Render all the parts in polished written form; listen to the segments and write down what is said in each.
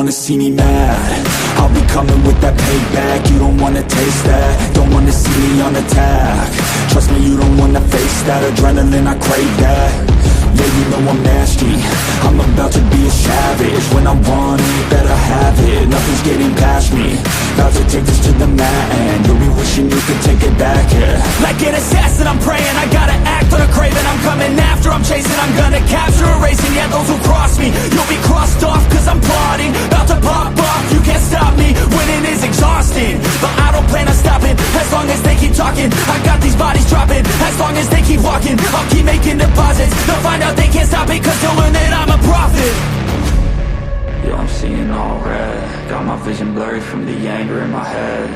wanna see me mad. I'll be coming with that payback. You don't wanna taste that. Don't wanna see me on attack. Trust me, you don't wanna face that. Adrenaline, I crave that. Yeah, you know I'm nasty. I'm about to be a savage. When I want it, better have it. Nothing's getting past me. About to take this to the mat, and you'll be wishing you could take it back, yeah. Like an assassin, I'm praying. I gotta act on a craving. I'm coming after, I'm chasing. I'm gonna capture, erasing. Yeah, those who cross me, you'll be crossed off, cause I'm plotting. About to pop off, you can't stop me. Winning is exhausting, but I don't plan on stopping. As long as they keep talking, I got these bodies dropping. As long as they keep walking, I'll keep making deposits. They'll find out they can't stop it, cause they'll learn that I'm a prophet. Yo, I'm seeing all red. Got my vision blurry from the anger in my head.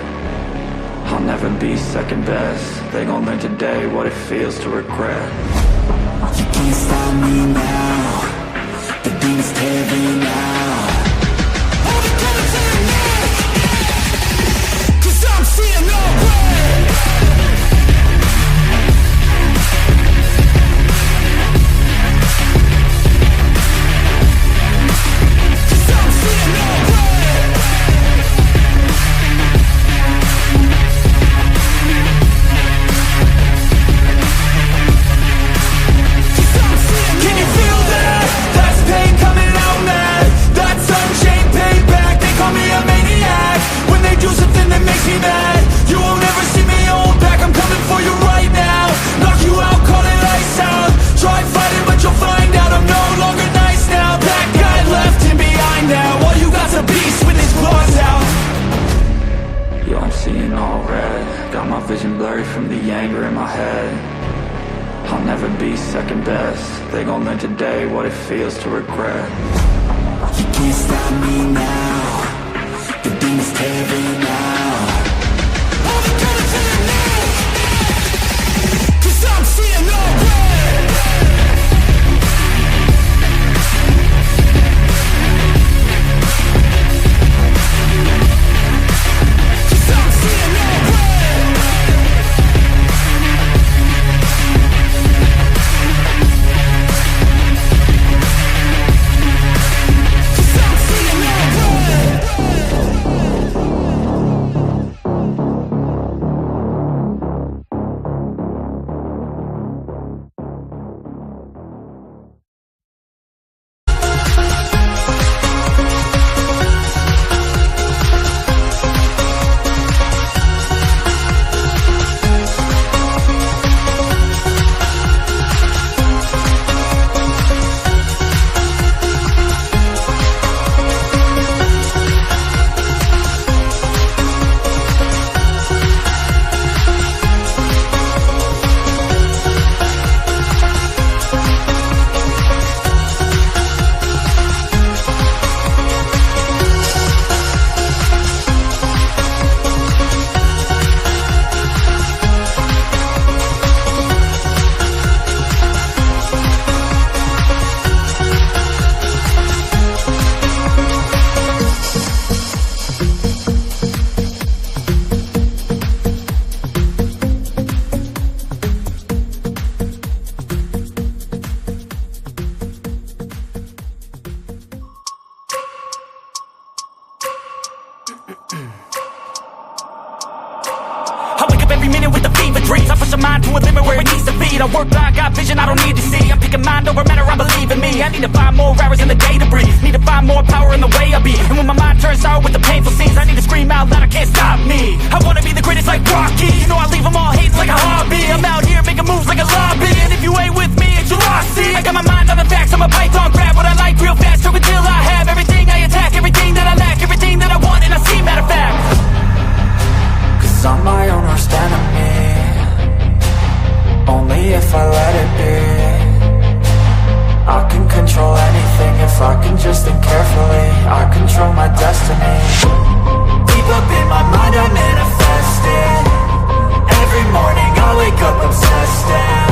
I'll never be second best. They gon' learn today what it feels to regret. You can't stop me now. The demons tearing now. Hold it to the neck, 'cause I'm seeing all red. Vision blurry from the anger in my head. I'll never be second best. They gon' learn today what it feels to regret. You can't stop me now. The demons tearing now. Hold it to the neck, 'cause I'm seeing all red. I work blind, got vision I don't need to see. I'm picking mind over matter, I believe in me. I need to find more hours in the day to breathe. Need to find more power in the way I be. And when my mind turns sour with the painful scenes, I need to scream out loud, I can't stop me. I wanna be the greatest like Rocky. You know I leave them all hating like a hobby. I'm out here making moves like a lobby. And if you ain't with me, it's your loss, see. I got my mind on the facts, I'm a python, grab what I like real fast. Stroke until I have everything I attack, everything that I lack, everything that I want and I see, matter of fact. 'Cause I'm my own worst enemy. Only if I let it be. I can control anything if I can just think carefully. I control my destiny. Deep up in my mind I manifest it. Every morning I wake up obsessed, and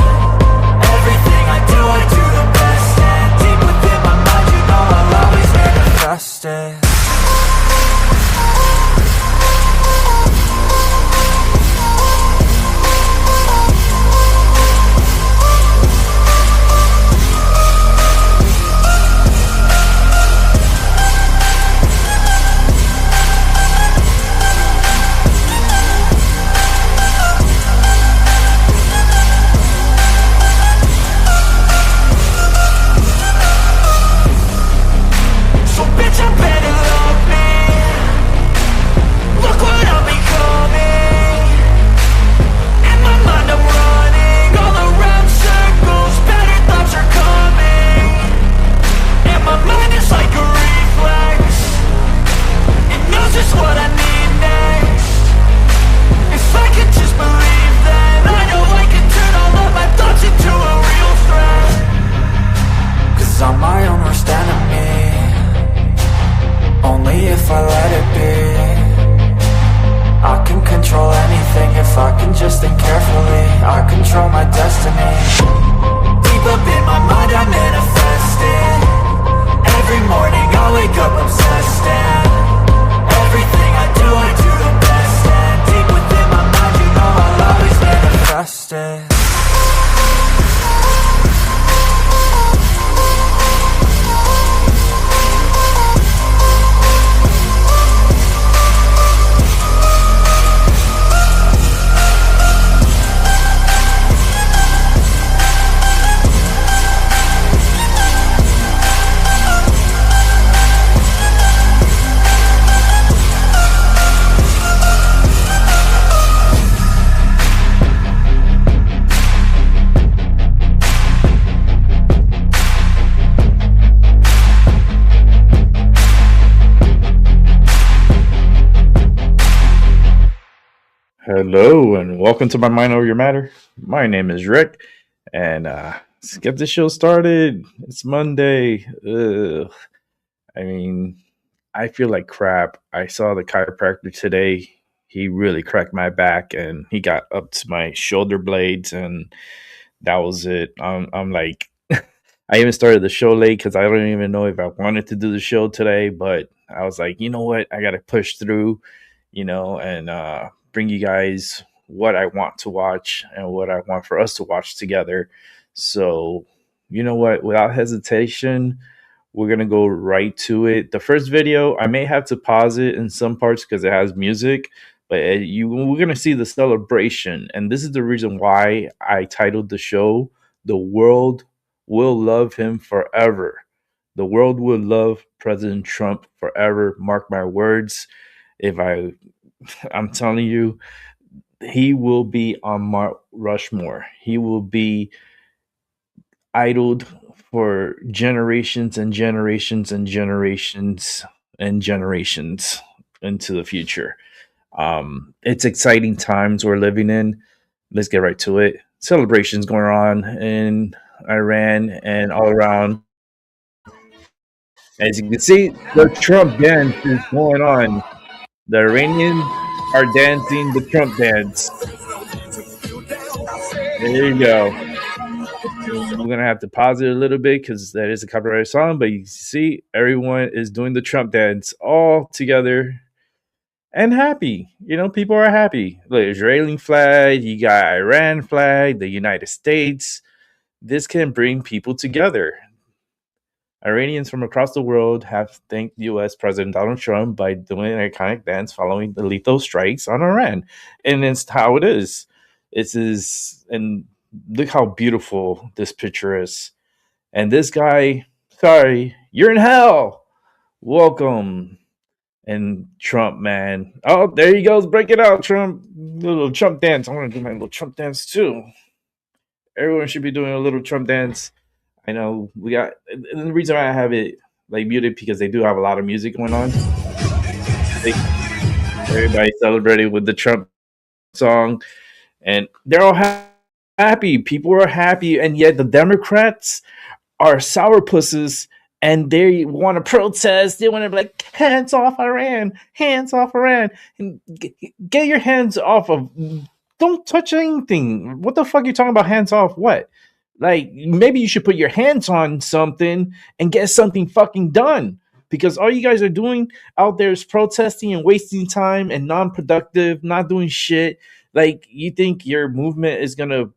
everything I do the best. And deep within my mind you know I'll always manifest it. Hello and welcome to my Mind Over Your Matter. My name is Rick, and let's get the show started. It's Monday. Ugh. I mean, I feel like crap. I saw the chiropractor today. He really cracked my back, and he got up to my shoulder blades, and that was it. I'm like, I even started the show late because I don't even know if I wanted to do the show today, but I was like, you know what? I got to push through, and bring you guys what I want to watch and what I want for us to watch together. So, you know what? Without hesitation, we're going to go right to it. The first video, I may have to pause it in some parts because it has music, but we're going to see the celebration. And this is the reason why I titled the show, The World Will Love Him Forever. The world will love President Trump forever. Mark my words. I'm telling you, he will be on Mount Rushmore. He will be idled for generations and generations and generations and generations into the future. It's exciting times we're living in. Let's get right to it. Celebrations going on in Iran and all around. As you can see, the Trump dance is going on. The Iranians are dancing the Trump dance. There you go. We're going to have to pause it a little bit because that is a copyrighted song, but you see, everyone is doing the Trump dance all together and happy. People are happy. The Israeli flag, you got Iran flag, the United States. This can bring people together. Iranians from across the world have thanked U.S. President Donald Trump by doing an iconic dance following the lethal strikes on Iran. And it's how it is. And look how beautiful this picture is. And this guy, sorry, you're in hell. Welcome. And Trump, man. Oh, there he goes. Break it out, Trump. Little Trump dance. I want to do my little Trump dance too. Everyone should be doing a little Trump dance. I know we got, and the reason why I have it like muted because they do have a lot of music going on. Everybody celebrating with the Trump song, and they're all happy. People are happy, and yet the Democrats are sourpusses, and they want to protest. They want to be like, hands off Iran, hands off Iran, and get your hands off of. Don't touch anything. What the fuck are you talking about? Hands off what? Like, maybe you should put your hands on something and get something fucking done. Because all you guys are doing out there is protesting and wasting time and non-productive, not doing shit. Like, you think your movement is going to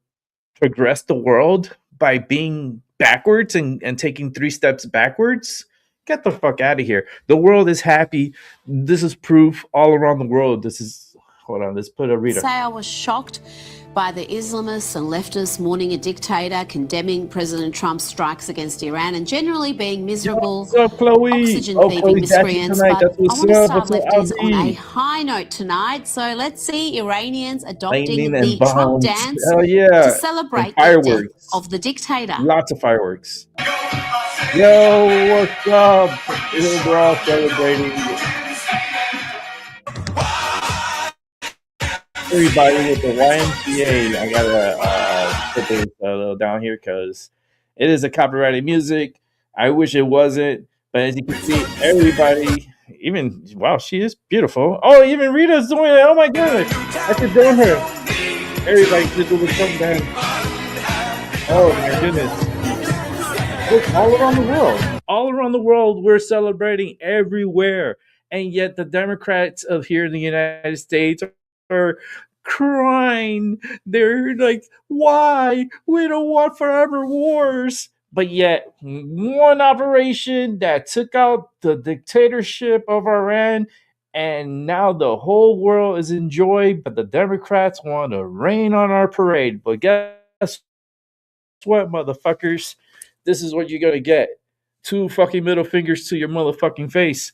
progress the world by being backwards and taking 3 steps backwards? Get the fuck out of here. The world is happy. This is proof all around the world. Hold on, let's put a reader. Say I was shocked by the Islamists and leftists mourning a dictator, condemning President Trump's strikes against Iran, and generally being miserable, what's up, Chloe? oxygen-thieving miscreants. But I want to start lefties on a Ali? high note tonight. So let's see Iranians adopting Lightning the and Trump bombs. dance Hell yeah. to And celebrate the death fireworks. of the dictator. Lots of fireworks. Yo, what's up? We're all celebrating. Everybody with the YMCA. I gotta put this a little down here because it is a copyrighted music. I wish it wasn't, but as you can see, everybody, even wow, she is beautiful. Oh, even Rita's doing it. Oh my goodness, I could join her. Everybody should do the Trump dance. Oh my goodness. Look, all around the world, we're celebrating everywhere, and yet the Democrats of here in the United States are crying. They're like, why? We don't want forever wars. But yet, one operation that took out the dictatorship of Iran, and now the whole world is in joy, but the Democrats want to rain on our parade. But guess what, motherfuckers? This is what you're going to get. 2 fucking middle fingers to your motherfucking face.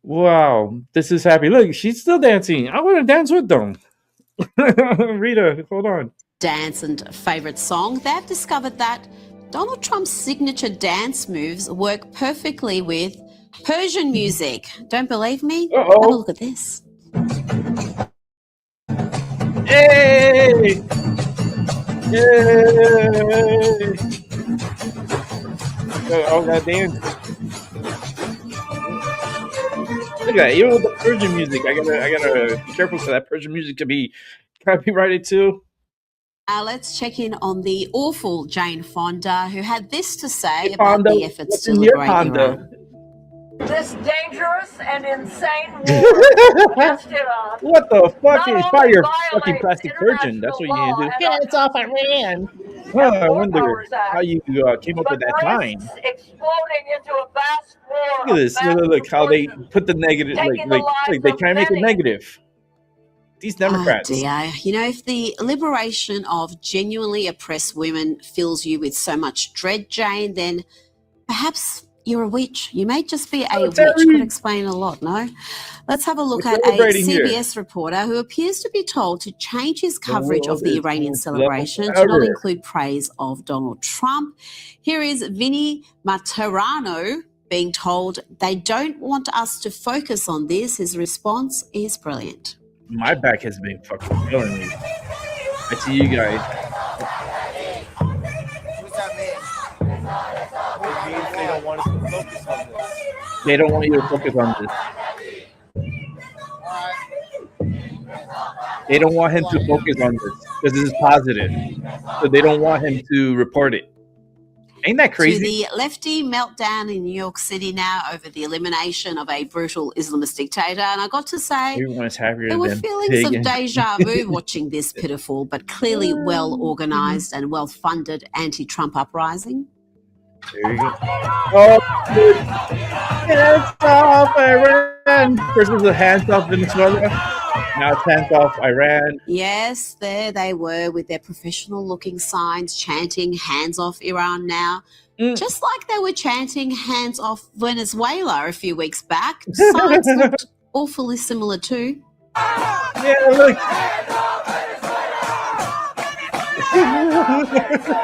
Wow, this is happy. Look, she's still dancing. I want to dance with them. Rita, hold on. Dance and favorite song. They've discovered that Donald Trump's signature dance moves work perfectly with Persian music. Don't believe me? Uh-oh. Have a look at this. Hey! Yay! Oh, that dance. Look at that. Even with the Persian music, I gotta be careful because that Persian music could be copyrighted too. Let's check in on the awful Jane Fonda, who had this to say Hey, about Fonda, the efforts what's to in your liberate Honda? Iran. This dangerous and insane war against Iran What the fuck? not Is only fire your fucking violates plastic Persian. That's what you international need to law do. and our Hands off Iran. Huh, I War wonder Powers how Act, you came up with but that line. risks exploding into a vast war Look at of this. mass Look how they proportions, put the negative, taking the lives they of try to make it many. negative. These Democrats. Oh dear. You know, if the liberation of genuinely oppressed women fills you with so much dread, Jane, then perhaps you're a witch. You may just be a witch. Could explain a lot, no? Let's have a look at a CBS reporter who appears to be told to change his coverage of the Iranian celebration to not include praise of Donald Trump. Here is Vinny Materano being told they don't want us to focus on this. His response is brilliant. My back has been fucking killing me. I see you guys. What's that mean? It means they don't want us to focus on this. They don't want you to focus on this. They don't want him to focus on this because this is positive. So they don't want him to report it. Ain't that crazy? To the lefty meltdown in New York City now over the elimination of a brutal Islamist dictator. And I got to say, everyone's happier there were than feelings of deja vu watching this pitiful but clearly well-organised and well-funded anti-Trump uprising. There you go. Oh, hands off Iran. First was the hands off Venezuela. Now it's hands off Iran. Yes, there they were with their professional-looking signs chanting hands off Iran now. Just like they were chanting hands off Venezuela a few weeks back. Signs looked awfully similar too. Yeah, look.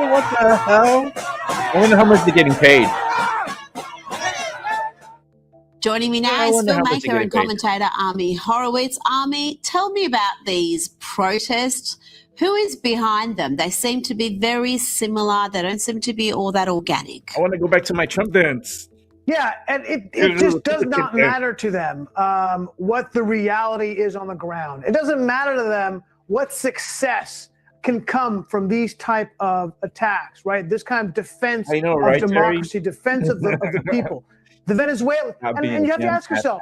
What the hell? I wonder how much they're getting paid. Joining me now is filmmaker and commentator Ami Horowitz. Ami, tell me about these protests. Who is behind them? They seem to be very similar. They don't seem to be all that organic. I want to go back to my Trump dance. Yeah, and it just does not matter to them what the reality is on the ground. It doesn't matter to them what success can come from these type of attacks, right? This kind of defense of democracy, defense of the people. The Venezuelans, and you have to ask yourself,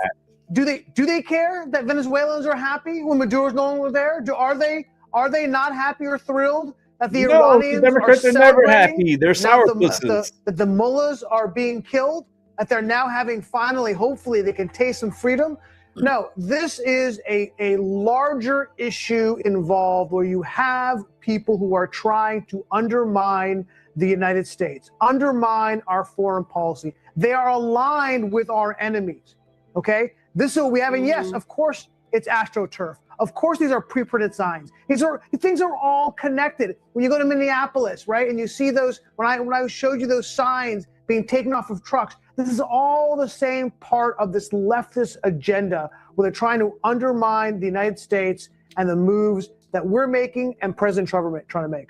do they care that Venezuelans are happy when Maduro's no longer there? Are they not happy or thrilled that the Iranians Democrats are never happy. They're sourpusses. That the mullahs are being killed, that they're now having finally, hopefully they can taste some freedom. No, this is a larger issue involved where you have people who are trying to undermine the United States, undermine our foreign policy. They are aligned with our enemies, okay? This is what we have, and yes, of course, it's AstroTurf. Of course, these are pre-printed signs. Things are all connected. When you go to Minneapolis, right, and you see those, when I showed you those signs being taken off of trucks, this is all the same part of this leftist agenda where they're trying to undermine the United States and the moves that we're making and President Trump are trying to make.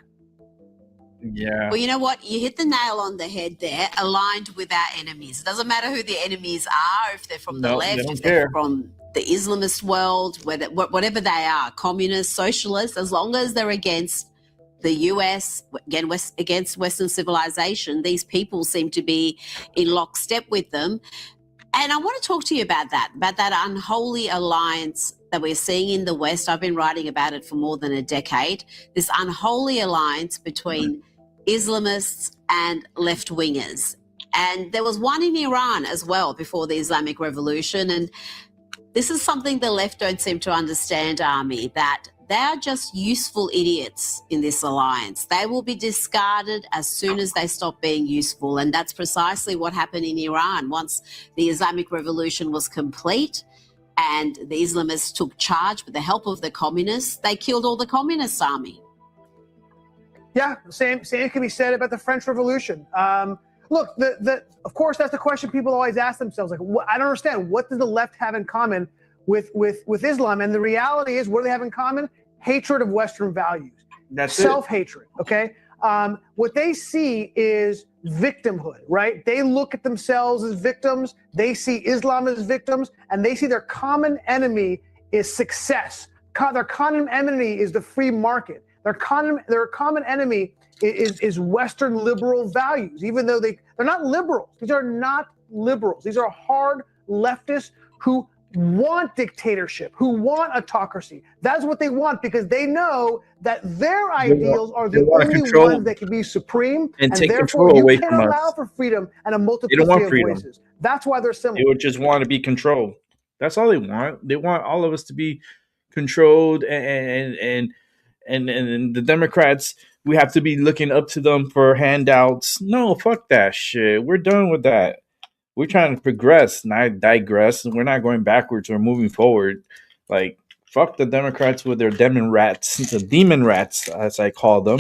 Yeah. Well, you know what? You hit the nail on the head there, aligned with our enemies. It doesn't matter who the enemies are, if they're from the left, if they're from the Islamist world, whatever they are, communists, socialists, as long as they're against the US, against Western civilization, these people seem to be in lockstep with them. And I want to talk to you about that unholy alliance that we're seeing in the West. I've been writing about it for more than a decade, this unholy alliance between Islamists and left-wingers. And there was one in Iran as well before the Islamic Revolution. And this is something the left don't seem to understand, Army, that they are just useful idiots in this alliance. They will be discarded as soon as they stop being useful. And that's precisely what happened in Iran. Once the Islamic Revolution was complete and the Islamists took charge with the help of the communists, they killed all the communists, Army. Yeah, same can be said about the French Revolution. Look, of course, that's the question people always ask themselves. Like, I don't understand. What does the left have in common with Islam. And the reality is, what do they have in common? Hatred of Western values. That's self-hatred. Okay. What they see is victimhood, right? They look at themselves as victims. They see Islam as victims, and they see their common enemy is success. Their common enemy is the free market. Their common enemy is Western liberal values, even though they're not liberals. These are not liberals. These are hard leftists who want dictatorship, who want autocracy. That's what they want, because they know that their ideals are the only ones that can be supreme, and therefore you can't allow for freedom and a multiplicity of voices. That's why they're similar. They would just want to be controlled. That's all they want. They want all of us to be controlled, and the Democrats, we have to be looking up to them for handouts. No, fuck that shit. We're done with that. We're trying to progress, not digress. We're not going backwards. We're moving forward. Like, fuck the Democrats with their demon rats, the demon rats, as I call them.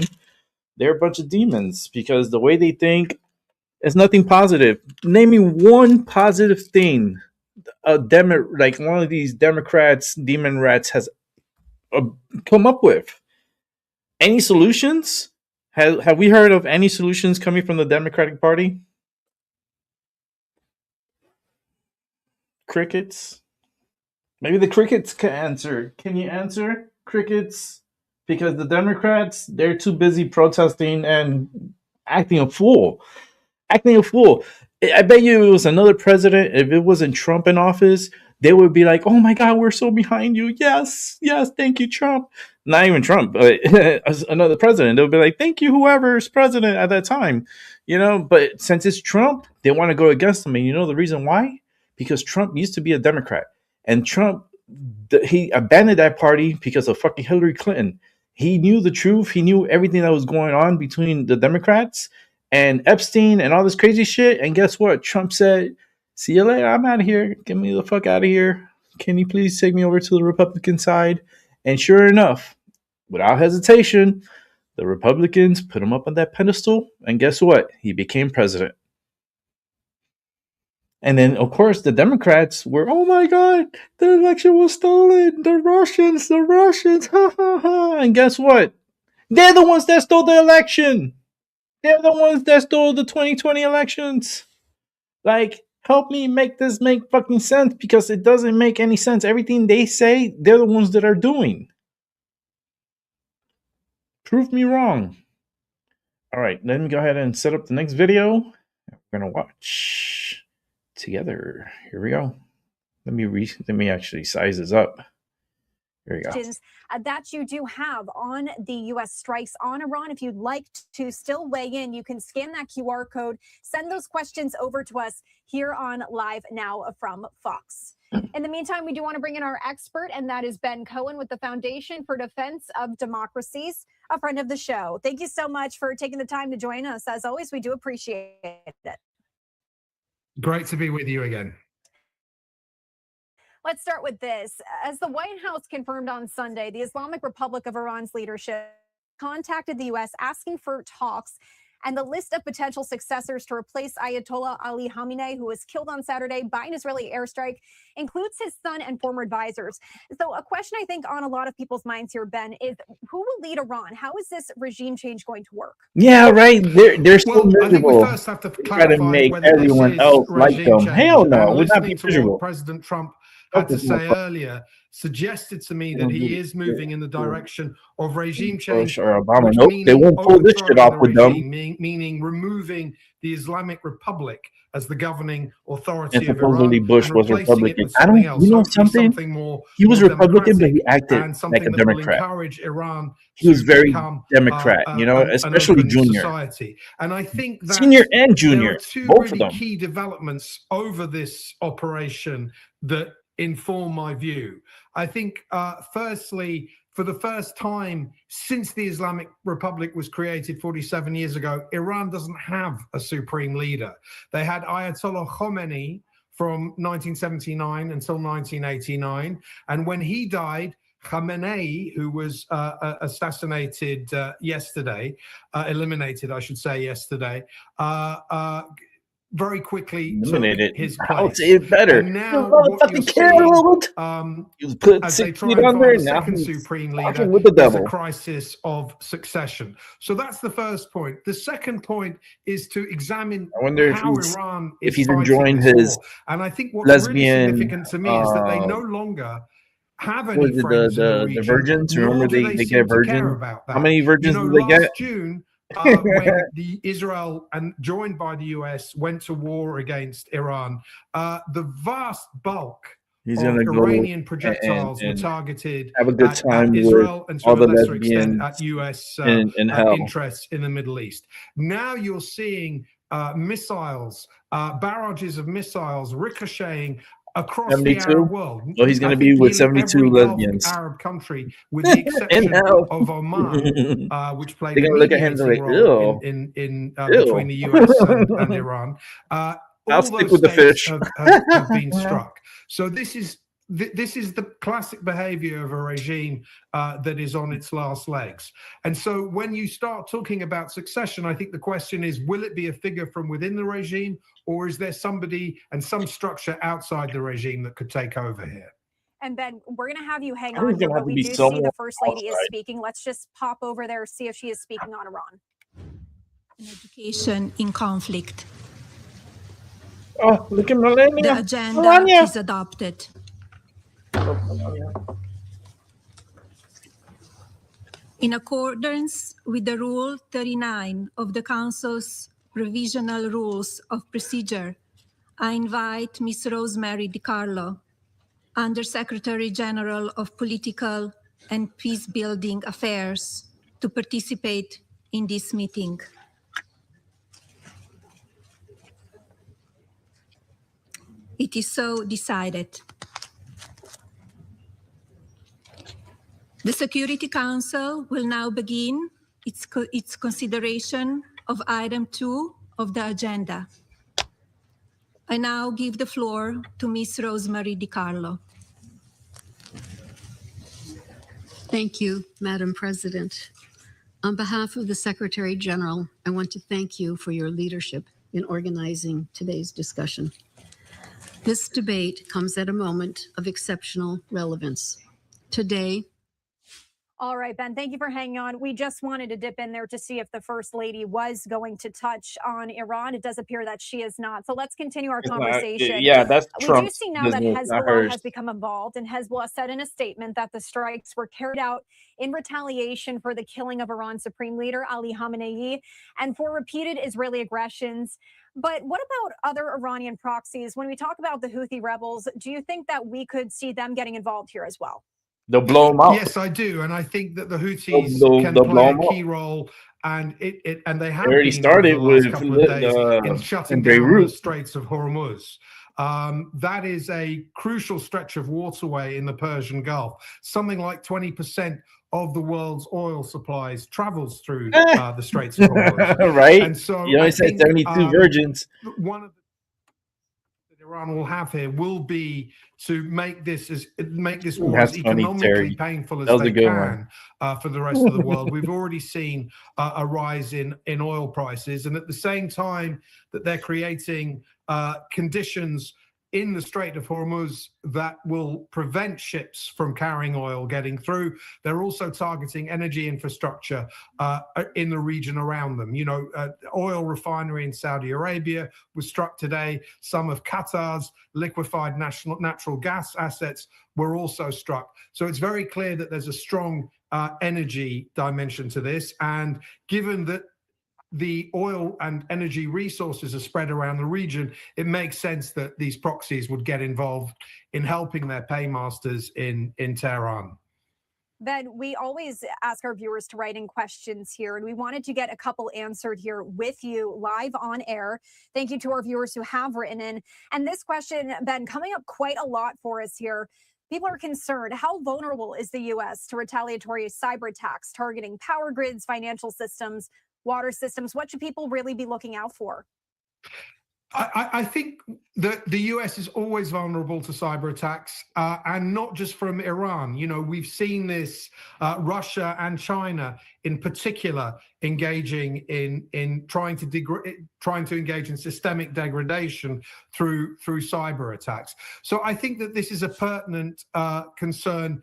They're a bunch of demons, because the way they think is nothing positive. Name me one positive thing like one of these Democrats, demon rats, has come up with. Any solutions? Have we heard of any solutions coming from the Democratic Party? Crickets? Maybe the crickets can answer. Can you answer, crickets? Because the Democrats, they're too busy protesting and acting a fool. Acting a fool. I bet you it was another president, if it wasn't Trump in office, they would be like, oh my God, we're so behind you. Yes, thank you, Trump. Not even Trump, but another president. They'll be like, thank you, whoever's president at that time. But since it's Trump, they want to go against him. And you know the reason why? Because Trump used to be a Democrat. And Trump, he abandoned that party because of fucking Hillary Clinton. He knew the truth. He knew everything that was going on between the Democrats and Epstein and all this crazy shit. And guess what? Trump said, see you later. I'm out of here. Get me the fuck out of here. Can you please take me over to the Republican side? And sure enough, without hesitation, the Republicans put him up on that pedestal. And guess what? He became president. And then, of course, the Democrats were, oh my God, the election was stolen. The Russians, ha ha ha. And guess what? They're the ones that stole the election. They're the ones that stole the 2020 elections. Like, help me make this make fucking sense, because it doesn't make any sense. Everything they say, they're the ones that are doing. Prove me wrong. All right, let me go ahead and set up the next video. We're going to watch together. Here we go. Let me actually size this up. Here we go. That you do have on the U.S. strikes on Iran. If you'd like to still weigh in, you can scan that QR code, send those questions over to us here on Live Now from Fox. In the meantime, we do want to bring in our expert, and that is Ben Cohen with the Foundation for Defense of Democracies, a friend of the show. Thank you so much for taking the time to join us. As always, we do appreciate it. Great to be with you again. Let's start with this. As the White House confirmed on Sunday, the Islamic Republic of Iran's leadership contacted the U.S. asking for talks, and the list of potential successors to replace Ayatollah Ali Khamenei, who was killed on Saturday by an Israeli airstrike, includes his son and former advisors. So a question I think on a lot of people's minds here, Ben, is who will lead Iran? How is this regime change going to work? Yeah, right. They're so miserable. I think we first have to try to make everyone else like them. Hell no, we're not miserable. President Trump had to say earlier suggested to me that he is moving in the direction of regime change. Or Obama. Nope, they won't pull this shit off with them. Meaning removing the Islamic Republic as the governing authority and of supposedly Iran. Bush was Republican. I don't, you know something? He was Republican, but he acted like a Democrat. Iran he was very Democrat, you know, especially Junior. Society. And I think that Senior and Junior, there are two both really of them. Key developments over this operation that inform my view. I think, firstly, for the first time since the Islamic Republic was created 47 years ago, Iran doesn't have a supreme leader. They had Ayatollah Khomeini from 1979 until 1989. And when he died, Khamenei, who was assassinated yesterday, eliminated, I should say, yesterday, very quickly eliminated. took his I'll place. say it better. And now what you're seeing, you put as 6 they try feet and under, find a and now second he's supreme talking leader, with the is a devil. crisis of succession. So that's the first point. The second point is to examine I wonder how Iran is if he's fighting enjoying this his war. And I think what's really lesbian. significant to me is that they no longer have Was any it friends in the the region. virgins? Nor Remember do they seem get to care virgin. about that. How many virgins did they last get? June, when the Israel and joined by the US went to war against Iran, the vast bulk He's of gonna go Iranian projectiles and were targeted have a good at time Israel with and to all a the lesser extent lesbians at US in hell. interests in the Middle East. Now you're seeing missiles, barrages of missiles ricocheting across 72? the Arab world. So he's going I to be think with nearly 72 every Gulf lesbians. Arab country, with the exception hell. of Oman, which played They're a gonna look at him and mediating be like, role "Ew. in Ew." between the US and Iran. All stick those with the states fish. have been struck. So this is the classic behavior of a regime that is on its last legs. And so when you start talking about succession, I think the question is, will it be a figure from within the regime, or is there somebody and some structure outside the regime that could take over here? And Ben, we're going to have you hang I think on it's here, gonna have but to we be do see someone the First Lady is outside. speaking. Let's just pop over there, see if she is speaking on Iran. Education in conflict. Oh, look at Melania. The agenda Melania. is adopted. In accordance with the Rule 39 of the Council's Provisional Rules of Procedure, I invite Ms. Rosemary DiCarlo, Under-Secretary General of Political and Peace-Building Affairs, to participate in this meeting. It is so decided. The Security Council will now begin its consideration of item 2 of the agenda. I now give the floor to Ms. Rosemary DiCarlo. Thank you, Madam President. On behalf of the Secretary General, I want to thank you for your leadership in organizing today's discussion. This debate comes at a moment of exceptional relevance. Today, all right, Ben, thank you for hanging on. We just wanted to dip in there to see if the First Lady was going to touch on Iran. It does appear that she is not. So let's continue our conversation. Yeah, that's Trump's We do see now that business, not Hezbollah hers. has become involved, and Hezbollah said in a statement that the strikes were carried out in retaliation for the killing of Iran's Supreme Leader, Ali Khamenei, and for repeated Israeli aggressions. But what about other Iranian proxies? When we talk about the Houthi rebels, do you think that we could see them getting involved here as well? They'll blow them up. Yes, I do, and I think that the Houthis can they'll play blow a key role, and they have already been started over the last with couple of days in shutting down Beirut. the Straits of Hormuz. That is a crucial stretch of waterway in the Persian Gulf. Something like 20% of the world's oil supplies travels through the Straits of Hormuz. Right? And so you only said 72 virgins. One of the that Iran will have here will be to make this war as economically painful as they can for the rest of the world. We've already seen a rise in oil prices, and at the same time that they're creating conditions in the Strait of Hormuz that will prevent ships from carrying oil getting through. They're also targeting energy infrastructure in the region around them. You know, oil refinery in Saudi Arabia was struck today. Some of Qatar's liquefied natural gas assets were also struck. So it's very clear that there's a strong energy dimension to this. And given that the oil and energy resources are spread around the region, it makes sense that these proxies would get involved in helping their paymasters in Tehran. Ben, we always ask our viewers to write in questions here, and we wanted to get a couple answered here with you live on air. Thank you to our viewers who have written in. And this question, Ben, coming up quite a lot for us here. People are concerned, how vulnerable is the U.S. to retaliatory cyber attacks targeting power grids, financial systems, water systems? What should people really be looking out for? I think that the US is always vulnerable to cyber attacks, and not just from Iran. You know, we've seen this, Russia and China in particular engaging in trying to engage in systemic degradation through cyber attacks. So I think that this is a pertinent concern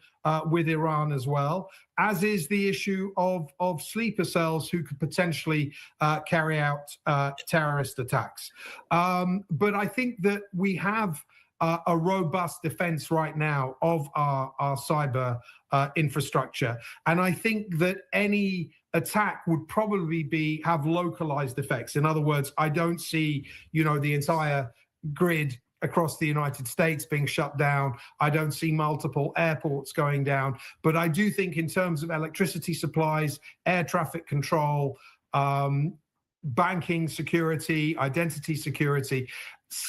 with Iran as well, as is the issue of sleeper cells who could potentially carry out terrorist attacks. But I think that we have a robust defense right now of our cyber infrastructure. And I think that any attack would probably have localized effects. In other words, I don't see, the entire grid across the United States being shut down. I don't see multiple airports going down. But I do think in terms of electricity supplies, air traffic control, banking security, identity security,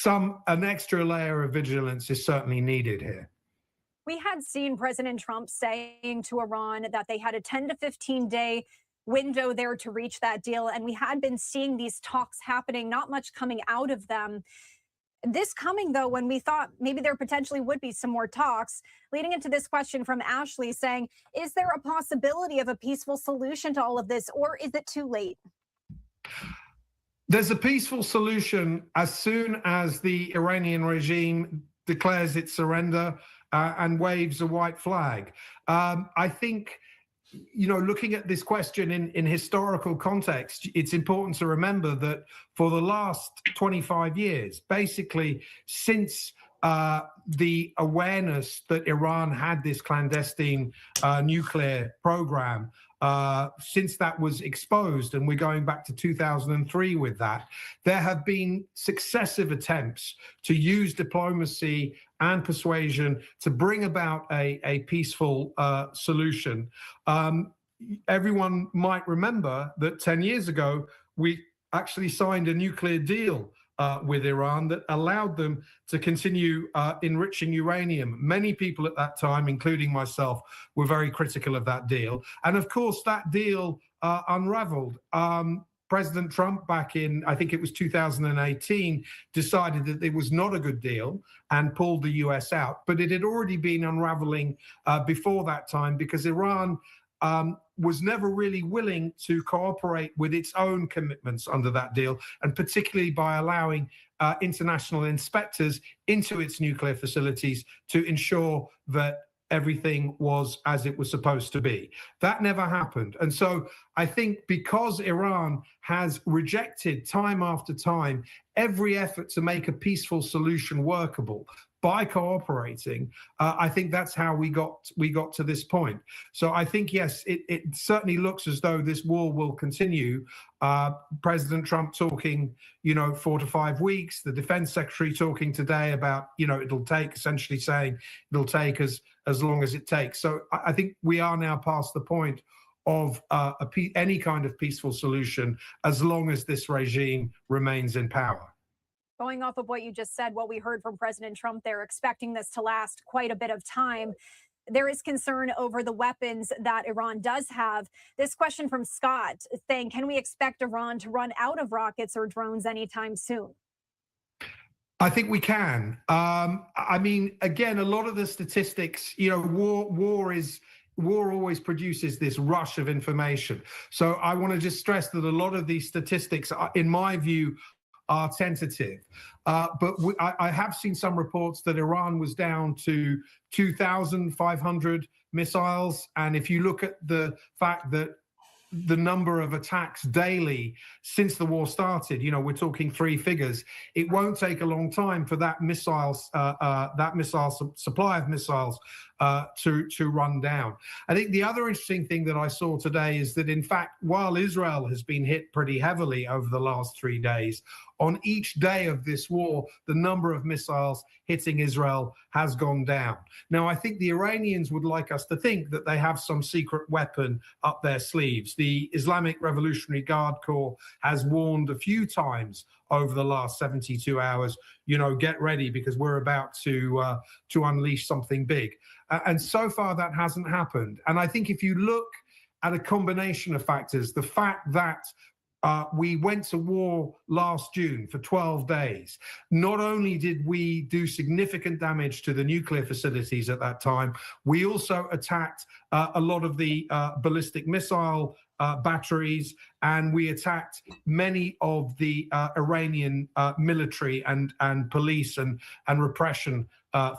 an extra layer of vigilance is certainly needed here. We had seen President Trump saying to Iran that they had a 10 to 15 day window there to reach that deal. And we had been seeing these talks happening, not much coming out of them. This coming, though, when we thought maybe there potentially would be some more talks, leading into this question from Ashley saying, is there a possibility of a peaceful solution to all of this, or is it too late? There's a peaceful solution as soon as the Iranian regime declares its surrender and waves a white flag. I think, looking at this question in historical context, it's important to remember that for the last 25 years, basically since the awareness that Iran had this clandestine nuclear program, since that was exposed, and we're going back to 2003 with that, there have been successive attempts to use diplomacy and persuasion to bring about a peaceful solution. Everyone might remember that 10 years ago, we actually signed a nuclear deal with Iran that allowed them to continue enriching uranium. Many people at that time, including myself, were very critical of that deal. And of course, that deal unraveled. President Trump back in, I think it was 2018, decided that it was not a good deal and pulled the US out. But it had already been unraveling before that time because Iran was never really willing to cooperate with its own commitments under that deal, and particularly by allowing international inspectors into its nuclear facilities to ensure that everything was as it was supposed to be. That never happened. And so I think because Iran has rejected time after time every effort to make a peaceful solution workable by cooperating, I think that's how we got to this point. So I think, yes, it certainly looks as though this war will continue. President Trump talking, 4 to 5 weeks. The defense secretary talking today about, it'll take, essentially saying it'll take as long as it takes. So I think we are now past the point of any kind of peaceful solution as long as this regime remains in power. Going off of what you just said, what we heard from President Trump, they're expecting this to last quite a bit of time. There is concern over the weapons that Iran does have. This question from Scott saying, can we expect Iran to run out of rockets or drones anytime soon? I think we can. I mean, again, a lot of the statistics, war always produces this rush of information. So I want to just stress that a lot of these statistics, in my view, are tentative. But I have seen some reports that Iran was down to 2,500 missiles. And if you look at the fact that the number of attacks daily since the war started, we're talking 3 figures, it won't take a long time for that supply of missiles to run down. I think the other interesting thing that I saw today is that, in fact, while Israel has been hit pretty heavily over the last 3 days, on each day of this war, the number of missiles hitting Israel has gone down. Now, I think the Iranians would like us to think that they have some secret weapon up their sleeves. The Islamic Revolutionary Guard Corps has warned a few times over the last 72 hours, get ready because we're about to unleash something big. And so far that hasn't happened. And I think if you look at a combination of factors, the fact that we went to war last June for 12 days. Not only did we do significant damage to the nuclear facilities at that time, we also attacked a lot of the ballistic missile batteries, and we attacked many of the Iranian military and police and repression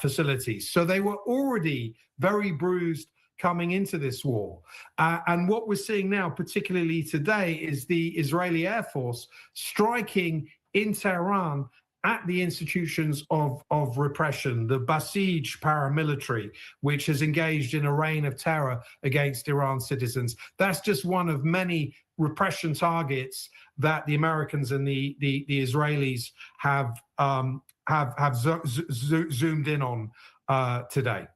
facilities. So they were already very bruised coming into this war. And what we're seeing now, particularly today, is the Israeli Air Force striking in Tehran at the institutions of repression, the Basij paramilitary, which has engaged in a reign of terror against Iran citizens. That's just one of many repression targets that the Americans and the Israelis have zoomed in on today.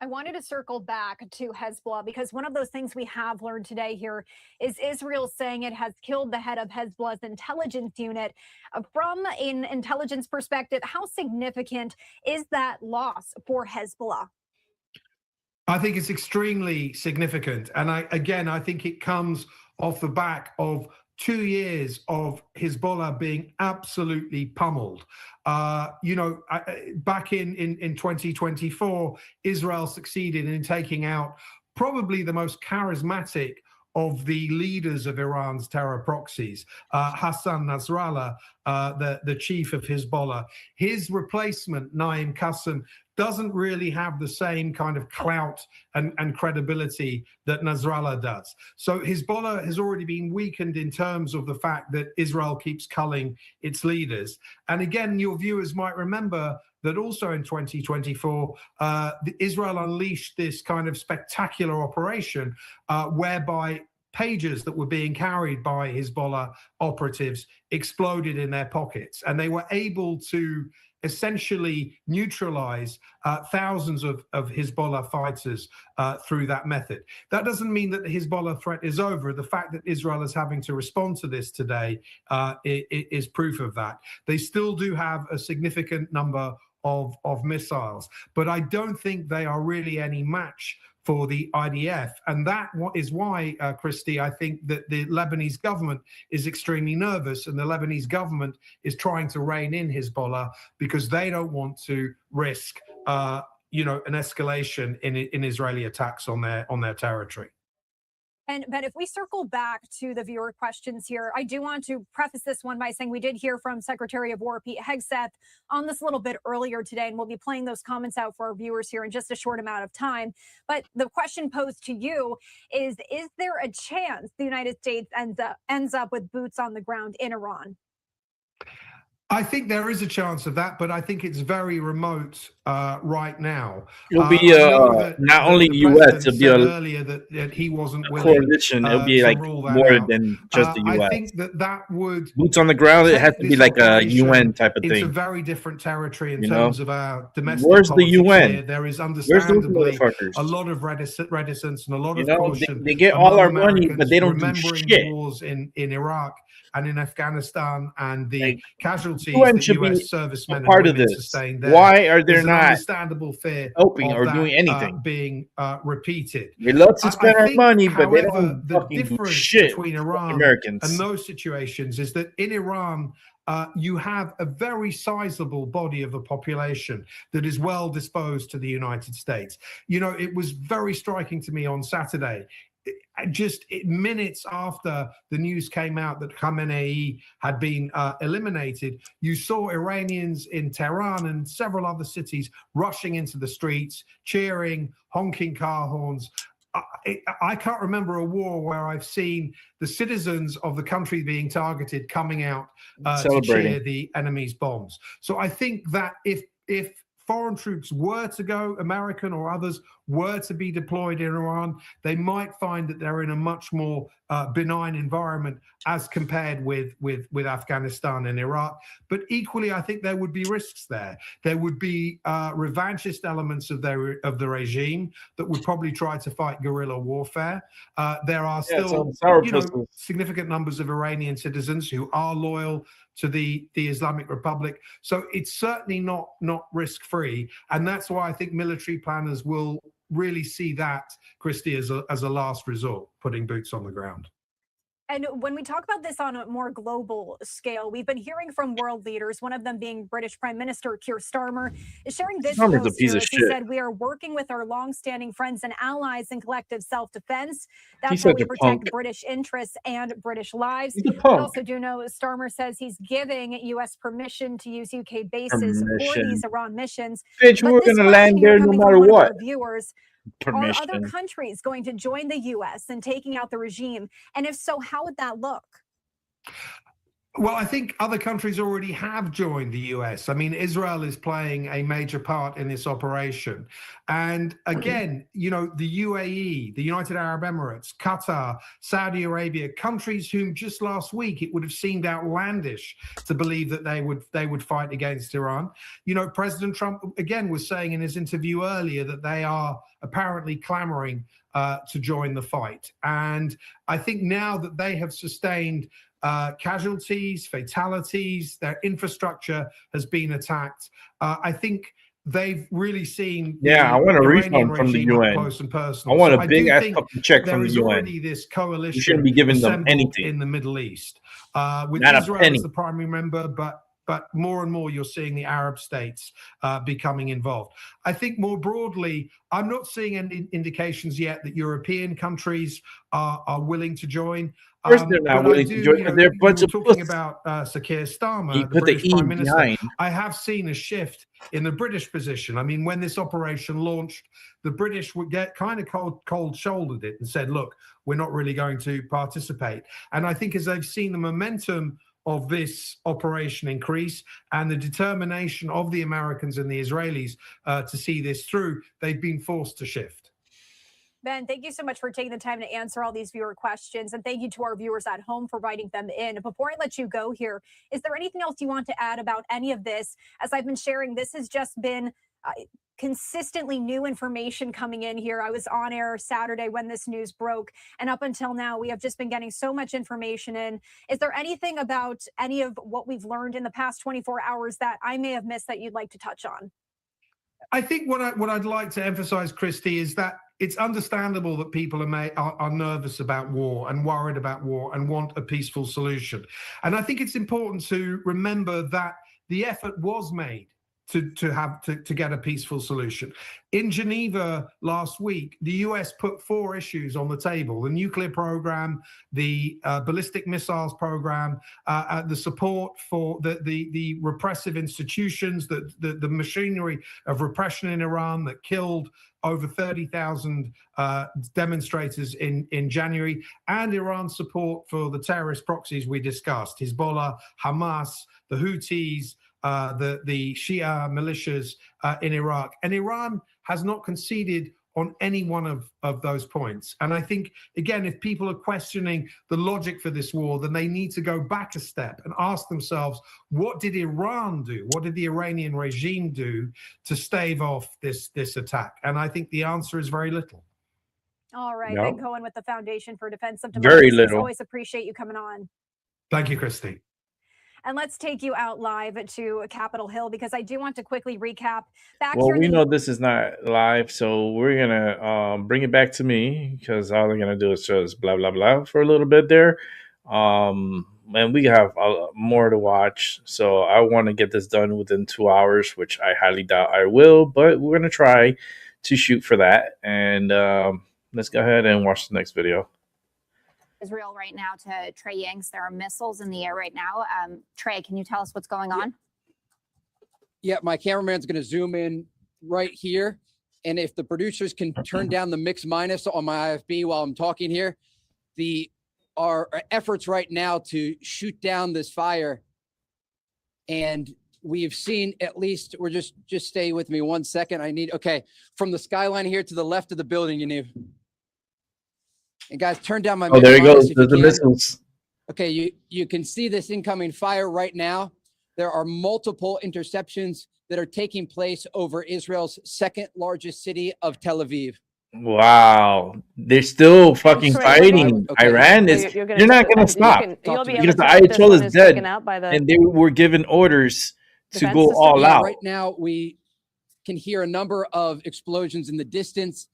I wanted to circle back to Hezbollah because one of those things we have learned today here is Israel saying it has killed the head of Hezbollah's intelligence unit. From an intelligence perspective, how significant is that loss for Hezbollah? I think it's extremely significant. And I think it comes off the back of 2 years of Hezbollah being absolutely pummeled. Back in 2024, Israel succeeded in taking out probably the most charismatic of the leaders of Iran's terror proxies, Hassan Nasrallah, the chief of Hezbollah. His replacement, Naim Qassem, doesn't really have the same kind of clout and credibility that Nasrallah does. So Hezbollah has already been weakened in terms of the fact that Israel keeps culling its leaders. And again, your viewers might remember that also in 2024, Israel unleashed this kind of spectacular operation whereby pages that were being carried by Hezbollah operatives exploded in their pockets, and they were able to essentially neutralize thousands of Hezbollah fighters through that method. That doesn't mean that the Hezbollah threat is over. The fact that Israel is having to respond to this today is proof of that. They still do have a significant number of missiles, but I don't think they are really any match for the IDF. And that is why, Christy, I think that the Lebanese government is extremely nervous, and the Lebanese government is trying to rein in Hezbollah because they don't want to risk, an escalation in Israeli attacks on their territory. And Ben, if we circle back to the viewer questions here, I do want to preface this one by saying we did hear from Secretary of War Pete Hegseth on this a little bit earlier today, and we'll be playing those comments out for our viewers here in just a short amount of time. But the question posed to you is there a chance the United States ends up with boots on the ground in Iran? I think there is a chance of that, but I think it's very remote right now. It'll be not only U.S. It'll be earlier that he wasn't a willing coalition. It'll be like more than just the U.S. I think that would boots on the ground. It has to be like a UN type of thing. It's a very different territory in terms of our domestic. Where's the UN? Here. There is understandably a lot of reticence and a lot of caution. They get all our money, but they don't do shit. Wars in Iraq and in Afghanistan, and the casualties UN that should U.S. be servicemen part and of women this. sustained there. Why are there There's an not understandable fear helping of or that, doing anything? Being repeated. We love to spend our think, money, but however, they don't the fucking do difference shit between Iran Americans. and those situations is that in Iran, you have a very sizable body of the population that is well disposed to the United States. It was very striking to me on Saturday. Just minutes after the news came out that Khamenei had been eliminated, you saw Iranians in Tehran and several other cities rushing into the streets, cheering, honking car horns. I can't remember a war where I've seen the citizens of the country being targeted coming out to cheer the enemy's bombs. So I think that if foreign troops were to go, American or others, were to be deployed in Iran, they might find that they're in a much more benign environment as compared with Afghanistan and Iraq. But equally, I think there would be risks there. There would be revanchist elements of the regime that would probably try to fight guerrilla warfare. There are still significant numbers of Iranian citizens who are loyal to the Islamic Republic. So it's certainly not risk-free. And that's why I think military planners will really see that, Christy, as a last resort, putting boots on the ground. And when we talk about this on a more global scale, we've been hearing from world leaders, one of them being British Prime Minister Keir Starmer, is sharing this Starmer's a post piece here. of As he shit. said, we are working with our longstanding friends and allies in collective self-defense. That's He's how such we a protect punk. British interests and British lives. He's a We punk. also do know Starmer says he's giving U.S. permission to use UK bases for Permission. these Iran missions. Bitch, But we're this gonna question land here there no coming matter from one what. of our viewers, Permission. are other countries going to join the U.S. in taking out the regime? And if so, how would that look? Well, I think other countries already have joined the US. I mean, Israel is playing a major part in this operation. And again, you know, the UAE, the United Arab Emirates, Qatar, Saudi Arabia, countries whom just last week it would have seemed outlandish to believe that they would fight against Iran. You know, President Trump, again, was saying in his interview earlier that they are apparently clamoring to join the fight. And I think now that they have sustained casualties, fatalities, their infrastructure has been attacked. I think they've really seen I want a Iranian refund from the regime up UN. close and personal. I want So a I big do ass think fucking check there from the is UN. already this coalition You shouldn't be giving them assembled anything. in the Middle East, with Not a Israel penny. as the primary member, but more and more you're seeing the Arab states becoming involved. I think more broadly, I'm not seeing any indications yet that European countries are willing to join. Of course they're not But willing I to do, join you because know, they're a you bunch were of talking pussies. about Sir Keir Starmer, You the put the British E Prime Minister. behind. I have seen a shift in the British position. I mean, when this operation launched, the British would get kind of cold-shouldered it and said, look, we're not really going to participate. And I think as they've seen the momentum of this operation increase and the determination of the Americans and the Israelis to see this through, they've been forced to shift. Ben, thank you so much for taking the time to answer all these viewer questions. And thank you to our viewers at home for writing them in. Before I let you go here, is there anything else you want to add about any of this? As I've been sharing, this has just been consistently new information coming in here. I was on air Saturday when this news broke, and up until now, we have just been getting so much information in. Is there anything about any of what we've learned in the past 24 hours that I may have missed that you'd like to touch on? I think what I'd like to emphasize, Christy, is that it's understandable that people are nervous about war and worried about war and want a peaceful solution. And I think it's important to remember that the effort was made to get a peaceful solution. In Geneva last week, the US put 4 issues on the table: the nuclear program, the ballistic missiles program, the support for the repressive institutions, the machinery of repression in Iran that killed over 30,000 demonstrators in January, and Iran's support for the terrorist proxies we discussed: Hezbollah, Hamas, the Houthis, the Shia militias in Iraq. And Iran has not conceded on any one of those points. And I think, again, if people are questioning the logic for this war, then they need to go back a step and ask themselves, what did Iran do? What did the Iranian regime do to stave off this attack? And I think the answer is very little. All right, No. Ben Cohen with the Foundation for Defense of Very Democracy. little. Always appreciate you coming on. Thank you, Christy. And let's take you out live to Capitol Hill, because I do want to quickly recap. Well, Here in we the know this is not live, so we're gonna bring it back to me, because all they're gonna do is just blah blah blah for a little bit there, and we have more to watch. So I want to get this done within 2 hours, which I highly doubt I will, but we're gonna try to shoot for that. And let's go ahead and watch the next video. Israel right now to Trey Yanks. There are missiles in the air right now. Trey, can you tell us what's going on? Yeah, my cameraman's going to zoom in right here. And if the producers can turn down the mix minus on my IFB while I'm talking here, our efforts right now to shoot down this fire. And we've seen at least, we're just stay with me 1 second. Okay, from the skyline here to the left of the building, you need. And guys, turn down my. Oh, there he goes. There's the missiles. Okay, you can see this incoming fire right now. There are multiple interceptions that are taking place over Israel's second largest city of Tel Aviv. Wow, they're still fucking fighting. Okay. Iran is. You're not going to stop because the Ayatollah is dead, and they were given orders to go all out. Right now, we can hear a number of explosions in the distance,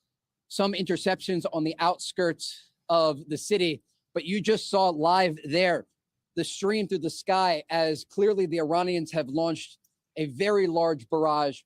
some interceptions on the outskirts of the city. But you just saw live there the stream through the sky as clearly the Iranians have launched a very large barrage.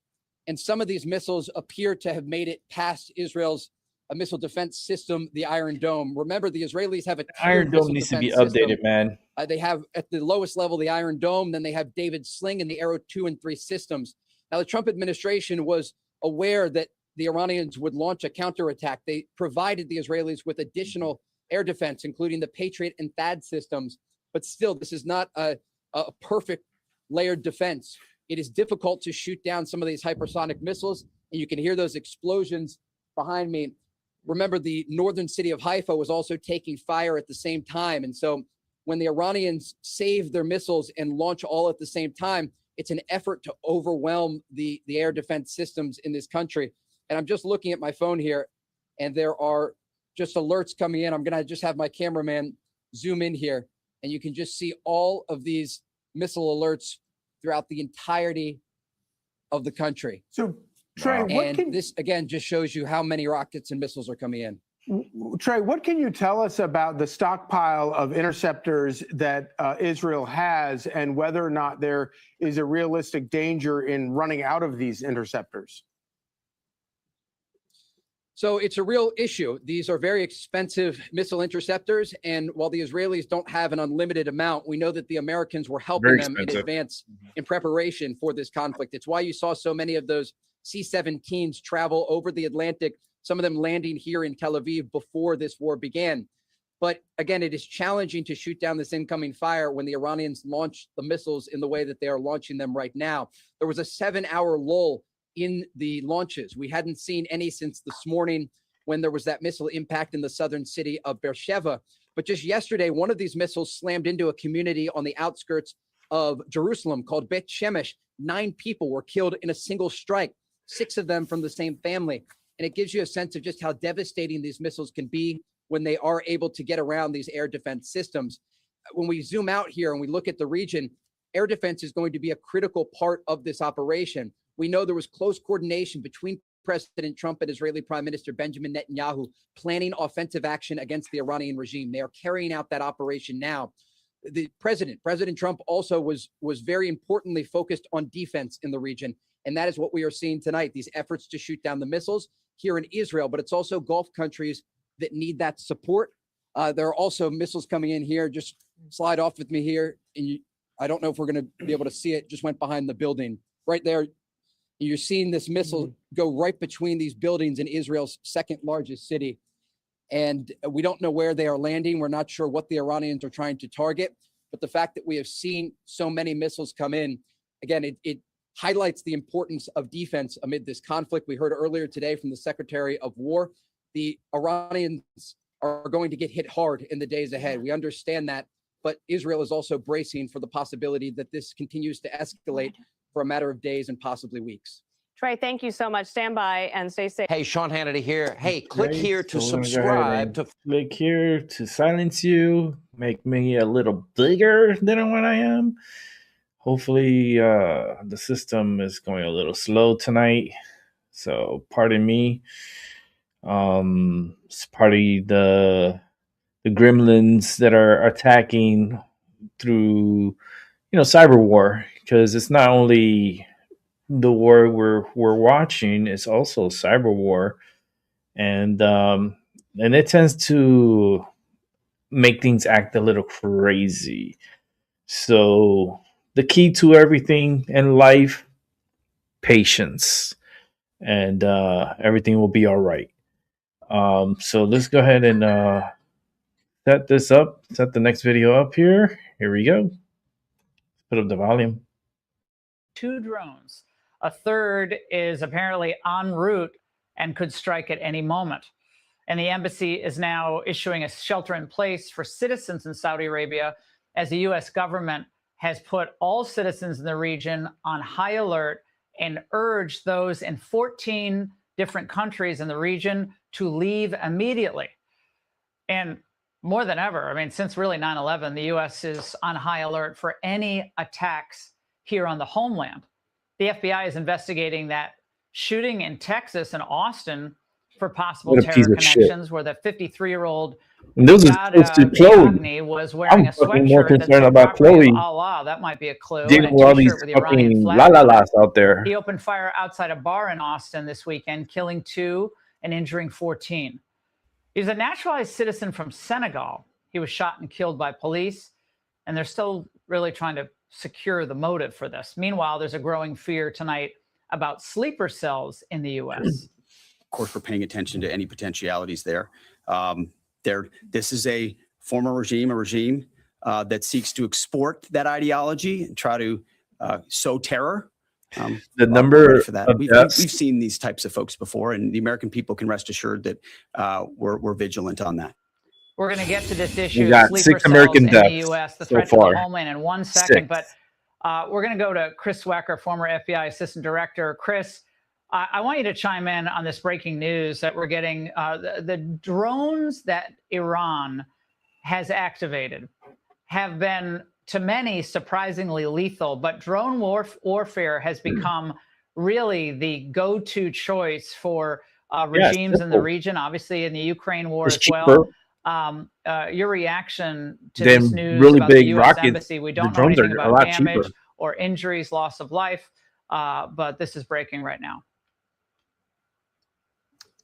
And some of these missiles appear to have made it past Israel's missile defense system, the Iron Dome. Remember, the Israelis have a Iron Dome needs to be updated, man. They have at the lowest level the Iron Dome, then they have David Sling and the Arrow 2 and 3 systems. Now, the Trump administration was aware that the Iranians would launch a counterattack. They provided the Israelis with additional air defense, including the Patriot and THAAD systems. But still, this is not a perfect layered defense. It is difficult to shoot down some of these hypersonic missiles, and you can hear those explosions behind me. Remember, the northern city of Haifa was also taking fire at the same time. And so when the Iranians save their missiles and launch all at the same time, it's an effort to overwhelm the air defense systems in this country. And I'm just looking at my phone here, and there are just alerts coming in. I'm going to just have my cameraman zoom in here, and you can just see all of these missile alerts throughout the entirety of the country. So, Trey, this again just shows you how many rockets and missiles are coming in. Trey, what can you tell us about the stockpile of interceptors that Israel has, and whether or not there is a realistic danger in running out of these interceptors? So it's a real issue. These are very expensive missile interceptors. And while the Israelis don't have an unlimited amount, we know that the Americans were helping them in advance in preparation for this conflict. It's why you saw so many of those C-17s travel over the Atlantic, some of them landing here in Tel Aviv before this war began. But again, it is challenging to shoot down this incoming fire when the Iranians launch the missiles in the way that they are launching them right now. There was a 7-hour lull in the launches. We hadn't seen any since this morning when there was that missile impact in the southern city of Beersheba. But just yesterday, one of these missiles slammed into a community on the outskirts of Jerusalem called Bet Shemesh. 9 people were killed in a single strike, 6 of them from the same family. And it gives you a sense of just how devastating these missiles can be when they are able to get around these air defense systems. When we zoom out here and we look at the region, air defense is going to be a critical part of this operation. We know there was close coordination between President Trump and Israeli Prime Minister Benjamin Netanyahu planning offensive action against the Iranian regime. They are carrying out that operation now. The President Trump also was very importantly focused on defense in the region. And that is what we are seeing tonight, these efforts to shoot down the missiles here in Israel, but it's also Gulf countries that need that support. There are also missiles coming in here. Just slide off with me here. And I don't know if we're going to be able to see it. Just went behind the building right there. You're seeing this missile go right between these buildings in Israel's second largest city. And we don't know where they are landing. We're not sure what the Iranians are trying to target. But the fact that we have seen so many missiles come in, again, it highlights the importance of defense amid this conflict. We heard earlier today from the Secretary of War, the Iranians are going to get hit hard in the days ahead. We understand that. But Israel is also bracing for the possibility that this continues to escalate for a matter of days and possibly weeks. Trey, thank you so much. Stand by and stay safe. Hey, Sean Hannity here. Hey, click here to So we're gonna go ahead subscribe. and click here to silence you, make me a little bigger than what I am. Hopefully, the system is going a little slow tonight, so pardon me. It's partly the gremlins that are attacking through, cyber war, because it's not only the war we're watching, it's also cyber war, and it tends to make things act a little crazy. So the key to everything in life, patience, and everything will be all right. So let's go ahead and set the next video up here. Here we go. Put up the volume. 2 drones. A third is apparently en route and could strike at any moment. And the embassy is now issuing a shelter in place for citizens in Saudi Arabia, as the U.S. government has put all citizens in the region on high alert and urged those in 14 different countries in the region to leave immediately. And more than ever, since really 9/11, the U.S. is on high alert for any attacks here on the homeland. The FBI is investigating that shooting in Texas and Austin for possible What a piece terror of shit. connections, where the 53-year-old And those are supposed to Chloe. was wearing I'm a fucking more sweatshirt that concerned said about property of Chloe Allah. That might be a clue. And dealing a with all these T-shirt with the Iranian fucking flag la on it. las out there. He opened fire outside a bar in Austin this weekend, killing 2 and injuring 14. He's a naturalized citizen from Senegal. He was shot and killed by police, and they're still really trying to secure the motive for this. Meanwhile, there's a growing fear tonight about sleeper cells in the U.S. Of course, we're paying attention to any potentialities there. This is a former regime, that seeks to export that ideology and try to sow terror. The number for that. of We've seen these types of folks before, and the American people can rest assured that we're vigilant on that. We're going to get to this issue got of sleeper 6 American cells in the deaths U.S., the so threat to far. the homeland in 1 second. 6. But we're going to go to Chris Wecker, former FBI assistant director. Chris, I want you to chime in on this breaking news that we're getting. The drones that Iran has activated have been, to many, surprisingly lethal. But drone warfare has become really the go-to choice for regimes in the region, obviously in the Ukraine war as well. Your reaction to this news really about big the U.S. rockets, Embassy? We don't know drones anything are a about lot damage cheaper. or injuries, loss of life, but this is breaking right now.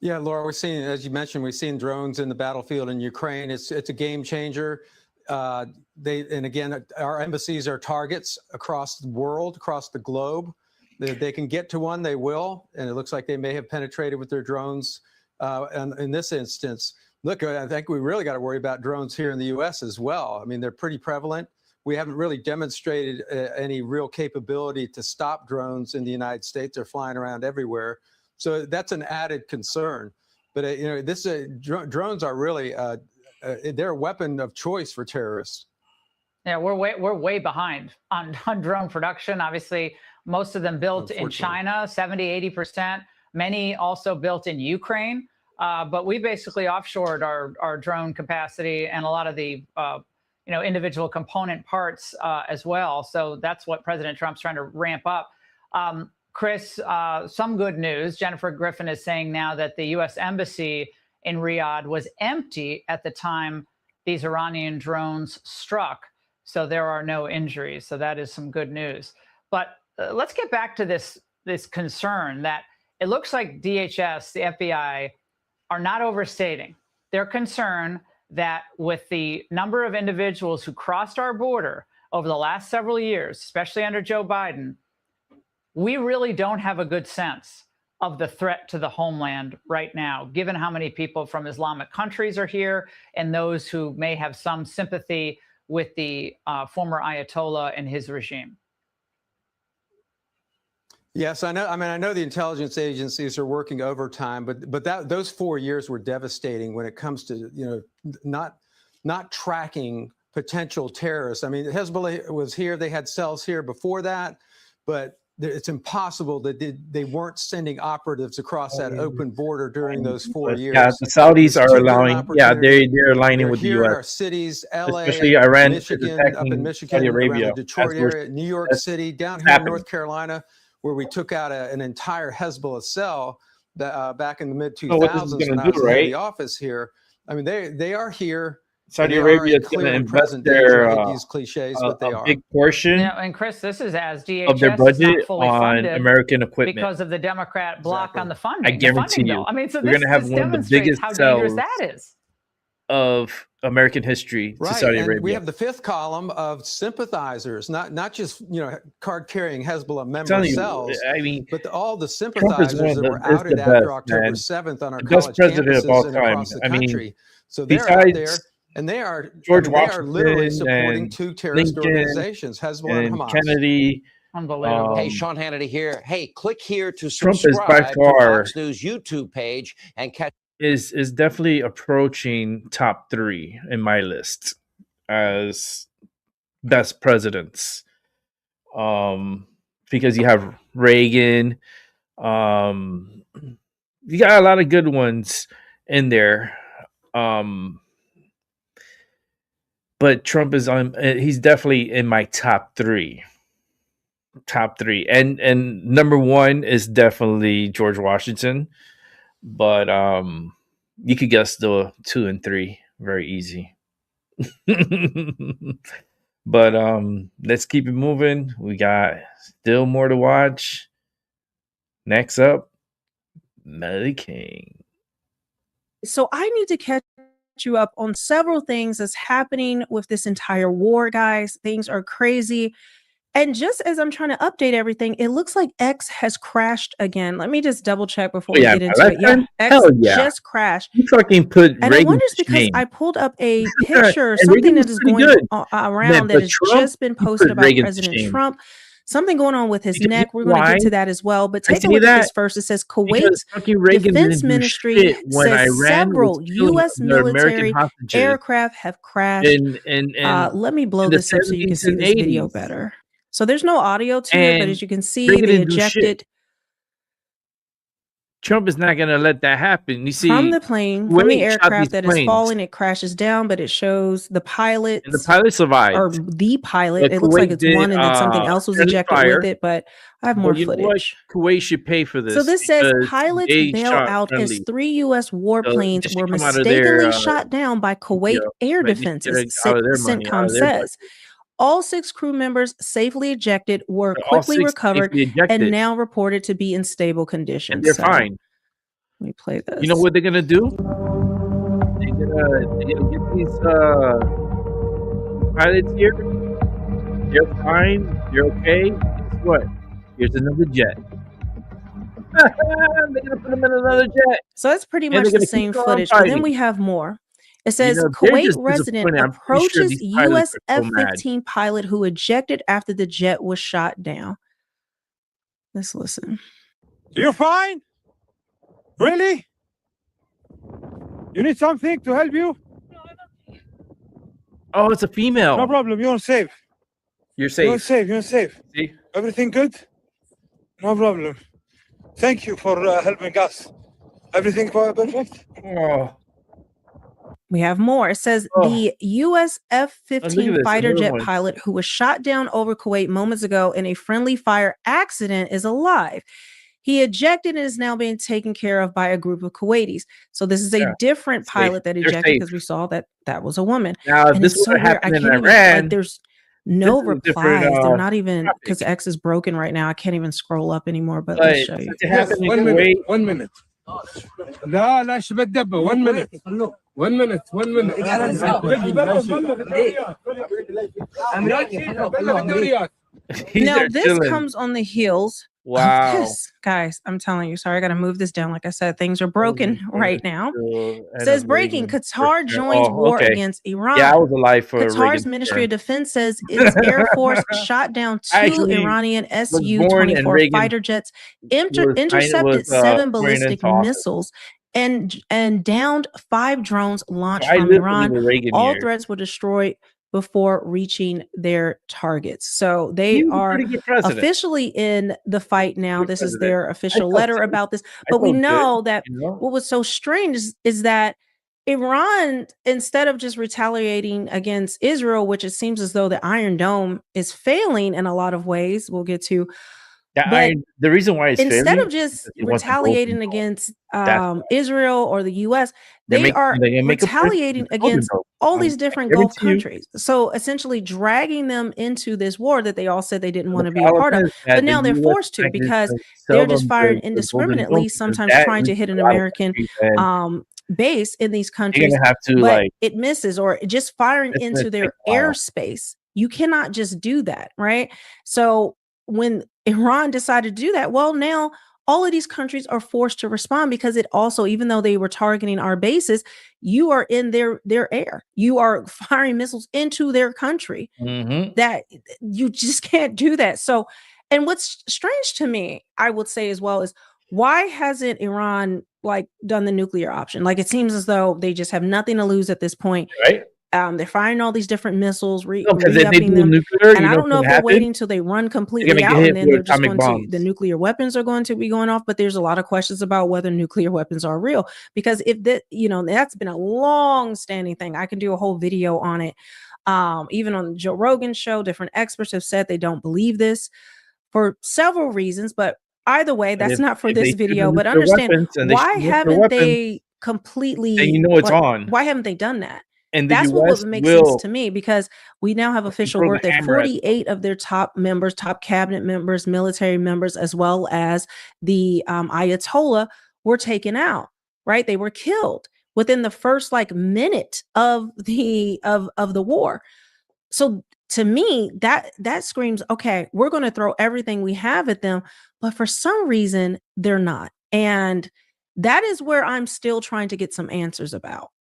Yeah, Laura, we're seeing, as you mentioned, we've seen drones in the battlefield in Ukraine. It's a game changer. And again, our embassies are targets across the world, across the globe. They can get to one, they will, and it looks like they may have penetrated with their drones. And in this instance, look, I think we really got to worry about drones here in the U.S. as well. I mean, they're pretty prevalent. We haven't really demonstrated any real capability to stop drones in the United States. They're flying around everywhere. So that's an added concern. But, drones are really, they're a weapon of choice for terrorists. Yeah, we're way behind on drone production. Obviously, most of them built in China, 70-80%. Many also built in Ukraine. But we basically offshored our drone capacity and a lot of the individual component parts as well. So that's what President Trump's trying to ramp up. Chris, some good news. Jennifer Griffin is saying now that the U.S. Embassy in Riyadh was empty at the time these Iranian drones struck. So there are no injuries. So that is some good news. But let's get back to this concern that it looks like DHS, the FBI, are not overstating their concern that with the number of individuals who crossed our border over the last several years, especially under Joe Biden, we really don't have a good sense of the threat to the homeland right now, given how many people from Islamic countries are here and those who may have some sympathy with the former Ayatollah and his regime. Yes, I know. I mean, I know the intelligence agencies are working overtime, but those 4 years were devastating when it comes to not tracking potential terrorists. I mean, Hezbollah was here; they had cells here before that, but it's impossible that they weren't sending operatives across that open border during those 4 years. Yeah, the Saudis are allowing. Yeah, they're aligning with the U.S. Here in our cities, LA, especially Iran, Michigan, up in Michigan, Saudi Arabia, around the Detroit area, New York City, down here in North Carolina, where we took out an entire Hezbollah cell back in the mid 2000s when I was in the office here. I mean, they are here. Saudi Arabia is going to invest their these cliches, but they are big portion. Yeah, and Chris, this is as DHS of their budget is not fully on funded American equipment because of the Democrat block on the funding. I guarantee you, I mean, so we're going to have one of the biggest how dangerous cells that is of American history to Saudi Arabia. We have the fifth column of sympathizers, not just card-carrying Hezbollah member cells. I mean, but all the sympathizers that were outed after October 7th on our college campuses and across the country. So they're out there. And they are literally supporting two terrorist organizations, Hezbollah and Hamas. Kennedy. Unbelievable. Hey, Sean Hannity here. Hey, click here to Trump subscribe is by far, to Fox News YouTube page and catch. Is definitely approaching top 3 in my list as best presidents. Because you have Reagan. You got a lot of good ones in there. But Trump is he's definitely in my top 3. And number 1 is definitely George Washington. but you could guess the 2 and 3 very easy. But let's keep it moving. We got still more to watch. Next up, Melly King. So I need to catch you up on several things that's happening with this entire war, guys. Things are crazy. And just as I'm trying to update everything, it looks like X has crashed again. Let me just double check before we get into it. Yeah, X just crashed. You fucking put And Reagan I wonder it's to because shame. I pulled up a picture, And something Reagan that was is pretty going good. around Man, that but has Trump, just been he posted put about Reagan to President shame. Trump. Something going on with his Because you neck. know We're going to why? get to that as well. But I take a say look at that this first. It says Kuwait's because fucking Reagan Defense didn't do Ministry shit when says Iran was several killing U.S. their American military hostages aircraft have crashed. in Let me blow in the this up so you can 70s see and this video 80s. better. So there's no audio to it, but And as you can see, Reagan they didn't do shit. ejected Trump is not going to let that happen. You see, from the plane, from the Kuwait shot aircraft these that is planes, falling. It crashes down, but it shows the and the pilots pilot survived. or the pilot. But It looks like Kuwait it's did one and then something else was friendly ejected fire. with it, but I have more But you know what? footage. Kuwait should pay for So this this says because pilots they bail shot out as friendly. 3 U.S. So warplanes this were should come out of their mistakenly shot down by Kuwait air like, this defenses, should out of their money, out CENTCOM of their says. budget. All 6 crew members safely ejected were So all quickly 6 recovered safely and ejected, now reported to be in stable and condition. they're So fine. let me play this. You know what they're gonna do? They're gonna get these pilots here. They're fine. They're okay. Guess what? Here's another jet. They're gonna put them in another jet, So that's pretty and much they're the gonna keep same on footage. But then fighting. we have more. It You says know, they're Kuwait just resident disappointed. I'm pretty sure approaches these pilots U.S. are so mad. F-15 pilot who ejected after the jet was shot down. Let's listen. You're fine? Really? You need something to help you? Oh, it's a female. No problem. You're safe. You're safe. You're safe. You're safe. See? Everything good? No problem. Thank you for helping us. Everything perfect? Oh. We have more. It says the U.S. Oh, look at F-15 this, fighter another jet one. pilot who was shot down over Kuwait moments ago in a friendly fire accident is alive. He ejected and is now being taken care of by a group of Kuwaitis. So this is a different Safe. pilot that They're ejected safe. because we saw that that was a woman. Now, if And this it's so would weird. have I happened can't in even like Iran, there's no this is a different replies. They're not even topic. because X is broken right now. I can't even scroll up anymore, but But let's show you. since it happened in 1 Kuwait, minute. 1 minute. لا لا شبه الدبة 1 minute 1 minute 1 minute He's Now there this chilling. comes on the heels Wow. of this, guys. I'm telling you. Sorry, I got to move this down. Like I said, things are broken right now. It Says breaking: Qatar joins war against Iran. Yeah, I was alive for Qatar's Reagan's Ministry of turn. Defense says its Air Force shot down 2 actually Iranian was born and Su-24 Reagan fighter jets, was intercepted 7 sworn into ballistic office. missiles, and downed 5 drones launched I from lived through Iran. the Reagan All years. threats were destroyed before reaching their targets. So He they was a are pretty good president. officially in the fight now. Good This is president. their I official felt letter good. about this. I But we felt know good, that you know? what was so strange is that Iran, instead of just retaliating against Israel, which it seems as though the Iron Dome is failing in a lot of ways, we'll get to. But The reason why it's instead failing of just is it wasn't golden retaliating dome. against That's why. Israel or the U.S., They're they are gonna make a push for retaliating the golden against dome. all these different I Gulf guarantee you. countries. So essentially dragging them into this war that they all said they didn't The want to be a part of. problem is that But the now they're US forced to expected because to they're sell just them firing the golden dome indiscriminately, because sometimes that trying to reaches hit an a lot of American countries, and base in these you're countries, gonna have to but like it misses, or just firing it's gonna into take their a while. airspace. You cannot just do that, right? So when Iran decided to do that, well, now all of these countries are forced to respond because it also, even though they were targeting our bases, you are in their air. You are firing missiles into their country. Mm-hmm. That you just can't do that. So, and what's strange to me, I would say as well, is why hasn't Iran like done the nuclear option? Like it seems as though they just have nothing to lose at this point. Right? They're firing all these different missiles, No, because if they re-upping do them. nuclear, And you I know don't know what's if they're gonna waiting happen? till they run They're completely gonna get out hit and then with they're just atomic going to, the bombs. nuclear weapons are going to be going off. But there's a lot of questions about whether nuclear weapons are real, because if that, that's been a long standing thing. I can do a whole video on it. Even on Joe Rogan's show, different experts have said they don't believe this for several reasons, but Either way, But that's not for if they this shoot video, but nuclear understand, weapons and they why shoot nuclear haven't weapons, they then completely you know it's like, on. why haven't they done that? And the That's what U.S. would make sense will to me, because we now have official throw the word that hammer at them. 48 of their top members, top cabinet members, military members, as well as the Ayatollah were taken out, right? They were killed within the first like minute of the war. So to me, that screams, okay, we're going to throw everything we have at them, but for some reason they're not. And that is where I'm still trying to get some answers about.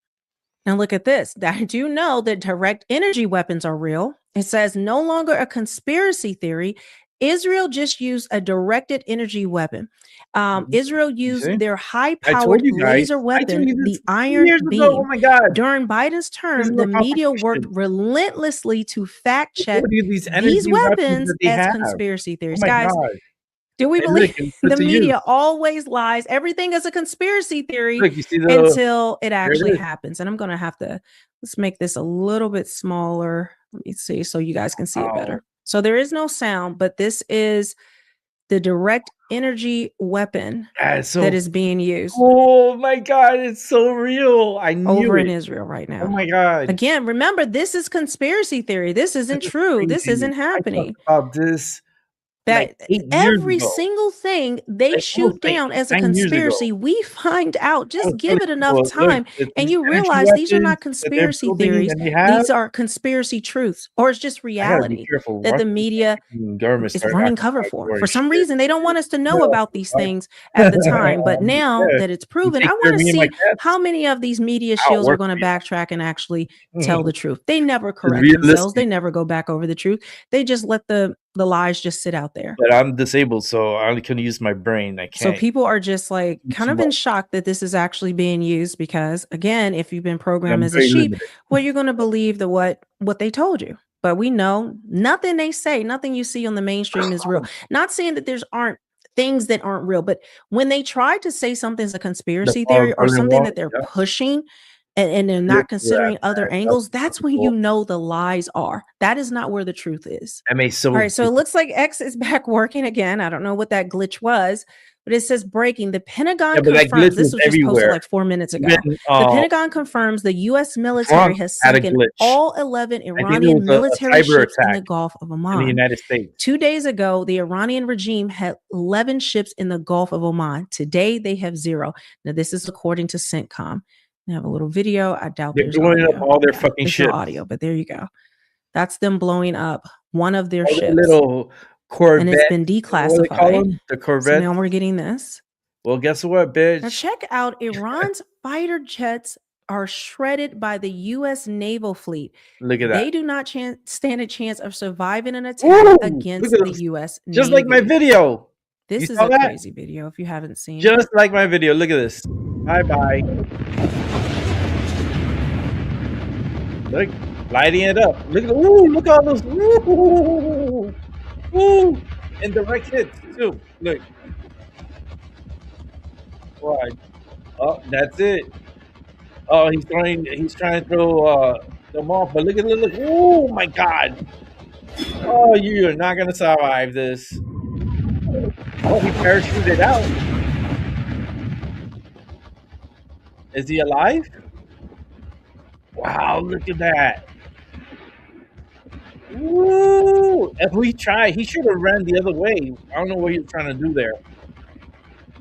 Now look at this. I do know that direct energy weapons are real. It says no longer a conspiracy theory. Israel just used a directed energy weapon. Israel used their high-powered laser weapon, the Iron Beam. Oh my God. During Biden's term, the media worked relentlessly to fact check these these weapons that they as have. conspiracy theories. Oh my Guys, God. do we Hey, believe look, the it's a media use. always lies? Everything is a conspiracy theory Look, you see until it there actually is. happens. And I'm going to have to, let's make this a little bit smaller. Let me see so you guys can see it better. So there is no sound, but this is the direct energy weapon that is being used. Oh my God, it's so real. I knew over it. in Israel right now. Oh my God. Again, remember, this is conspiracy theory. This isn't true. This Crazy. isn't happening. I talked about this That like 8 years every ago. single thing they Like, shoot almost like down as a 9 years ago. conspiracy, we find out. I Just was give it telling enough people, look, time, that and these you energy realize these are not weapons that they're conspiracy building theories. and they have, These are conspiracy truths, or it's just I gotta be reality careful. that the Russian media government is start running acting cover like for. boring For some shit. reason, they don't want us to know Yeah, about these right. things at the time. But now Yeah. that it's You proven, take I care want of to me and my see cats, how many of these media I'll shields are work going to for you. backtrack and actually tell the truth. They never It's correct themselves. They realistic. never go back over the truth. They just let the lies just sit out there. But I'm disabled, so I only can use my brain. I So can't. people are just like kind of in Small. shock that this is actually being used, because again, if you've been programmed I'm as a very sheep, limited. well, you're going to believe what they told you. But we know nothing they say, nothing you see on the mainstream is real. Not saying that aren't things that aren't real, but when they try to say something's a The conspiracy theory or Berlin something Wall, that they're yeah. pushing, and they're Yeah, not considering other that's angles, that's when you cool. know the lies are. That is not where the truth is. That makes so All right, so it looks like X is back working again. I don't know what that glitch was, but it says breaking. The Pentagon Yeah, but that confirms, glitch this was was just posted everywhere. like 4 minutes ago. Even The Pentagon confirms the U.S. military Trump has had a sunken glitch. all 11 I think it Iranian was a military cyber ships in the attack Gulf of in the Oman. United States. 2 days ago, the Iranian regime had 11 ships in the Gulf of Oman. Today, they have 0. Now, this is according to CENTCOM. I have a little video. I doubt They're there's blowing audio. up all their Yeah, fucking there's no ships. audio, but there you go. That's them blowing up one of their All the ships. little Corvettes. And it's been What do they call declassified. them? The So Corvettes. now we're getting this. Well, guess what, Now bitch? check out Iran's fighter jets are shredded by the U.S. naval fleet. Look at They that. do not stand a chance of surviving an attack Ooh, against look at the those. U.S. Just Navy. like my video. You This is saw a that? crazy video if you haven't seen it. Just like my video. Look at this. Bye-bye. Look, lighting it up. Look at look at all those. Ooh, and direct hits too. Look. Why? Oh, that's it. Oh, he's trying to throw them off, but look. Oh my God. Oh, you are not gonna survive this. Oh, he parachuted out. Is he alive? Wow, look at that. Woo! If we try, he should have ran the other way. I don't know what he was trying to do there.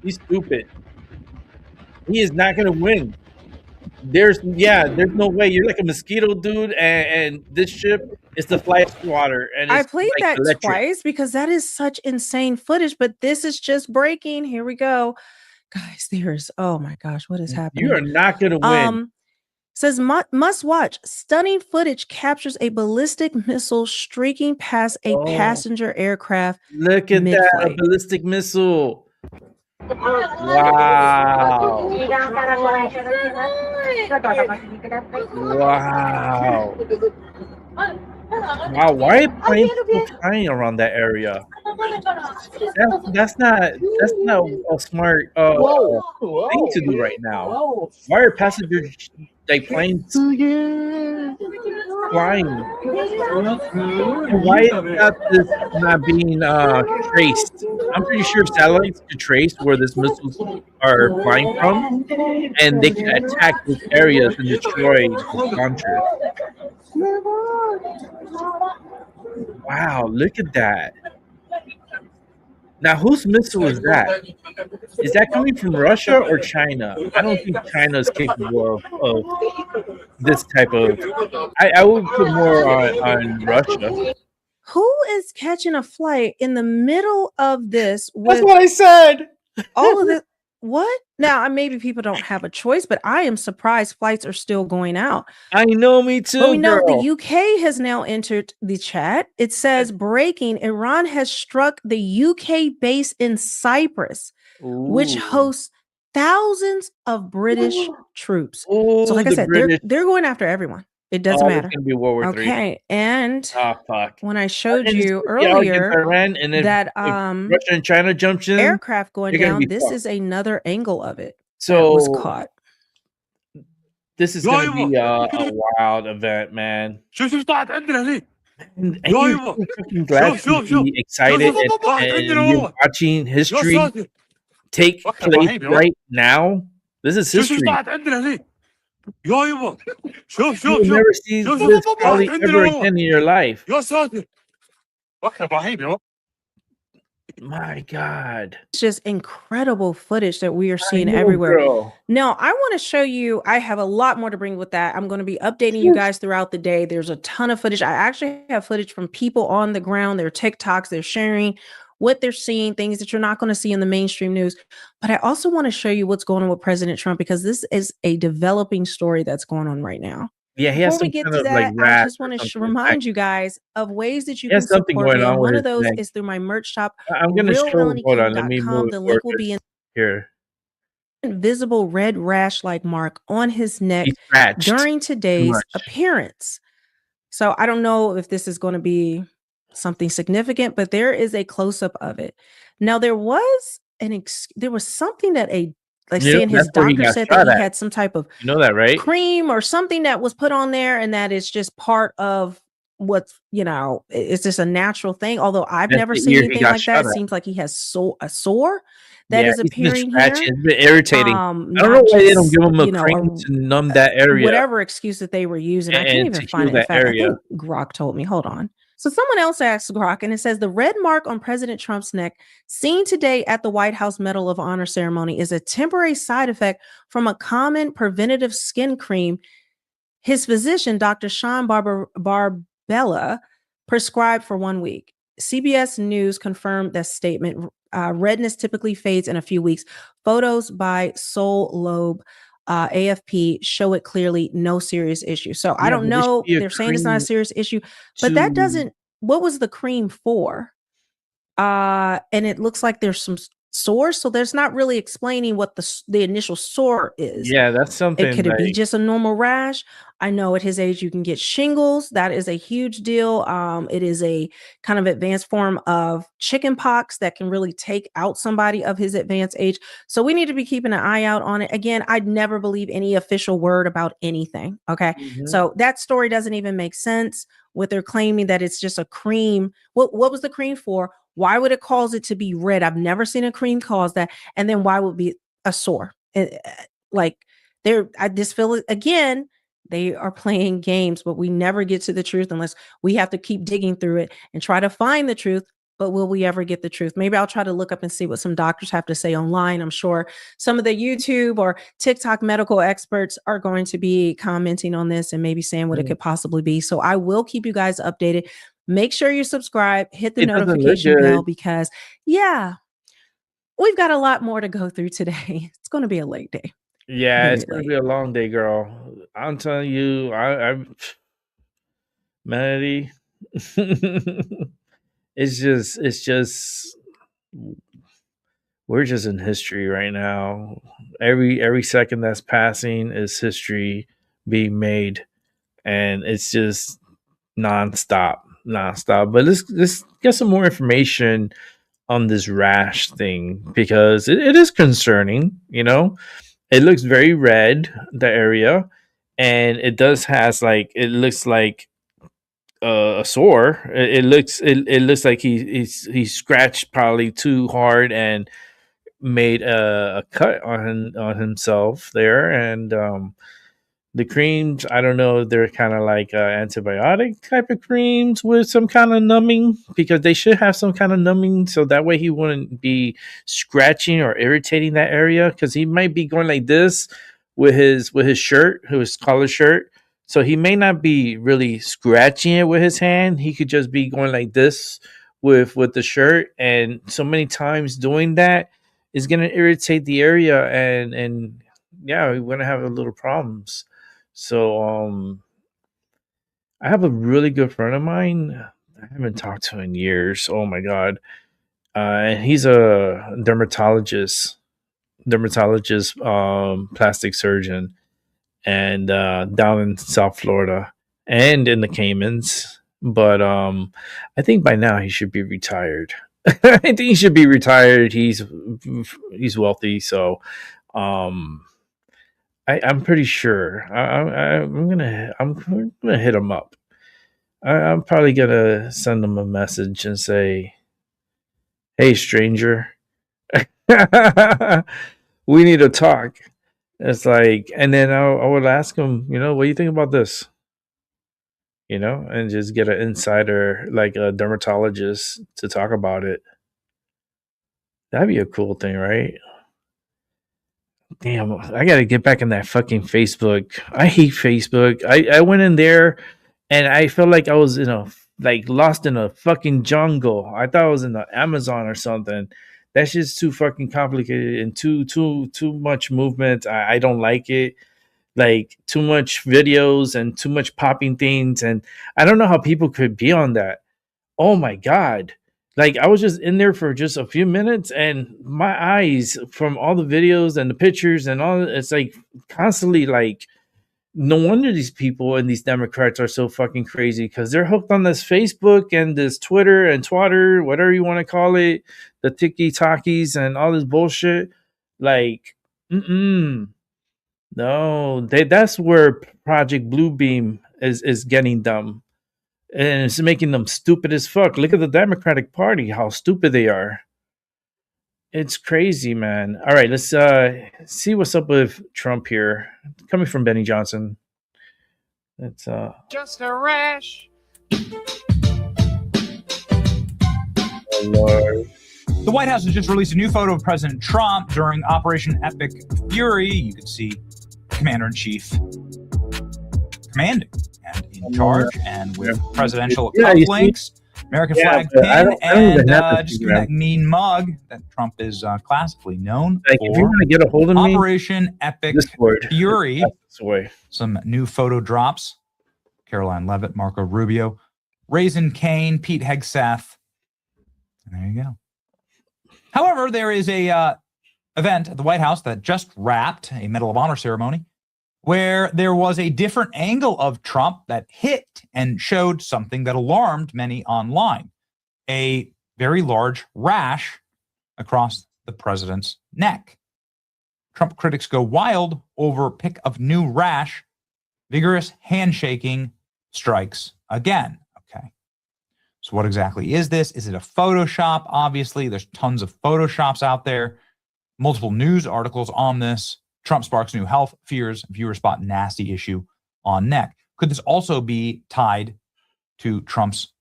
He's stupid. He is not going to win. There's no way. You're like a mosquito, dude, and this ship is the fly swatter, and I it's played like that electric. twice because that is such insane footage, but this is just breaking. Here we go. Guys, oh my gosh, what is happening? You are not going to win. Says must watch. Stunning footage captures a ballistic missile streaking past a passenger aircraft. Look at that, a ballistic missile. Wow. Wow. Wow, why are planes still flying around that area? That's not a smart thing to do right now. Why are passengers like planes flying? And why is this not being traced? I'm pretty sure satellites could trace where these missiles are flying from, and they can attack those areas and destroy the launcher. Wow, look at that. Now, whose missile is that? Is that coming from Russia or China? I don't think China is capable of this type of. I would put more on Russia. Who is catching a flight in the middle of this That's with what I said. all of this? What? Now, maybe people don't have a choice, but I am surprised flights are still going out. I know, me too. But we know girl. the UK has now entered the chat. It says breaking: Iran has struck the UK base in Cyprus, which Ooh. hosts thousands of British troops. Ooh, So, like I the said, British. they're going after everyone. It doesn't Oh, matter. it's gonna be World War III. Okay, and fuck. when I showed And it's you gonna be all against earlier Iran, and if that Russia and China jumps in, aircraft going they're gonna down, be this fucked. is another angle of it that was So caught. this is gonna be a wild event, man. And you're so fucking glad to be excited and you're watching history take place right now. This is history. You'll never see this probably ever again in your life. My God. It's just incredible footage that we are seeing know, everywhere. girl. Now, I want to show you, I have a lot more to bring with that. I'm going to be updating you guys throughout the day. There's a ton of footage. I actually have footage from people on the ground, their TikToks, they're sharing what they're seeing, things that you're not going to see in the mainstream news. But I also want to show you what's going on with President Trump, because this is a developing story that's going on right now. Yeah, he has Before we some get kind to of like that, I rash just or want to something. remind you guys of ways that you He can has something support me. going on And with one of his those neck. is through my merch shop, I'm gonna show. Hold on, let me move it The forward. link will be in Here. visible red rash-like mark on his neck He's scratched during too today's much. appearance. So I don't know if this is going to be something significant, but there is a close-up of it. Now, there was something that saying his That's where he doctor got said shot that he at. had some type of You know that, right? cream or something that was put on there, and that is just part of what's, it's just a natural thing. Although I've That's never the seen ear he anything got like that. shot It at. seems like he has a sore that Yeah, is he's been appearing scratching. here. It's been irritating. I don't know why they don't give him a cream to numb that area Whatever excuse that they were using. I can't and even to find heal it. In that fact, I area. think Grok told me. Hold on. So someone else asked Grok, and it says the red mark on President Trump's neck seen today at the White House Medal of Honor ceremony is a temporary side effect from a common preventative skin cream his physician, Dr. Sean Barbella, prescribed for 1 week. CBS News confirmed that statement. Redness typically fades in a few weeks. Photos by Soul Loeb, AFP show it clearly, no serious issue. So I Yeah, don't but there should know. be a They're saying it's not a cream serious issue, but that to. doesn't. What was the cream for? And it looks like there's some sores, so there's not really explaining what the initial sore is. Yeah, that's something Could it be like. just a normal rash? I know at his age you can get shingles. That is a huge deal. It is a kind of advanced form of chicken pox that can really take out somebody of his advanced age. So we need to be keeping an eye out on it. Again, I'd never believe any official word about anything. Okay. Mhm. So that story doesn't even make sense with their claiming that it's just a cream. What was the cream for? Why would it cause it to be red? I've never seen a cream cause that. And then why would it be a sore? I just feel it again. They are playing games, but we never get to the truth unless we have to keep digging through it and try to find the truth. But will we ever get the truth? Maybe I'll try to look up and see what some doctors have to say online. I'm sure some of the YouTube or TikTok medical experts are going to be commenting on this and maybe saying what it could possibly be. So I will keep you guys updated. Make sure you subscribe, hit the It doesn't look notification bell, good. because we've got a lot more to go through today. It's going to be a late day. Yeah, it's Very gonna be a long day, girl. I'm telling you, I'm Melody. It's just we're just in history right now. Every second that's passing is history being made, and it's just nonstop. But let's get some more information on this rash thing, because it is concerning. It looks very red, the area, and it does has it looks like a sore. It looks like he scratched probably too hard and made a cut on himself there. And the creams, I don't know if they're kind of like antibiotic type of creams with some kind of numbing, because they should have some kind of numbing so that way he wouldn't be scratching or irritating that area, because he might be going like this with his shirt, his collar shirt. So he may not be really scratching it with his hand. He could just be going like this with the shirt, and so many times doing that is going to irritate the area, and yeah, we're going to have a little problems. So I have a really good friend of mine. I haven't talked to in years. Oh my god. And he's a dermatologist, plastic surgeon, and down in South Florida and in the Caymans. But I think by now he should be retired. I think he should be retired. He's wealthy, so I'm pretty sure I'm gonna hit him up. I'm probably gonna send him a message and say, "Hey, stranger, we need to talk." It's like, and then I would ask him, what do you think about this? And just get an insider, like a dermatologist, to talk about it. That'd be a cool thing, right? Damn, I gotta get back in that fucking Facebook. I hate Facebook. I went in there and I felt like I was lost in a fucking jungle. I thought I was in the Amazon or something. That's just too fucking complicated and too much movement. I don't like it. Like too much videos and too much popping things, and I don't know how people could be on that. Oh my god. Like I was just in there for just a few minutes, and my eyes from all the videos and the pictures and all, it's like constantly like, no wonder these people and these Democrats are so fucking crazy, because they're hooked on this Facebook and this Twitter and Twatter, whatever you want to call it, the Tiki Takis and all this bullshit. Like, no, that's where Project Bluebeam is getting them. And it's making them stupid as fuck. Look at the Democratic Party, how stupid they are. It's crazy, man. All right, let's see what's up with Trump here. Coming from Benny Johnson. It's just a rash. Oh Lord. The White House has just released a new photo of President Trump during Operation Epic Fury. You can see Commander-in-Chief commanding and in charge, and with presidential cufflinks, American flag pin, and just giving that mean mug that Trump is classically known for. If you're gonna get a hold of me, Operation Epic Fury. Some new photo drops. Caroline Leavitt, Marco Rubio, Raisin Kane, Pete Hegseth. And there you go. However, there is a event at the White House that just wrapped, a Medal of Honor ceremony, where there was a different angle of Trump that hit and showed something that alarmed many online. A very large rash across the president's neck. Trump critics go wild over pic of new rash. Vigorous handshaking strikes again. Okay. So what exactly is this? Is it a Photoshop? Obviously, there's tons of Photoshops out there. Multiple news articles on this. Trump sparks new health fears. Viewer spot nasty issue on neck. Could this also be tied to Trump's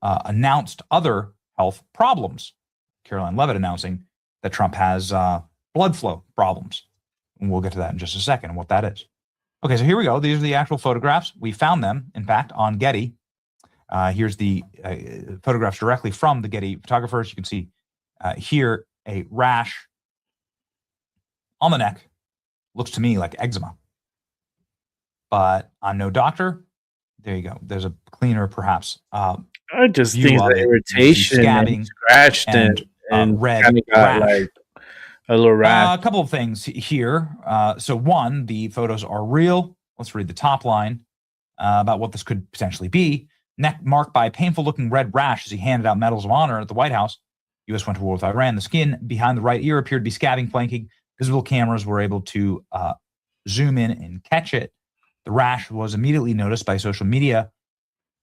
announced other health problems? Caroline Leavitt announcing that Trump has blood flow problems. And we'll get to that in just a second and what that is. Okay, so here we go. These are the actual photographs. We found them, in fact, on Getty. Here's the photographs directly from the Getty photographers. You can see here a rash on the neck. Looks to me like eczema. But I'm no doctor. There you go. There's a cleaner, perhaps. I just think the irritation, scabbing, scratched and red kind of got rash. like a little rash. A couple of things here. So one, the photos are real. Let's read the top line about what this could potentially be. Neck marked by a painful-looking red rash as he handed out medals of honor at the White House. U.S. went to war with Iran. The skin behind the right ear appeared to be scabbing, flanking. Visible cameras were able to zoom in and catch it. The rash was immediately noticed by social media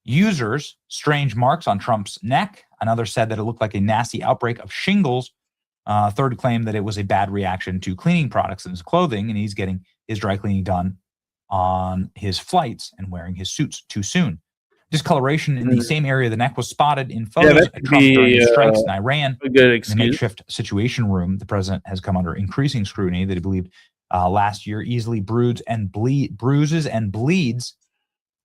users strange marks on Trump's neck. Another said that it looked like a nasty outbreak of shingles. A third claimed that it was a bad reaction to cleaning products in his clothing, and he's getting his dry cleaning done on his flights and wearing his suits too soon. Discoloration in the same area of the neck was spotted in photos of Trump during his strikes in Iran. A good In the excuse. makeshift situation room, the president has come under increasing scrutiny that he believed last year easily bruises and bleeds,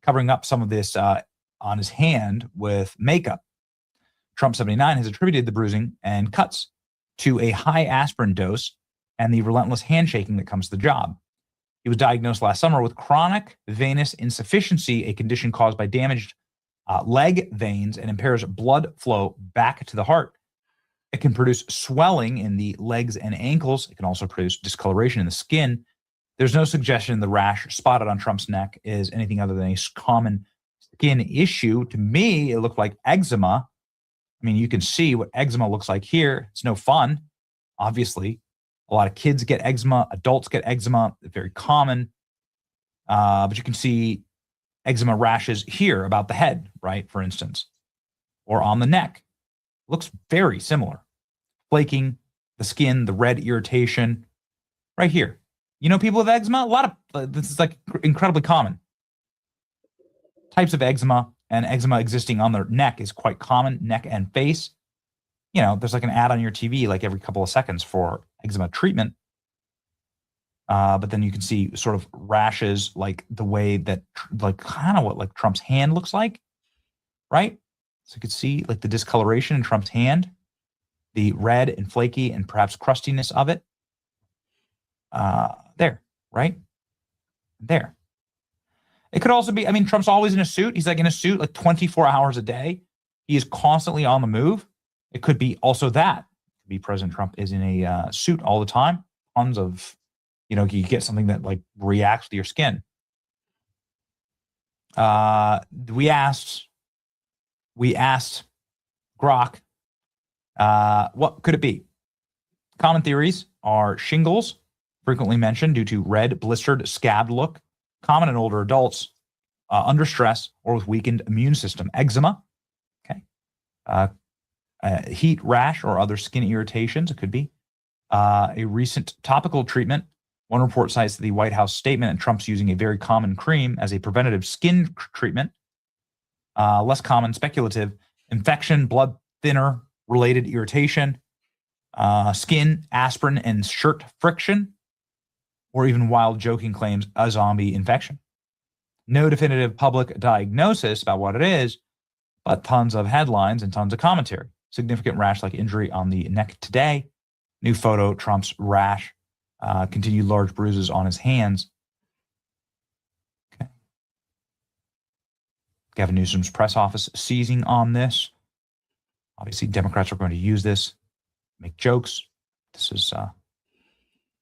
covering up some of this on his hand with makeup. Trump 79 has attributed the bruising and cuts to a high aspirin dose and the relentless handshaking that comes to the job. He was diagnosed last summer with chronic venous insufficiency, a condition caused by damaged leg veins and impairs blood flow back to the heart. It can produce swelling in the legs and ankles. It can also produce discoloration in the skin. There's no suggestion the rash spotted on Trump's neck is anything other than a common skin issue. To me, it looked like eczema. I mean, you can see what eczema looks like here. It's no fun, obviously. A lot of kids get eczema. Adults get eczema. It's very common. But you can see eczema rashes here about the head, right, for instance, or on the neck. Looks very similar. Flaking, the skin, the red irritation, right here. You know, people with eczema, a lot of this is like incredibly common. Types of eczema, and eczema existing on their neck is quite common, neck and face. You know, there's like an ad on your TV like every couple of seconds for eczema treatment. But then you can see sort of rashes like the way that, like kind of what like Trump's hand looks like, right? So you can see like the discoloration in Trump's hand, the red and flaky and perhaps crustiness of it. There, right? There. It could also be, I mean, Trump's always in a suit. He's like in a suit like 24 hours a day. He is constantly on the move. It could be also that. It could be President Trump is in a suit all the time. Tons of, you know, you get something that like reacts to your skin. We asked Grok, what could it be? Common theories are shingles, frequently mentioned due to red, blistered, scabbed look, common in older adults, under stress or with weakened immune system. Eczema, okay, heat rash or other skin irritations. It could be a recent topical treatment. One report cites the White House statement that Trump's using a very common cream as a preventative skin treatment. Less common, speculative, infection, blood thinner related irritation, skin, aspirin, and shirt friction, or even wild joking claims a zombie infection. No definitive public diagnosis about what it is, but tons of headlines and tons of commentary. Significant rash-like injury on the neck today. New photo, Trump's rash. Continued large bruises on his hands. Okay. Gavin Newsom's press office seizing on this. Obviously, Democrats are going to use this, make jokes. This is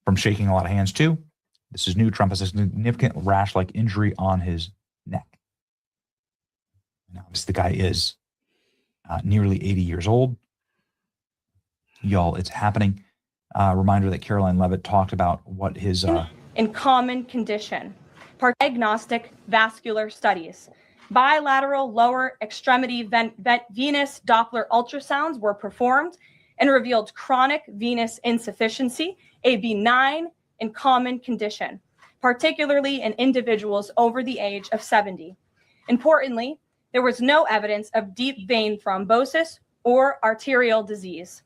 from shaking a lot of hands, too. This is new. Trump has a significant rash-like injury on his neck. And obviously, the guy is nearly 80 years old. Y'all, it's happening. Reminder that Caroline Levitt talked about what his... in common condition. Diagnostic vascular studies. Bilateral lower extremity venous Doppler ultrasounds were performed and revealed chronic venous insufficiency, a benign and common condition, particularly in individuals over the age of 70. Importantly, there was no evidence of deep vein thrombosis or arterial disease.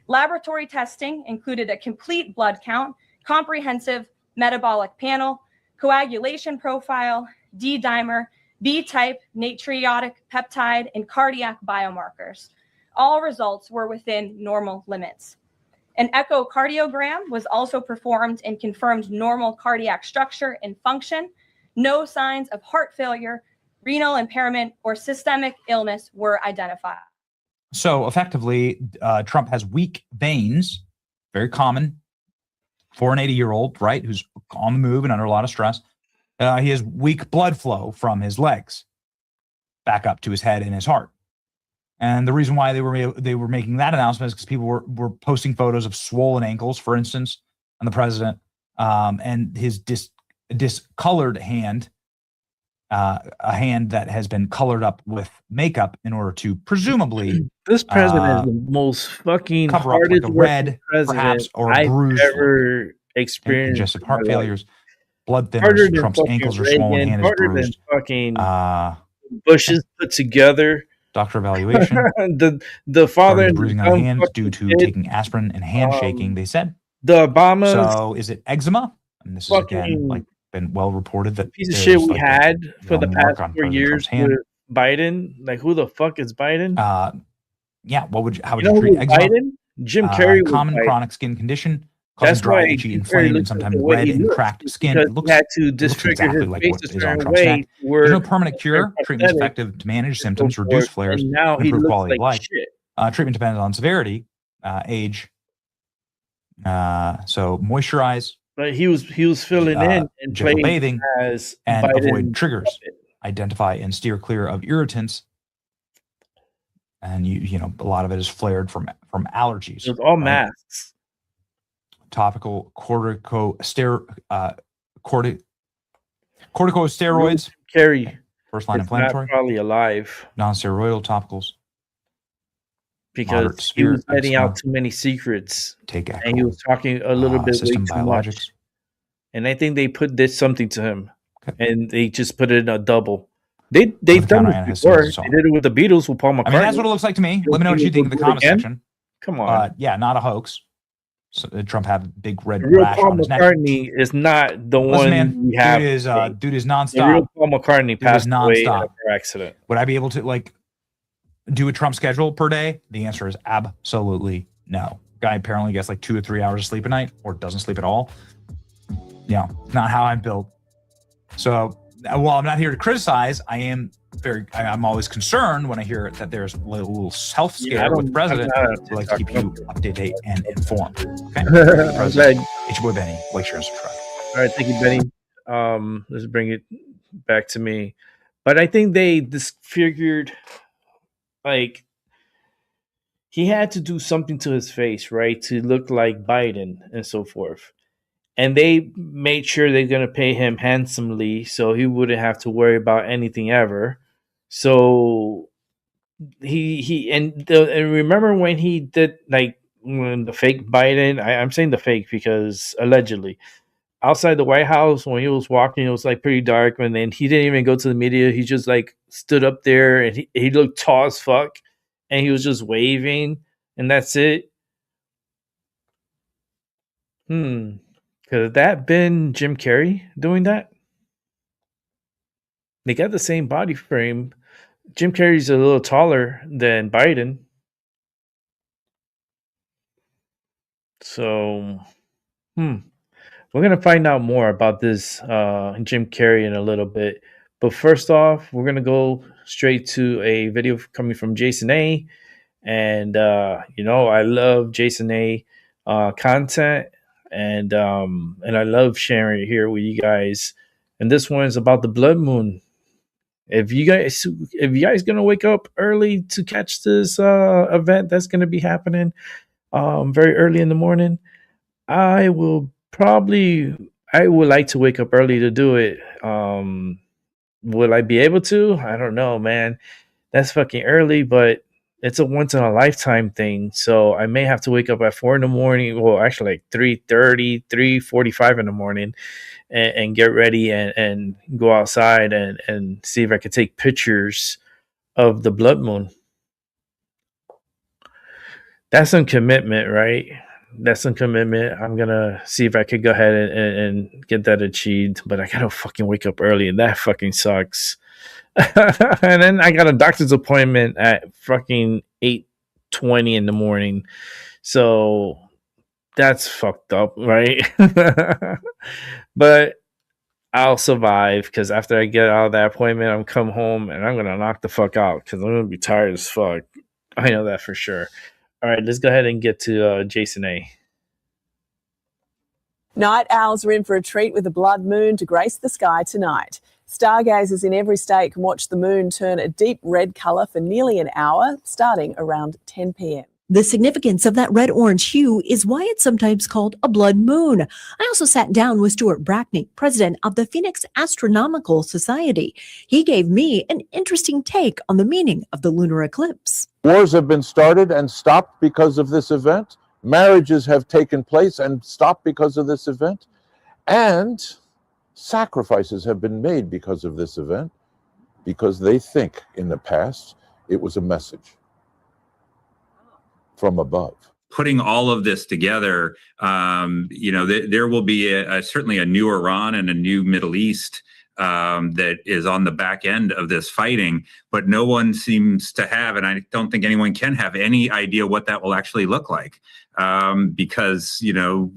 Laboratory testing included a complete blood count, comprehensive metabolic panel, coagulation profile, D-dimer, B-type natriuretic peptide, and cardiac biomarkers. All results were within normal limits. An echocardiogram was also performed and confirmed normal cardiac structure and function. No signs of heart failure, renal impairment, or systemic illness were identified. So effectively, Trump has weak veins, very common for an 80-year-old, right, who's on the move and under a lot of stress. He has weak blood flow from his legs back up to his head and his heart. And the reason why they were making that announcement is because people were posting photos of swollen ankles, for instance, on the president, and his discolored hand, a hand that has been colored up with makeup in order to presumably this president is the most fucking cover up like hardest a working red, president perhaps, or a I've bruised ever experienced. congestive in heart my life. failures, blood Harder thinners. than Trump's fucking ankles are swollen, Reagan, hand is harder than bruised. fucking Bush's put together. Doctor evaluation. the father Started and bruising the on the dumb hands due fucking to kid, taking aspirin and handshaking, they said. the Obamas. So is it eczema? And this is again like been well reported that piece of there's shit we like had for the mark past on 4 President years Trump's hand. with Biden. Like, who the fuck is Biden? Yeah, how would You you know treat who eczema? Biden? Jim Carrey was Common Biden. chronic skin condition, causing That's dry, why itchy, Jim Carrey inflamed, and looks sometimes the way red he and looks, cracked skin. because It looks, he had to it looks disfigure exactly his like face what a is on certain Trump's way neck. to where There's no permanent it's cure. Treatment is prosthetic effective to manage and symptoms, so reduce forth, flares, and now and he improve looks quality like of life. shit. Treatment depends on severity, age. So moisturize. But he was filling in and gentle playing bathing, as and Biden avoid triggers. puppet. Identify and steer clear of irritants. And you know a lot of it is flared from allergies. It was all right? masks. Topical corticosteroids. Carry first line is inflammatory. not probably alive Non-steroidal topicals. because he was letting out too many secrets. Take and he was talking a little bit way system too biologics. much. And I think they did something to him, and they just put it in a double. They've done this before. They did it with the Beatles with Paul McCartney. I mean, that's what it looks like to me. Let me know what you think in the comment section. Come on. Yeah, not a hoax. So, Trump had a big red The real rash Paul on his neck. McCartney is not the Listen, one man, we have. dude is nonstop. The real Paul McCartney Dude passed is away in a nonstop. car accident. Would I be able to do a Trump schedule per day? The answer is absolutely no. Guy apparently gets 2 or 3 hours of sleep a night, or doesn't sleep at all. Not how I'm built. So while I'm not here to criticize, I'm always concerned when I hear that there's a little self-scare with the president. I like to keep you up to date and informed. Okay. I'm glad. It's your boy Benny. Like, share, and subscribe. All right, thank you, Benny. Let's bring it back to me. But I think they disfigured, he had to do something to his face, right, to look like Biden and so forth. And they made sure they're going to pay him handsomely so he wouldn't have to worry about anything ever. So and remember when he did when the fake Biden, I'm saying the fake because allegedly outside the White House, when he was walking, it was pretty dark, and then he didn't even go to the media. He just stood up there, and he looked tall as fuck, and he was just waving, and that's it. Could have that been Jim Carrey doing that? They got the same body frame. Jim Carrey's a little taller than Biden. So, we're going to find out more about this Jim Carrey in a little bit. But first off, we're going to go straight to a video coming from Jason A. And, I love Jason A content. And I love sharing it here with you guys. And this one is about the blood moon. If you guys gonna wake up early to catch this event that's gonna be happening very early in the morning, I would like to wake up early to do it. Will I be able to? I don't know, man. That's fucking early, but it's a once in a lifetime thing. So I may have to wake up at 4 a.m. Well, actually 3:30, 3:45 in the morning and get ready and go outside and see if I could take pictures of the blood moon. That's some commitment, right? That's some commitment. I'm going to see if I could go ahead and get that achieved, but I got to fucking wake up early, and that fucking sucks. And then I got a doctor's appointment at fucking 8:20 in the morning. So that's fucked up, right? But I'll survive, because after I get out of that appointment, I'm come home and I'm going to knock the fuck out because I'm going to be tired as fuck. I know that for sure. All right, let's go ahead and get to Jason A. Night owls are in for a treat with a blood moon to grace the sky tonight. Stargazers in every state can watch the moon turn a deep red colour for nearly an hour, starting around 10 p.m. The significance of that red-orange hue is why it's sometimes called a blood moon. I also sat down with Stuart Brackney, president of the Phoenix Astronomical Society. He gave me an interesting take on the meaning of the lunar eclipse. Wars have been started and stopped because of this event. Marriages have taken place and stopped because of this event. And sacrifices have been made because of this event, because they think in the past it was a message from above. Putting all of this together, there will be certainly a new Iran and a new Middle East that is on the back end of this fighting, but no one seems to have, and I don't think anyone can have any idea what that will actually look like, because we're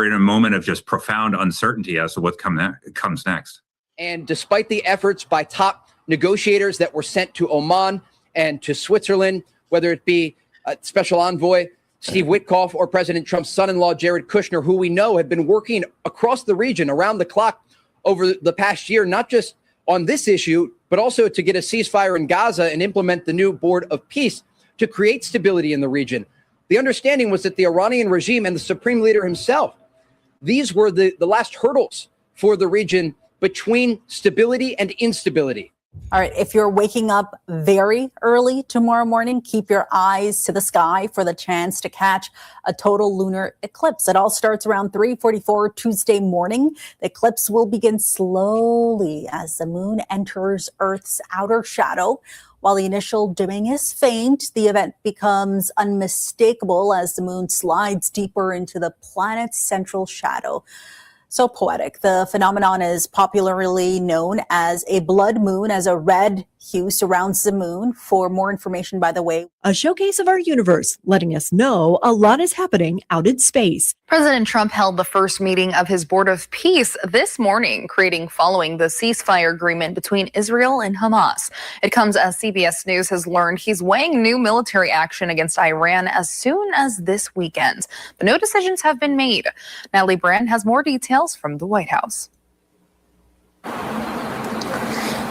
in a moment of just profound uncertainty as to what comes next. And despite the efforts by top negotiators that were sent to Oman and to Switzerland, whether it be Special Envoy Steve Witkoff or President Trump's son-in-law, Jared Kushner, who we know have been working across the region around the clock over the past year, not just on this issue, but also to get a ceasefire in Gaza and implement the new Board of Peace to create stability in the region. The understanding was that the Iranian regime and the supreme leader himself, these were the last hurdles for the region between stability and instability. All right, if you're waking up very early tomorrow morning, keep your eyes to the sky for the chance to catch a total lunar eclipse. It all starts around 3:44 Tuesday morning. The eclipse will begin slowly as the moon enters Earth's outer shadow. While the initial dimming is faint, the event becomes unmistakable as the moon slides deeper into the planet's central shadow. So poetic. The phenomenon is popularly known as a blood moon, as a red hue surrounds the moon. For more information, by the way, A showcase of our universe, letting us know a lot is happening out in space. President Trump held the first meeting of his Board of Peace this morning, following the ceasefire agreement between Israel and Hamas. It comes as CBS News has learned he's weighing new military action against Iran as soon as this weekend. But no decisions have been made. Natalie Brand has more details from the White House.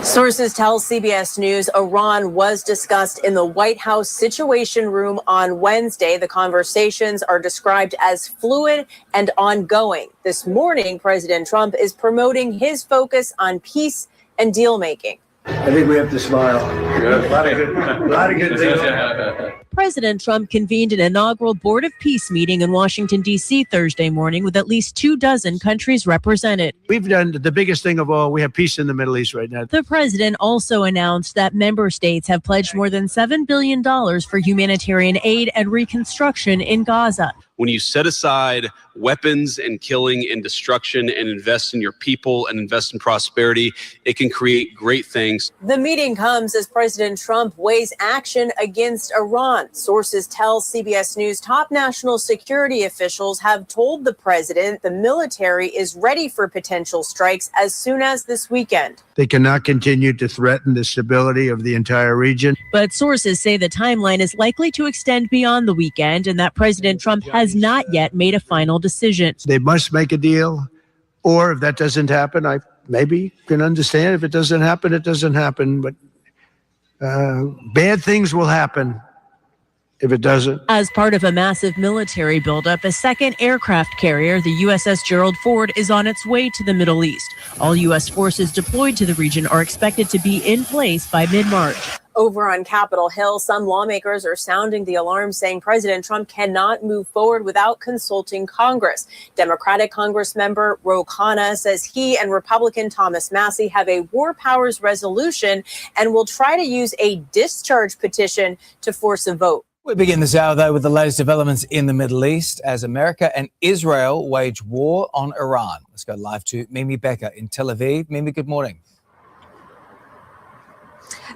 Sources tell CBS News Iran was discussed in the White House Situation Room on Wednesday. The conversations are described as fluid and ongoing. This morning, President Trump is promoting his focus on peace and deal making. I think we have to smile. A lot of good things. President Trump convened an inaugural Board of Peace meeting in Washington, D.C. Thursday morning with at least 24 countries represented. We've done the biggest thing of all. We have peace in the Middle East right now. The president also announced that member states have pledged more than $7 billion for humanitarian aid and reconstruction in Gaza. When you set aside weapons and killing and destruction and invest in your people and invest in prosperity, it can create great things. The meeting comes as President Trump weighs action against Iran. Sources tell CBS News top national security officials have told the president the military is ready for potential strikes as soon as this weekend. They cannot continue to threaten the stability of the entire region. But sources say the timeline is likely to extend beyond the weekend and that President Trump has not yet made a final decision. They must make a deal, or if that doesn't happen, I maybe can understand. If it doesn't happen, it doesn't happen. But bad things will happen if it doesn't. As part of a massive military buildup, a second aircraft carrier, the USS Gerald Ford, is on its way to the Middle East. All U.S. forces deployed to the region are expected to be in place by mid-March. Over on Capitol Hill, some lawmakers are sounding the alarm, saying President Trump cannot move forward without consulting Congress. Democratic Congressmember Ro Khanna says he and Republican Thomas Massie have a war powers resolution and will try to use a discharge petition to force a vote. We begin this hour, though, with the latest developments in the Middle East as America and Israel wage war on Iran. Let's go live to Mimi Becker in Tel Aviv. Mimi, good morning.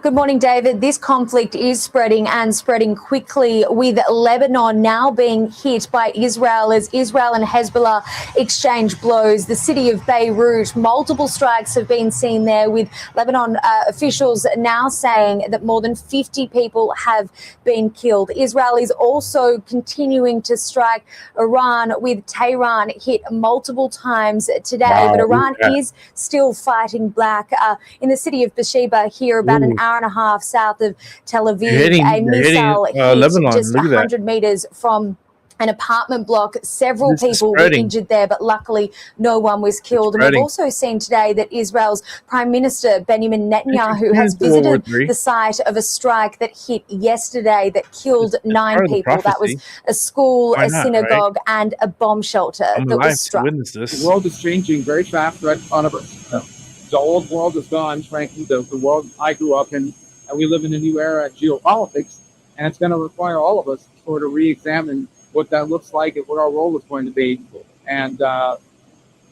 Good morning, David. This conflict is spreading and spreading quickly, with Lebanon now being hit by Israel as Israel and Hezbollah exchange blows. The city of Beirut, multiple strikes have been seen there, with Lebanon officials now saying that more than 50 people have been killed. Israel is also continuing to strike Iran, with Tehran hit multiple times today. But Iran is still fighting back. In the city of Beersheba here, about an hour hour and a half south of Tel Aviv. They're hitting A missile hit Lebanon. just Look at that. 100 meters from an apartment block. Several This is people were spreading. injured there, but luckily no one was killed. And we've spreading. also seen today that Israel's Prime Minister Benjamin Netanyahu has It's World War visited III. the site of a strike that hit yesterday that killed 9 part of the people. That was prophecy. a school, Why a not, right? synagogue, and a bomb shelter I'm that alive was to struck. witness this. The world is changing very fast right in front of us. The old world is gone, frankly, the world I grew up in, and we live in a new era of geopolitics, and it's going to require all of us to sort of re-examine what that looks like and what our role is going to be. And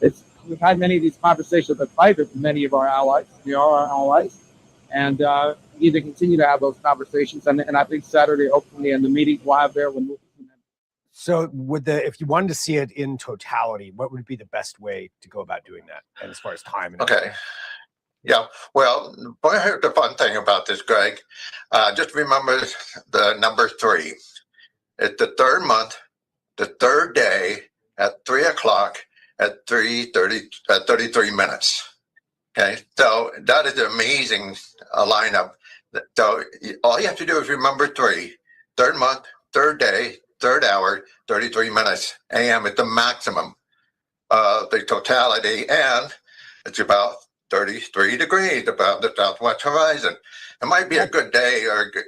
we've had many of these conversations in private with many of our allies. We are our allies, and we need to continue to have those conversations. And I think Saturday, hopefully, in the meeting we'll have there, when So if you wanted to see it in totality, what would be the best way to go about doing that? And as far as time and Okay. Yeah. Well, here's the fun thing about this, Greg. Just remember the number 3. It's the third month, the third day at 3 o'clock at 33 minutes. Okay. So that is an amazing lineup. So all you have to do is remember 3. Third month, third day, third hour, 33 minutes. AM at the maximum of the totality. And it's about 33 degrees above the southwest horizon. It might be a good day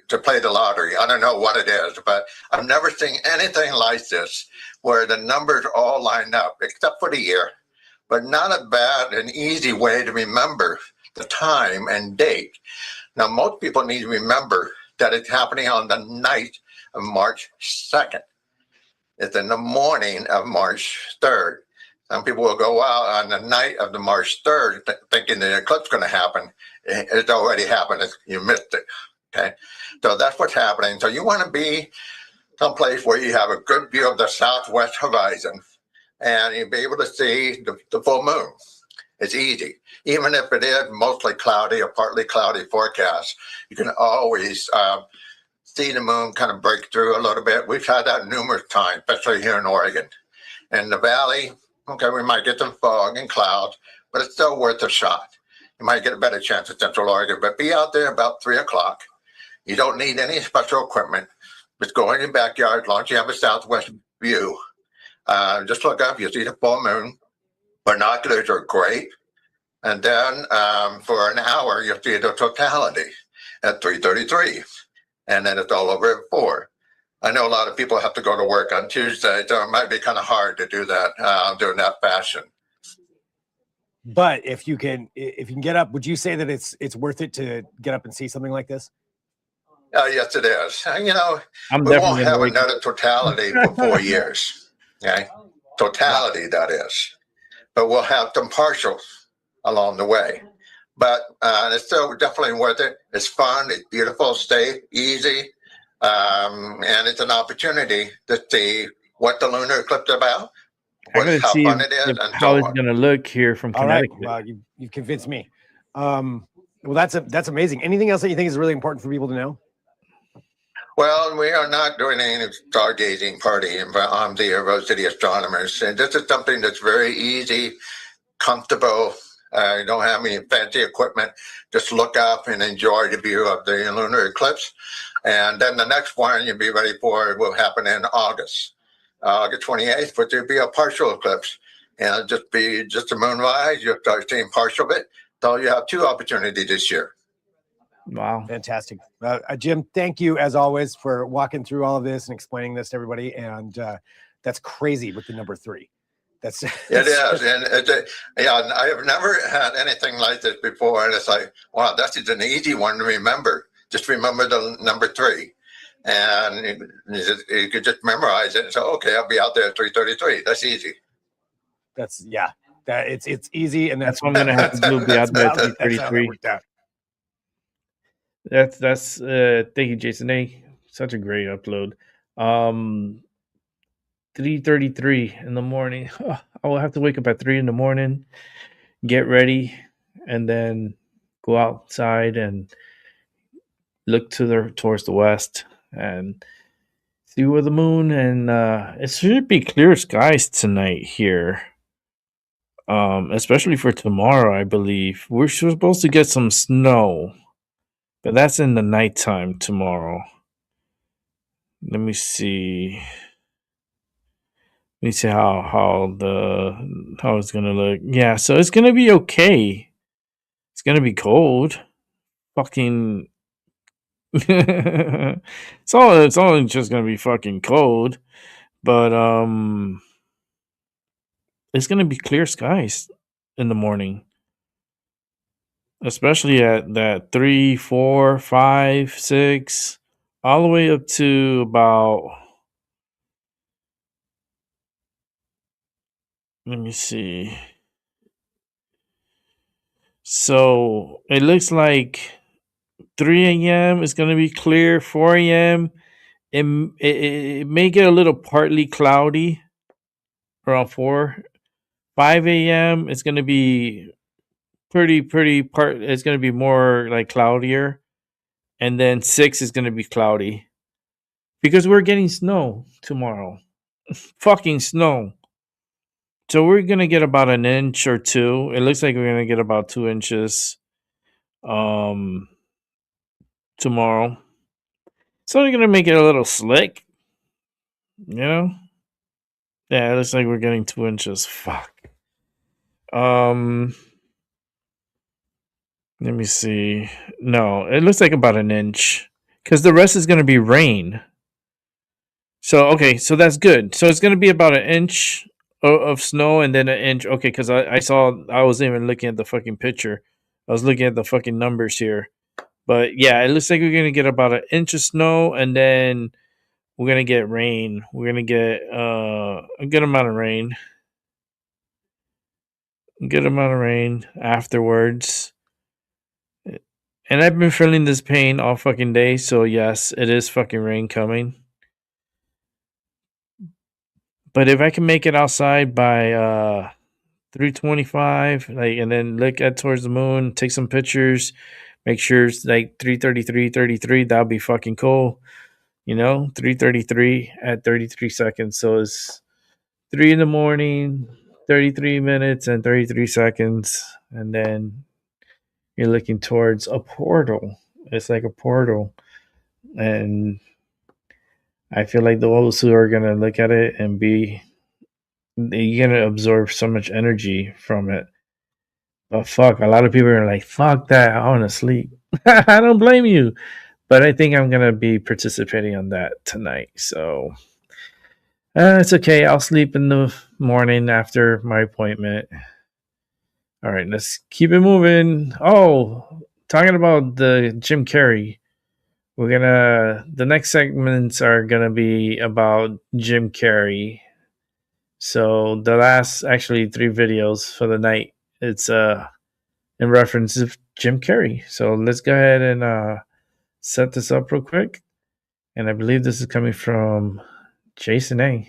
to play the lottery. I don't know what it is, but I've never seen anything like this where the numbers all line up, except for the year. But not a bad and easy way to remember the time and date. Now, most people need to remember that it's happening on the night of March 2nd. It's in the morning of March 3rd. Some people will go out on the night of the March 3rd thinking the eclipse is going to happen. It's already happened. You missed it. Okay. So that's what's happening. So you want to be someplace where you have a good view of the southwest horizon and you'll be able to see the full moon. It's easy. Even if it is mostly cloudy or partly cloudy forecast, you can always see the moon kind of break through a little bit. We've had that numerous times, especially here in Oregon. In the valley, okay, we might get some fog and clouds, but it's still worth a shot. You might get a better chance in Central Oregon, but be out there about 3 o'clock. You don't need any special equipment. Just go in your backyard as long as you have a southwest view. Just look up, you'll see the full moon. Binoculars are great. And then for an hour, you'll see the totality at 3:33. And then it's all over at 4. I know a lot of people have to go to work on Tuesday, so it might be kind of hard to do that during that fashion. But if you can get up, would you say that it's worth it to get up and see something like this? Yes, it is. You know, I'm we won't definitely have gonna wake another totality for 4 years. Okay, totality that is. But we'll have some partials along the way. But it's still definitely worth it. It's fun. It's beautiful, safe, easy. And it's an opportunity to see what the lunar eclipse is about, I'm gonna how see fun it is, if, and how so it's on. gonna look here from All right. Connecticut. Well, you've convinced me. Well, that's amazing. Anything else that you think is really important for people to know? Well, we are not doing any stargazing party on the Rose City Astronomers. And this is something that's very easy, comfortable. You don't have any fancy equipment. Just look up and enjoy the view of the lunar eclipse. And then the next one you'll be ready for will happen in August 28th, but there'll be a partial eclipse. And it'll just be just a moonrise. You'll start seeing partial of it. So you have 2 opportunities this year. Wow. Fantastic. Jim, thank you as always for walking through all of this and explaining this to everybody. And that's crazy with the number 3. It is. And I have never had anything like this before. And it's like, wow, that's just an easy one to remember. Just remember the number 3. And you could just memorize it and say, okay, I'll be out there at 3:33. That's easy. It's easy. And that's what I'm gonna have to do. Be out there at 3:33. That's thank you, Jason A. Such a great upload. 3:33 in the morning. I will have to wake up at 3 in the morning, get ready, and then go outside and look towards the west and see where the moon, and it should be clear skies tonight here. Especially for tomorrow, I believe. We're supposed to get some snow But that's in the nighttime tomorrow. Let me see. Let me see how it's gonna look. Yeah, so it's gonna be okay. It's gonna be cold. Fucking it's all just gonna be fucking cold. But it's gonna be clear skies in the morning. Especially at that 3, 4, 5, 6, all the way up to about, let me see. So it looks like 3 a.m. is going to be clear. 4 a.m. It may get a little partly cloudy around 4. 5 a.m. it's going to be it's going to be more like cloudier. And then 6 is going to be cloudy. Because we're getting snow tomorrow. Fucking snow. So we're going to get about an inch or 2. It looks like we're going to get about 2 inches tomorrow. It's only going to make it a little slick. You know? Yeah, it looks like we're getting 2 inches. Fuck. Let me see. No, it looks like about an inch. Because the rest is going to be rain. So, okay, so that's good. So it's going to be about an inch of snow and then an inch. Okay, because I wasn't even looking at the fucking picture. I was looking at the fucking numbers here. But yeah, it looks like we're going to get about an inch of snow and then we're going to get rain. We're going to get a good amount of rain. A good amount of rain afterwards. And I've been feeling this pain all fucking day. So yes, it is fucking rain coming. But if I can make it outside by 3:25, like, and then look at towards the moon, take some pictures, make sure it's like 3:33, that'll be fucking cool. You know, 3:33 at 33 seconds. So it's 3 in the morning, 33 minutes and 33 seconds, and then you're looking towards a portal. It's like a portal, and I feel like those who are gonna look at it and you're gonna absorb so much energy from it. But fuck, a lot of people are like, fuck that, I wanna sleep. I don't blame you. But I think I'm gonna be participating on that tonight. So it's okay. I'll sleep in the morning after my appointment. All right, let's keep it moving. Oh, talking about the Jim Carrey. The next segments are gonna be about Jim Carrey. So the last actually 3 videos for the night, it's in reference to Jim Carrey. So let's go ahead and set this up real quick. And I believe this is coming from Jason A.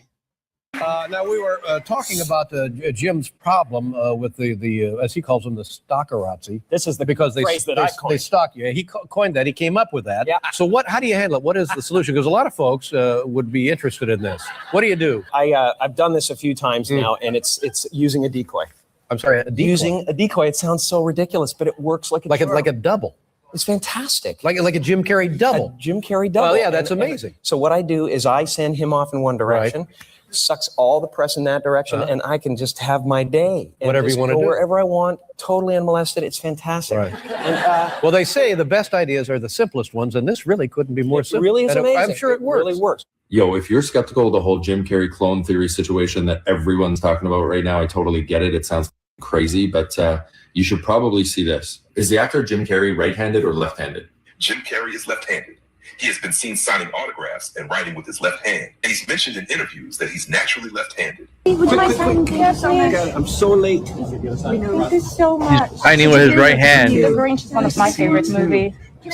Now we were talking about Jim's problem with the as he calls them, the stalkerazzi. This is the because phrase that I coined. They stalk you. He coined that. He came up with that. Yeah. So how do you handle it? What is the solution? Because a lot of folks would be interested in this. What do you do? I've done this a few times now, and it's using a decoy. I'm sorry, a decoy? Using a decoy. It sounds so ridiculous, but it works like a double. It's fantastic. Like a Jim Carrey double. A Jim Carrey double. Well, yeah, that's amazing. So what I do is I send him off in one direction. Sucks all the press in that direction, and I can just have my day. And whatever you want to do. Wherever I want, totally unmolested. It's fantastic. Right. And, well, they say the best ideas are the simplest ones, and this really couldn't be more it simple. really is And amazing. I'm sure it works. really works. Yo, if you're skeptical of the whole Jim Carrey clone theory situation that everyone's talking about right now, I totally get it. It sounds crazy, but you should probably see this. Is the actor Jim Carrey right-handed or left-handed? Jim Carrey is left-handed. He has been seen signing autographs and writing with his left hand. And he's mentioned in interviews that he's naturally left-handed. Would you mind signing here, please? I'm so late. Thank you so much. He's signing with his right hand. The Grinch is one of my favorite movies. He's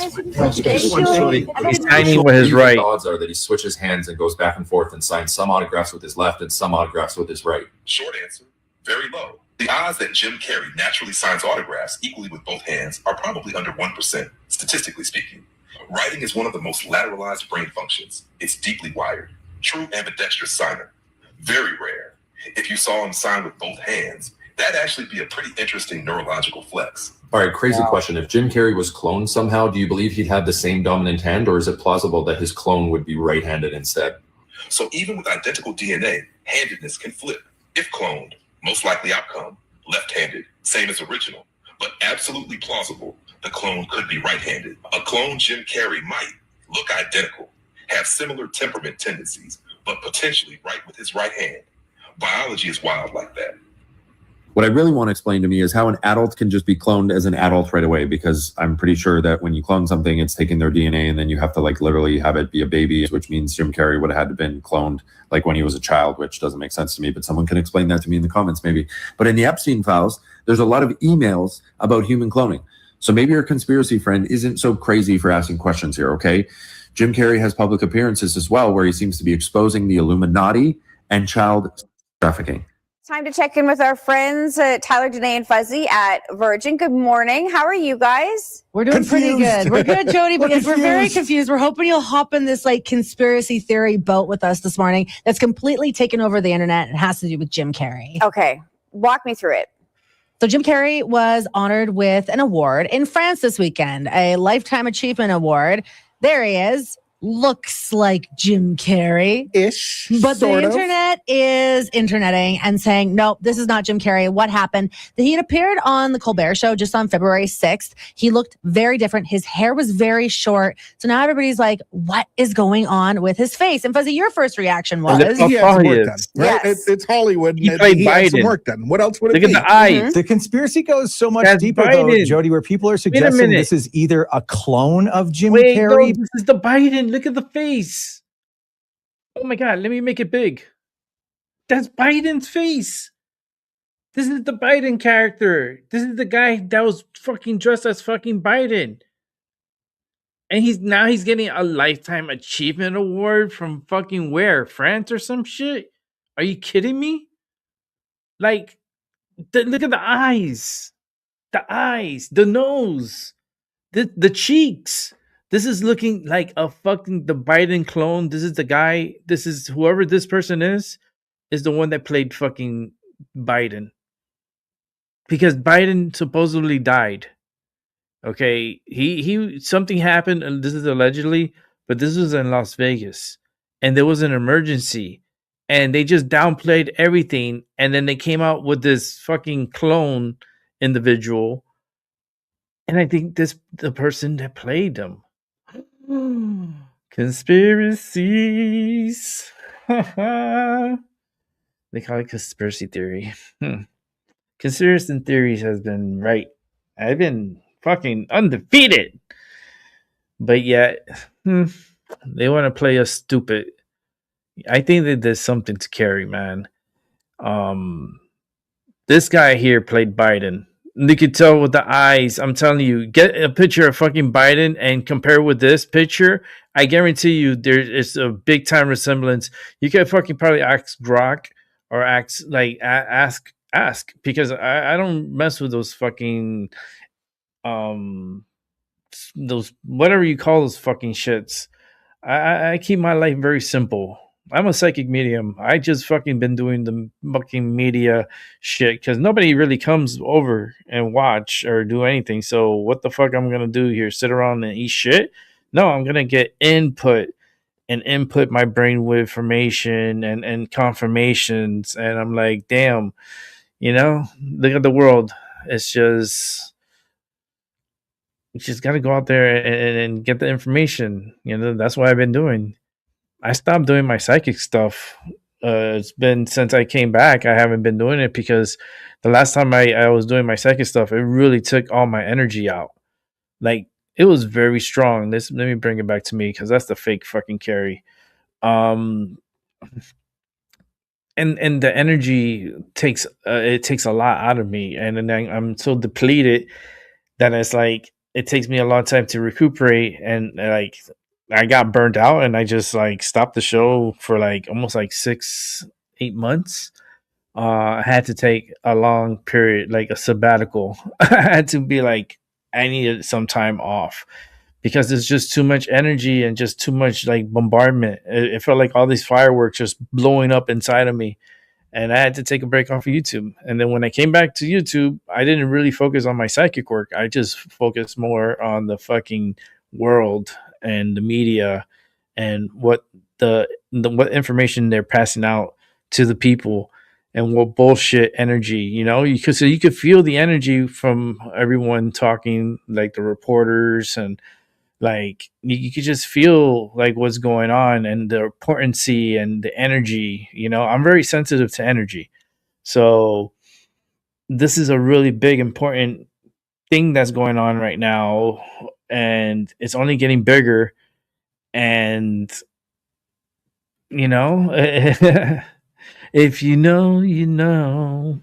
signing with his right. The odds are that he switches hands and goes back and forth and signs some autographs with his left and some autographs with his right. Short answer, very low. The odds that Jim Carrey naturally signs autographs equally with both hands are probably under 1%, statistically speaking. Writing is one of the most lateralized brain functions. It's deeply wired. True ambidextrous signer. Very rare. If you saw him sign with both hands, That'd actually be a pretty interesting neurological flex. All right, crazy question. If Jim Carrey was cloned somehow, do you believe he'd have the same dominant hand, or is it plausible that his clone would be right-handed instead? So even with identical DNA, handedness can flip. If cloned, most likely outcome, left-handed, same as original, but absolutely plausible, the clone could be right-handed. A clone Jim Carrey might look identical, have similar temperament tendencies, but potentially write with his right hand. Biology is wild like that. What I really want to explain to me is how an adult can just be cloned as an adult right away, because I'm pretty sure that when you clone something, it's taking their DNA and then you have to like literally have it be a baby, which means Jim Carrey would have had to been cloned like when he was a child, which doesn't make sense to me, but someone can explain that to me in the comments maybe. But in the Epstein files, there's a lot of emails about human cloning. So maybe your conspiracy friend isn't so crazy for asking questions here, okay? Jim Carrey has public appearances as well where he seems to be exposing the Illuminati and child trafficking. Time to check in with our friends, Tyler, Danae, and Fuzzy at Virgin. Good morning. How are you guys? We're doing pretty good. We're good, Jody, because we're very confused. We're hoping you'll hop in this like conspiracy theory boat with us this morning that's completely taken over the internet and has to do with Jim Carrey. Okay. Walk me through it. So Jim Carrey was honored with an award in France this weekend, a Lifetime Achievement Award. There he is. Looks like Jim Carrey-ish, but the internet is interneting and saying, nope, this is not Jim Carrey. What happened? That he had appeared on the Colbert Show just on February 6th. He looked very different. His hair was very short. So now everybody's like, what is going on with his face? And Fuzzy, your first reaction was, he has some work done, right? Yes. It's Hollywood. He and played he has some Biden. work done. What else would it Look be? at the eyes. The conspiracy goes so much That's deeper, though, Biden. Jody, where people are a suggesting minute. this is either a clone of Jim Wait, Carrey. no, this is the Biden. Look at the face. Oh my God, let me make it big. That's Biden's face. This is the Biden character. This is the guy that was fucking dressed as fucking Biden. And he's getting a Lifetime Achievement Award from fucking where? France or some shit? Are you kidding me? Like, look at the eyes. The eyes, the nose, the cheeks. This is looking like a fucking the Biden clone. This is the guy. This is whoever this person is the one that played fucking Biden. Because Biden supposedly died. Okay, he something happened, and this is allegedly, but this was in Las Vegas, and there was an emergency, and they just downplayed everything, and then they came out with this fucking clone individual, and I think the person that played them. Conspiracies. They call it conspiracy theory. Conspiracy theories has been right. I've been fucking undefeated. But yet, they want to play us stupid. I think that there's something to Carrey, man. This guy here played Biden. You could tell with the eyes. I'm telling you, get a picture of fucking Biden and compare with this picture. I guarantee you there is a big time resemblance. You can fucking probably ask Grok or ask because I don't mess with those fucking those whatever you call those fucking shits. I keep my life very simple. I'm a psychic medium. I just fucking been doing the fucking media shit because nobody really comes over and watch or do anything. So what the fuck I'm gonna do here? Sit around and eat shit? No, I'm gonna get input and input my brain with information and confirmations. And I'm like, damn, look at the world. It's just you just gotta go out there and get the information. That's what I've been doing. I stopped doing my psychic stuff. It's been since I came back. I haven't been doing it because the last time I was doing my psychic stuff, it really took all my energy out. Like, it was very strong. Let me bring it back to me because that's the fake fucking Carrey. And the energy takes a lot out of me, and then I'm so depleted that it's like it takes me a long time to recuperate, and like I got burnt out, and I just like stopped the show for like almost like 6-8 months. I had to take a long period, like a sabbatical. I had to be like, I needed some time off because there's just too much energy and just too much like bombardment. It felt like all these fireworks just blowing up inside of me. and I had to take a break off of YouTube. And then when I came back to YouTube, I didn't really focus on my psychic work. I just focused more on the fucking world and the media and what what information they're passing out to the people and what bullshit energy, so you could feel the energy from everyone talking, like the reporters, and like you could just feel like what's going on and the potency and the energy. I'm very sensitive to energy, so this is a really big important thing that's going on right now, and it's only getting bigger. And if you know, you know.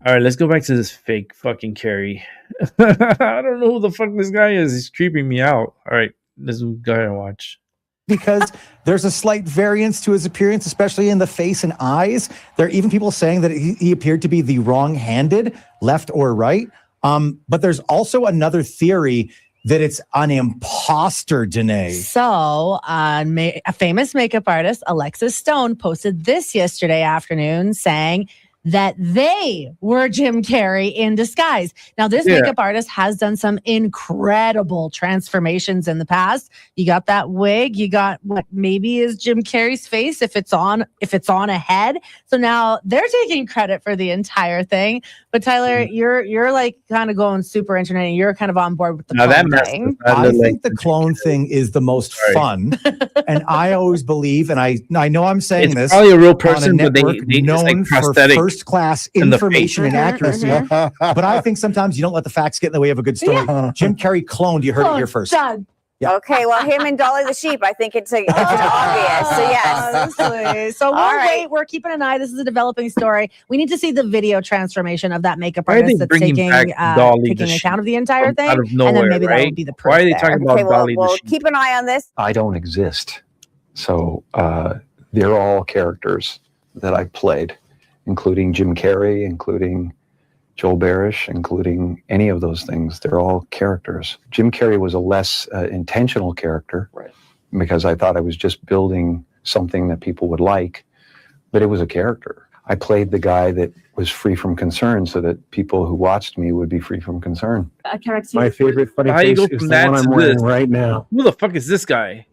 All right, let's go back to this fake fucking Kerry. I don't know who the fuck this guy is. He's creeping me out. All right, let's go ahead and watch. Because there's a slight variance to his appearance, especially in the face and eyes. There are even people saying that he appeared to be the wrong-handed, left or right. But there's also another theory that it's an imposter, Danae. So, a famous makeup artist, Alexis Stone, posted this yesterday afternoon saying that they were Jim Carrey in disguise. Now, this makeup artist has done some incredible transformations in the past. You got that wig, you got what maybe is Jim Carrey's face if it's on a head. So now they're taking credit for the entire thing. But Tyler, you're like kind of going super internet and you're kind of on board with the clone thing. I think the clone thing is the most fun. And I always believe, and I know I'm saying It's this, probably a real person, but they known just like for prosthetic first-class in the information face. and accuracy. But I think sometimes you don't let the facts get in the way of a good story. Jim Carrey cloned. You heard it here first. Done. Yeah. Okay, well, him and Dolly the sheep, I think it's an obvious. So yes. Honestly. So we'll wait. We're keeping an eye. This is a developing story. We need to see the video transformation of that makeup Why are they artist that's bringing taking back Dolly the account of the entire thing. out of nowhere, and then maybe that right? would be the proof Why are they there. talking about Okay, well, Dolly the we'll sheep? keep an eye on this. I don't exist. So they're all characters that I played, including Jim Carrey, including Joel Barish, including any of those things. They're all characters. Jim Carrey was a less intentional character, right? Because I thought I was just building something that people would like, but it was a character. I played the guy that was free from concern so that people who watched me would be free from concern. My favorite funny How you face go is from the that one to I'm wearing this? right now. Who the fuck is this guy?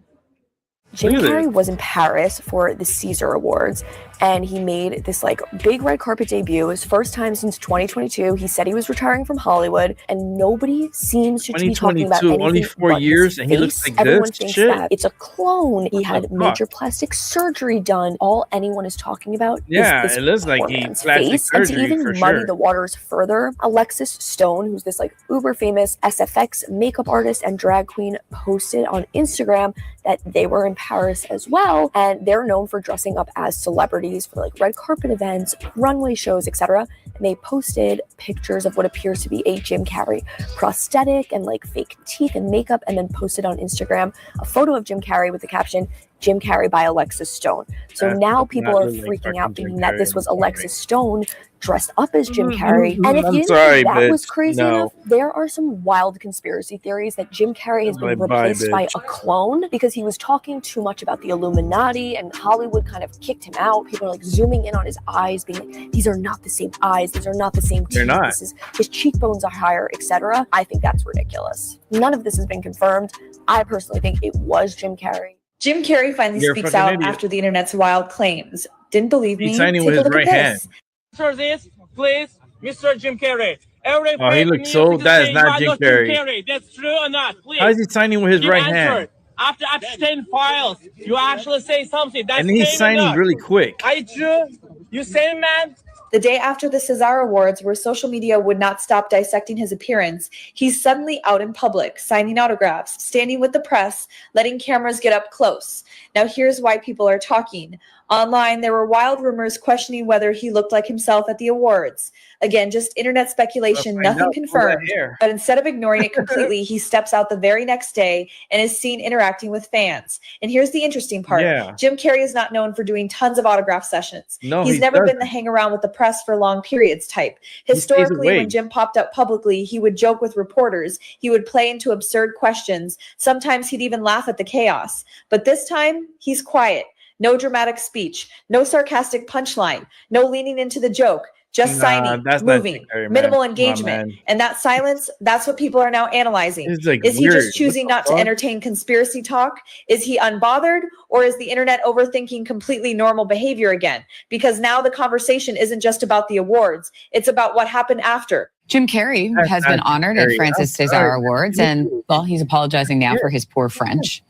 Jim Look at Carrey this. was in Paris for the Caesar Awards, and he made this like big red carpet debut. His first time since 2022. He said he was retiring from Hollywood, and nobody seems to be talking about 2022, anything only 4 but his years, and he looks face. like Everyone this? thinks Shit. that it's a clone. He had fuck? major plastic surgery done. All anyone is talking about Yeah, is this it looks like poor he man's plastic face. And to surgery even for muddy sure. the waters further, Alexis Stone, who's this like uber famous SFX makeup artist and drag queen, posted on Instagram that they were in Paris as well, and they're known for dressing up as celebrities for like red carpet events, runway shows, etc. And they posted pictures of what appears to be a Jim Carrey prosthetic and like fake teeth and makeup, and then posted on Instagram a photo of Jim Carrey with the caption, Jim Carrey by Alexis Stone. So That now does people not are look like freaking fucking out Jim thinking that this Carrey. was Alexis Stone dressed up as Jim Carrey. Mm, And if I'm you didn't sorry, think that was bitch. crazy No. enough, there are some wild conspiracy theories that Jim Carrey has been Bye, bye, replaced by bitch. a clone because he was talking too much about the Illuminati, and Hollywood kind of kicked him out. People are like zooming in on his eyes, being like, these are not the same eyes, these are not the same They're teeth, not. this is his cheekbones are higher, etc. I think that's ridiculous. None of this has been confirmed. I personally think it was Jim Carrey. Jim Carrey finally You're a speaks fucking out idiot. after the internet's wild claims. Didn't believe me? He's signing Take with a his look right at hand. this. Answer this, please, Mr. Jim Carrey. Every Oh, he fake looks news so. is That is saying not you are Jim not Carrey. That's true or not? Please. How is he signing with his Give right answer. hand? After Epstein files, you actually say something. That's And he's saying signing enough. really quick. I true. You saying, man? The day after the César Awards, where social media would not stop dissecting his appearance, he's suddenly out in public, signing autographs, standing with the press, letting cameras get up close. Now here's why people are talking. Online, there were wild rumors questioning whether he looked like himself at the awards. Again, just internet speculation, Let's find nothing out. Pull that confirmed. hair. But instead of ignoring it completely, he steps out the very next day and is seen interacting with fans. And here's the interesting part. Yeah. Jim Carrey is not known for doing tons of autograph sessions. No, He's he never been doesn't. the hang around with the press for long periods type. He stays Historically, when away. Jim popped up publicly, he would joke with reporters. He would play into absurd questions. Sometimes he'd even laugh at the chaos. But this time, he's quiet. No dramatic speech, no sarcastic punchline, no leaning into the joke, just Nah, signing, that's not Jim moving, Carrey, man. minimal Come on, engagement. man. And that silence, that's what people are now analyzing. It's like Is he weird. just choosing What the not to fuck? entertain conspiracy talk? Is he unbothered? Or is the internet overthinking completely normal behavior again? Because now the conversation isn't just about the awards, it's about what happened after. Jim Carrey That's has not been Jim honored at Carrey. Francis I'm Cesar sorry. Awards, and well, he's apologizing now for his poor French.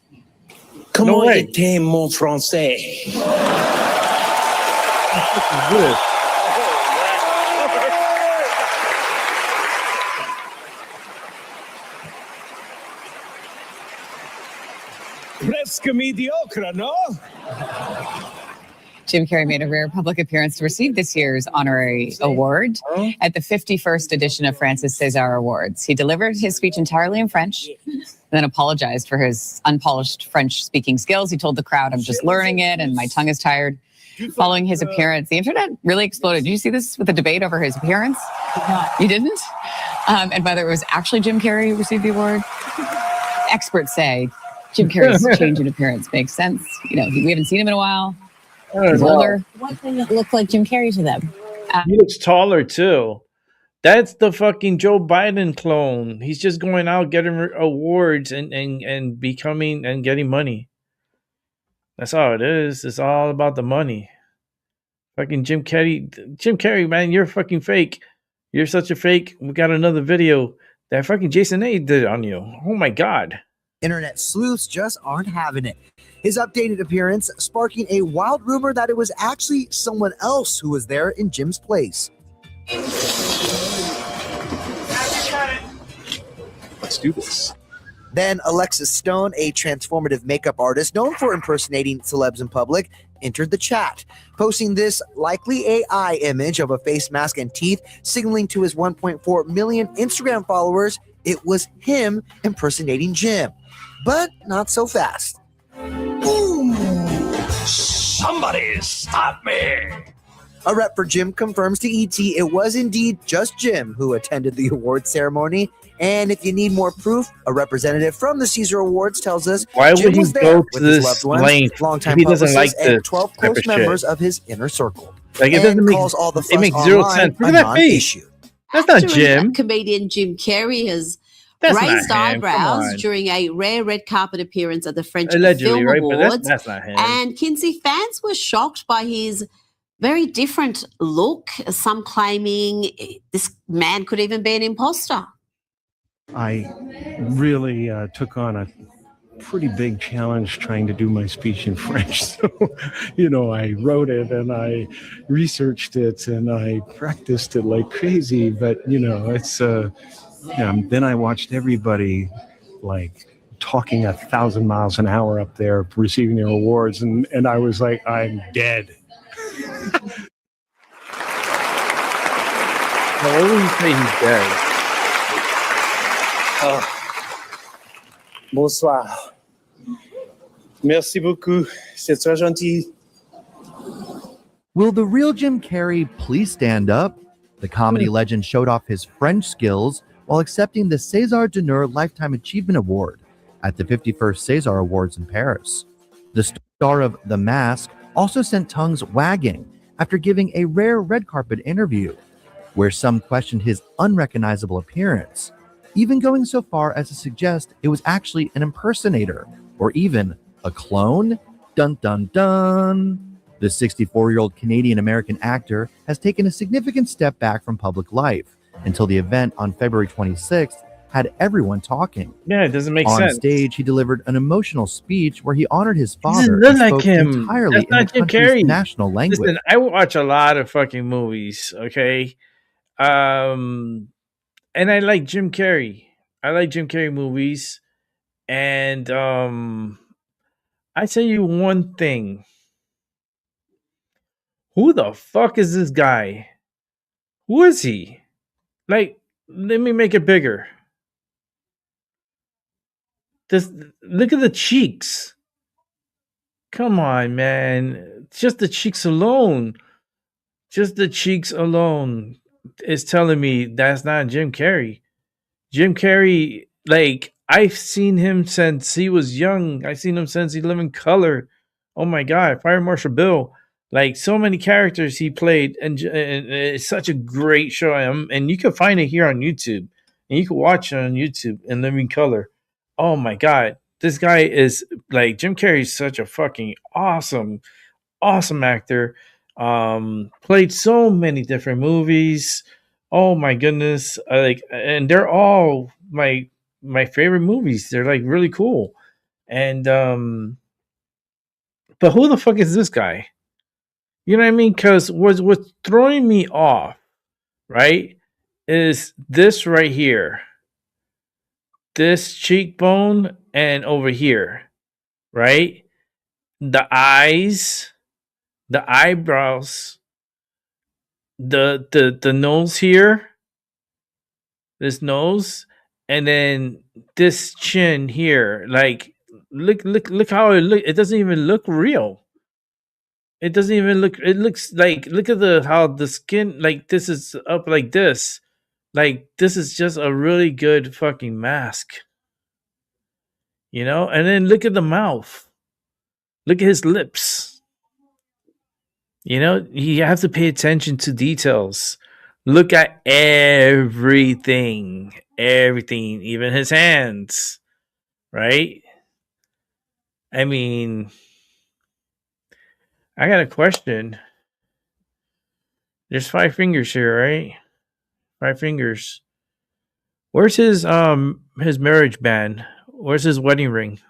No way. était mon français? Good. Presque mediocre, no? Jim Carrey made a rare public appearance to receive this year's honorary award at the 51st edition of Francis Cesar Awards. He delivered his speech entirely in French, then apologized for his unpolished French-speaking skills. He told the crowd, "I'm just learning it, and my tongue is tired." Following his appearance, the internet really exploded. Did you see this with the debate over his appearance? You didn't? And whether it was actually Jim Carrey who received the award? Experts say Jim Carrey's change in appearance makes sense. You know, we haven't seen him in a while. He's older. What thing that looked like Jim Carrey to them? He looks taller too. That's the fucking Joe Biden clone. He's just going out getting awards and becoming and getting money. That's all it is. It's all about the money. Fucking Jim Carrey, man, you're fucking fake. You're such a fake. We got another video that fucking Jason A did on you. Oh my god. Internet sleuths just aren't having it. His updated appearance sparking a wild rumor that it was actually someone else who was there in Jim's place. Let's do this. Then Alexis Stone, a transformative makeup artist known for impersonating celebs in public, entered the chat, posting this likely AI image of a face mask and teeth, signaling to his 1.4 million Instagram followers it was him impersonating Jim. But not so fast. Boom! Somebody stop me! A rep for Jim confirms to ET it was indeed just Jim who attended the award ceremony. And if you need more proof, a representative from the Caesar Awards tells us Why Jim would he was there go to with his this loved ones, length longtime if he doesn't publicists, like and this 12 type close of members shit? of his inner circle. Like it and doesn't make calls all the it fuss makes zero online sense. Look a at that face. non-issue. That's not Actor Jim. and comedian Jim Carrey has That's not raised him. Come eyebrows on. during a rare red carpet appearance at the French Allegedly, Film right? But Awards. that's not him. And Kinsey, fans were shocked by his very different look, some claiming this man could even be an imposter. I really took on a pretty big challenge trying to do my speech in French. So, I wrote it and I researched it and I practiced it like crazy. But, it's, then I watched everybody like talking 1,000 miles an hour up there receiving their awards. And I was like, I'm dead. What would you say he's dead? Bonsoir. Merci beaucoup. C'est très gentil. Will the real Jim Carrey please stand up? The comedy legend showed off his French skills while accepting the César d'Honneur Lifetime Achievement Award at the 51st César Awards in Paris. The star of The Mask also sent tongues wagging after giving a rare red carpet interview, where some questioned his unrecognizable appearance, even going so far as to suggest it was actually an impersonator or even a clone. Dun dun dun. The 64-year-old Canadian-American actor has taken a significant step back from public life until the event on February 26th had everyone talking. Yeah, it doesn't make on sense. On stage, he delivered an emotional speech where he honored his He father doesn't look and like spoke him. entirely That's in the not Jim country's Carrey. national language. Listen, I watch a lot of fucking movies, okay? And I like Jim Carrey. I like Jim Carrey movies. And I tell you one thing. Who the fuck is this guy? Who is he? Like, let me make it bigger. Look at the cheeks. Come on, man. Just the cheeks alone. Just the cheeks alone is telling me that's not Jim Carrey. Jim Carrey, like, I've seen him since he was young. I've seen him since he lived in color. Oh my God, Fire Marshal Bill. Like so many characters he played, and it's such a great show. And you can find it here on YouTube, and you can watch it on YouTube in living color. Oh my God, this guy is like Jim Carrey is such a fucking awesome actor. Played so many different movies. Oh my goodness, and they're all my favorite movies. They're like really cool. And but who the fuck is this guy? You know what I mean? Because what's throwing me off, right, is this right here, this cheekbone, and over here, right, the eyes, the eyebrows, the nose here, this nose, and then this chin here. Like, look how it look. It doesn't even look real. It doesn't even look. It looks like, look at the how the skin, like this is up like this. Like this is just a really good fucking mask, you know. And then look at the mouth. Look at his lips. You know, you have to pay attention to details. Look at everything, even his hands, right? I mean, I got a question. There's 5 fingers here, right? 5 fingers. Where's his marriage band? Where's his wedding ring?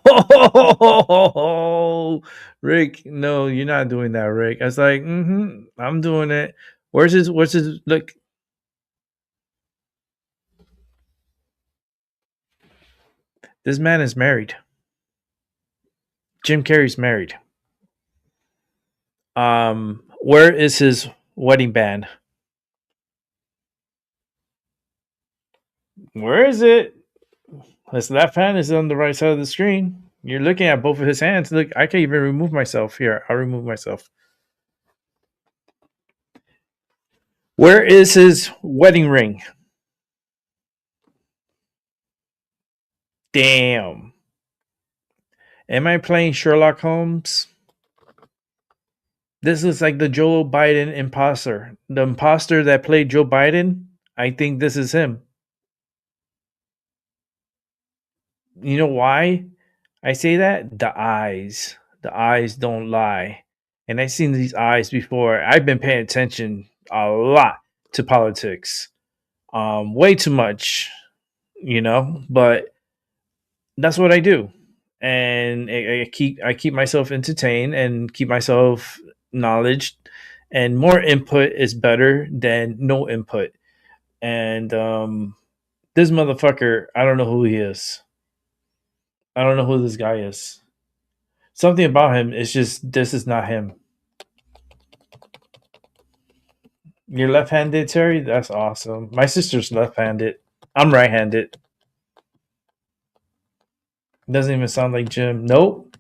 Oh, Rick, no, you're not doing that, Rick. I was like, I'm doing it. What's his look? This man is married. Jim Carrey's married. Where is his wedding band? Where is it? His left hand is on the right side of the screen. You're looking at both of his hands. Look, I can't even remove myself. Here, I'll remove myself. Where is his wedding ring? Damn. Am I playing Sherlock Holmes? This is like the Joe Biden imposter. The imposter that played Joe Biden. I think this is him. You know why I say that? The eyes. The eyes don't lie. And I've seen these eyes before. I've been paying attention a lot to politics. Way too much, you know, but that's what I do. And I keep myself entertained and keep myself knowledge, and more input is better than no input. And this motherfucker, I don't know who he is. I don't know who this guy is. Something about him is just, this is not him. You're left-handed, Terry? That's awesome. My sister's left-handed. I'm right-handed. Doesn't even sound like Jim. Nope.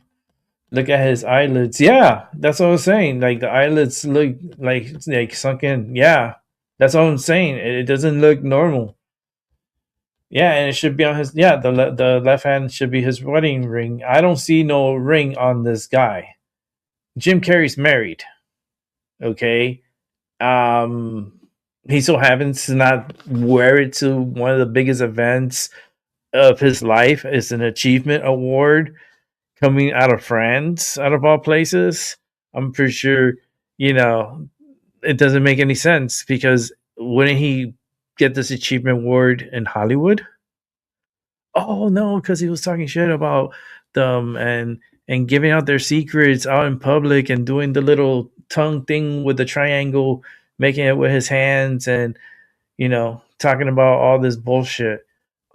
Look at his eyelids. Yeah, that's what I was saying. Like the eyelids look like sunk in. Yeah, that's all I'm saying. It doesn't look normal. Yeah, and it should be on his. Yeah, the left hand should be his wedding ring. I don't see no ring on this guy. Jim Carrey's married. Okay, he so happens to not wear it to one of the biggest events of his life. It's an achievement award coming out of France, out of all places. I'm pretty sure, you know, it doesn't make any sense, because wouldn't he get this achievement award in Hollywood? Oh no, because he was talking shit about them and giving out their secrets out in public and doing the little tongue thing with the triangle, making it with his hands, and you know, talking about all this bullshit.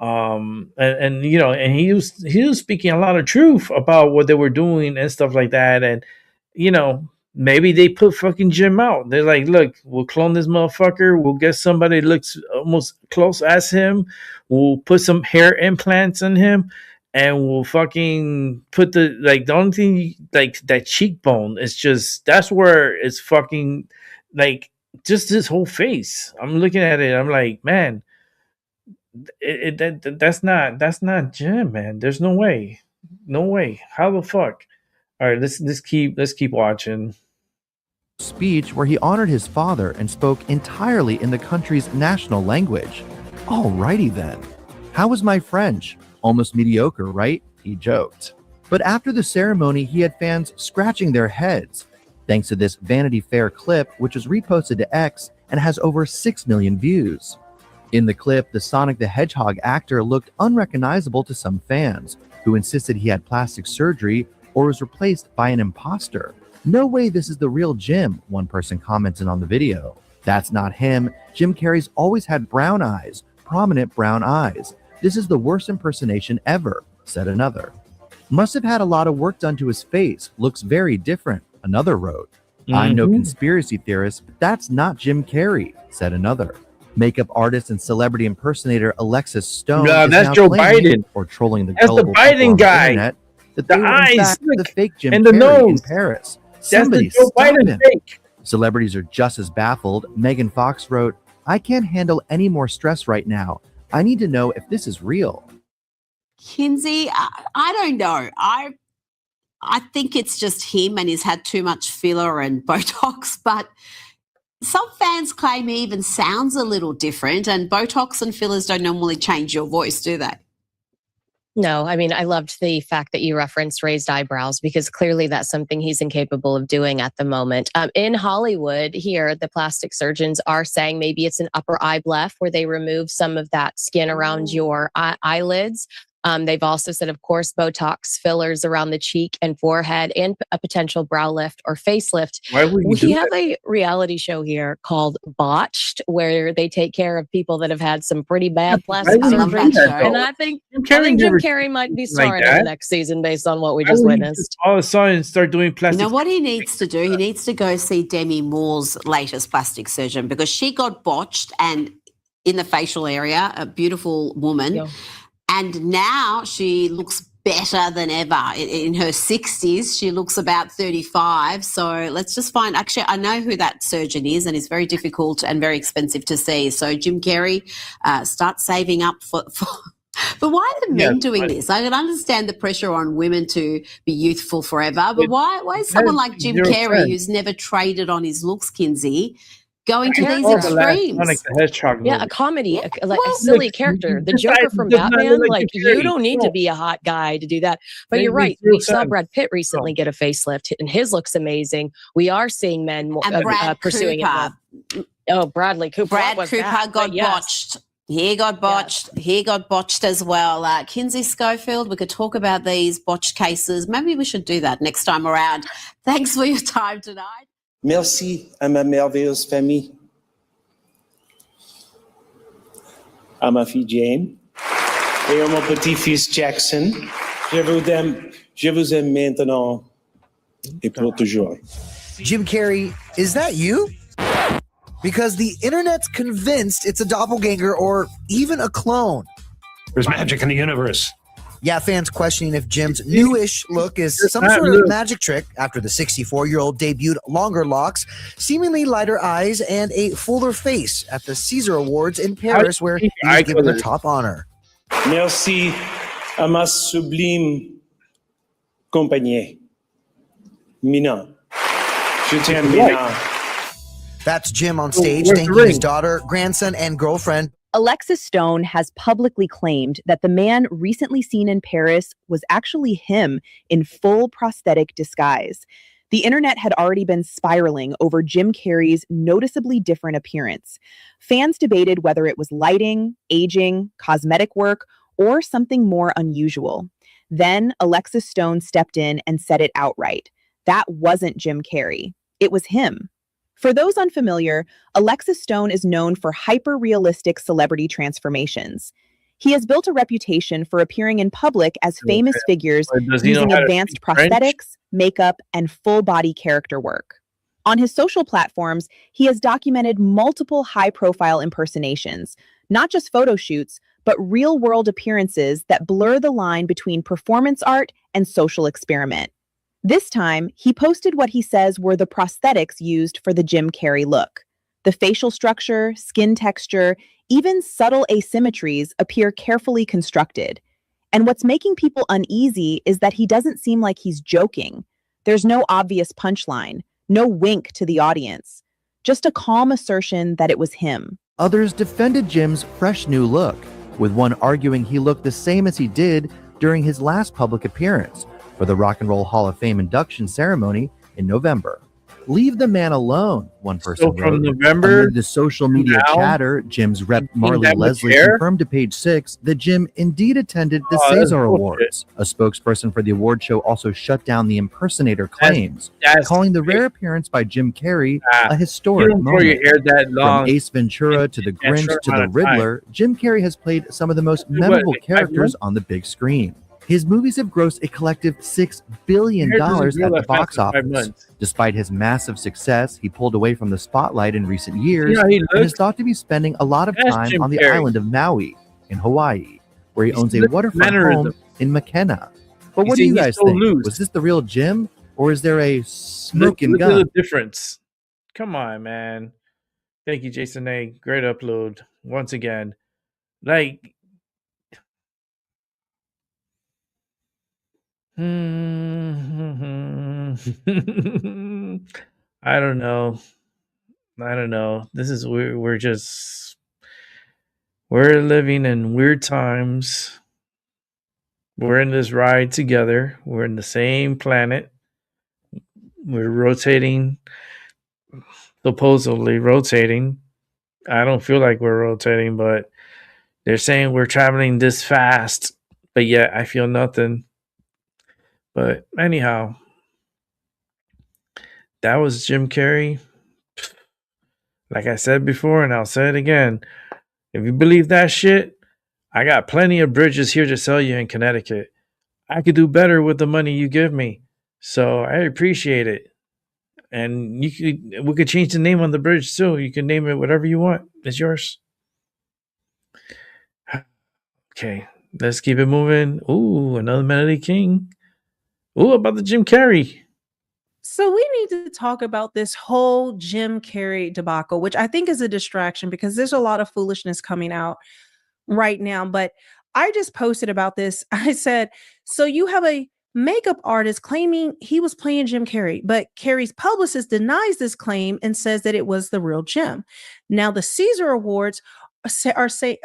And you know, and he was speaking a lot of truth about what they were doing and stuff like that. And you know, maybe they put fucking Jim out. They're like, look, we'll clone this motherfucker. We'll get somebody that looks almost close as him. We'll put some hair implants on him, and we'll fucking put the only thing, like that cheekbone is just, that's where it's fucking like just his whole face. I'm looking at it. I'm like, man, that's not Jim, man. There's no way. No way. How the fuck? All right, let's keep watching. Speech where he honored his father and spoke entirely in the country's national language. Alrighty then. How was my French? Almost mediocre, right? He joked. But after the ceremony, he had fans scratching their heads, thanks to this Vanity Fair clip, which was reposted to X and has over 6 million views. In the clip, the Sonic the Hedgehog actor looked unrecognizable to some fans, who insisted he had plastic surgery or was replaced by an imposter. No way this is the real Jim, one person commented on the video. That's not him. Jim Carrey's always had brown eyes, prominent brown eyes. This is the worst impersonation ever, said another. Must have had a lot of work done to his face. Looks very different, another wrote. I'm no conspiracy theorist, but that's not Jim Carrey, said another. Makeup artist and celebrity impersonator Alexis Stone is that's now Joe claiming Biden. or trolling the That's the gullible people Biden on guy. internet that The they were in eyes, fact look, the fake Jim and the Carrey in nose. Paris. That's the Somebody Joe stop Biden him. fake. Celebrities are just as baffled. Megan Fox wrote, I can't handle any more stress right now. I need to know if this is real. Kinsey, I don't know. I think it's just him and he's had too much filler and Botox, but some fans claim he even sounds a little different, and Botox and fillers don't normally change your voice, do they? No, I mean, I loved the fact that you referenced raised eyebrows because clearly that's something he's incapable of doing at the moment. In Hollywood here, the plastic surgeons are saying maybe it's an upper eye bleph where they remove some of that skin around your eyelids. They've also said, of course, Botox fillers around the cheek and forehead and a potential brow lift or facelift. Why would you do We have that? a reality show here called Botched where they take care of people that have had some pretty bad plastic would you surgery. do that, though? And I think Jim Jim never Carrey might be did like starring in the that. next season based on what we Why just would he witnessed. just all of a sudden start doing You plastic? know what he needs to do? He needs to go see Demi Moore's latest plastic surgeon because she got botched and in the facial area, a beautiful woman. Yeah. And now she looks better than ever. In her 60s, she looks about 35. So let's just find, actually, I know who that surgeon is and it's very difficult and very expensive to see. So Jim Carrey, start saving up for but why are the men doing this? I can understand the pressure on women to be youthful forever, but why is someone like Jim Carrey, who's never traded on his looks, Kinsey, going to these extremes? Sonic the Hedgehog Yeah, movie. a comedy, a silly character. The this guy Joker from does not Batman, look like like Jim you Carrey. don't need No. to be a hot guy to do that. But That you're makes right. zero We saw sense. Brad Pitt recently get a facelift, and his looks amazing. We are seeing men more, And Brad pursuing Cooper. it more. Oh, Bradley Cooper. Brad what was Cooper that? got But yes. botched. He got botched. He got botched as well. Kinsey Schofield, we could talk about these botched cases. Maybe we should do that next time around. Thanks for your time tonight. Merci à ma merveilleuse famille. À ma fille Jane et à mon petit-fils Jackson. Je vous aime maintenant et pour toujours. Jim Carrey, is that you? Because the internet's convinced it's a doppelganger or even a clone. There's magic in the universe. Yeah, fans questioning if Jim's newish look is some not sort new. of magic trick after the 64-year-old debuted longer locks, seemingly lighter eyes, and a fuller face at the Caesar Awards in Paris, where he was given the top honor. Merci à ma sublime compagnie. Mina. Je t'aime, Mina. That's Jim on stage, where's the thanking his ring? daughter, grandson, and girlfriend. Alexis Stone has publicly claimed that the man recently seen in Paris was actually him in full prosthetic disguise. The internet had already been spiraling over Jim Carrey's noticeably different appearance. Fans debated whether it was lighting, aging, cosmetic work, or something more unusual. Then Alexis Stone stepped in and said it outright. That wasn't Jim Carrey. It was him. For those unfamiliar, Alexis Stone is known for hyper-realistic celebrity transformations. He has built a reputation for appearing in public as famous figures Does he know using how to advanced speak French? prosthetics, makeup, and full-body character work. On his social platforms, he has documented multiple high-profile impersonations, not just photo shoots, but real-world appearances that blur the line between performance art and social experiment. This time, he posted what he says were the prosthetics used for the Jim Carrey look. The facial structure, skin texture, even subtle asymmetries appear carefully constructed. And what's making people uneasy is that he doesn't seem like he's joking. There's no obvious punchline, no wink to the audience, just a calm assertion that it was him. Others defended Jim's fresh new look, with one arguing he looked the same as he did during his last public appearance for the Rock and Roll Hall of Fame induction ceremony in November. Leave the man alone, one person So from wrote. November Amid the social media now, chatter, Jim's rep you think Marley that would Leslie care? confirmed to Page Six that Jim indeed attended the Oh, that's César bullshit. Awards. A spokesperson for the award show also shut down the impersonator claims, calling the rare appearance by Jim Carrey a historic You don't grow your moment. hair that long. From Ace Ventura to the that Grinch short to the amount of time. Riddler, Jim Carrey has played some of the most What, memorable like 5 characters months? on the big screen. His movies have grossed a collective $6 billion Your hair doesn't at grow the that box fast in 5 office. months. Despite his massive success, he pulled away from the spotlight in recent years how he and is looks? thought to be spending a lot of That's time Jim on the Carrey. island of Maui in Hawaii, where he You owns see a the waterfront mannerism. home in McKenna. But You what see, do you he's guys so think? loose. Was this the real Jim, or is there a smoking Look at gun? the difference. Come on, man. Thank you, Jason A. Great upload once again. Like, I don't know. I don't know. This is we're just we're living in weird times. We're in this ride together. We're in the same planet. We're rotating, supposedly rotating. I don't feel like we're rotating, but they're saying we're traveling this fast, but yet I feel nothing. But anyhow, that was Jim Carrey. Like I said before, and I'll say it again. If you believe that shit, I got plenty of bridges here to sell you in Connecticut. I could do better with the money you give me. So I appreciate it. And we could change the name on the bridge too. You can name it whatever you want. It's yours. Okay, let's keep it moving. Ooh, another Melody King. Ooh, about the Jim Carrey. So we need to talk about this whole Jim Carrey debacle, which I think is a distraction because there's a lot of foolishness coming out right now. But I just posted about this. I said, so you have a makeup artist claiming he was playing Jim Carrey, but Carrey's publicist denies this claim and says that it was the real Jim. Now the César Awards say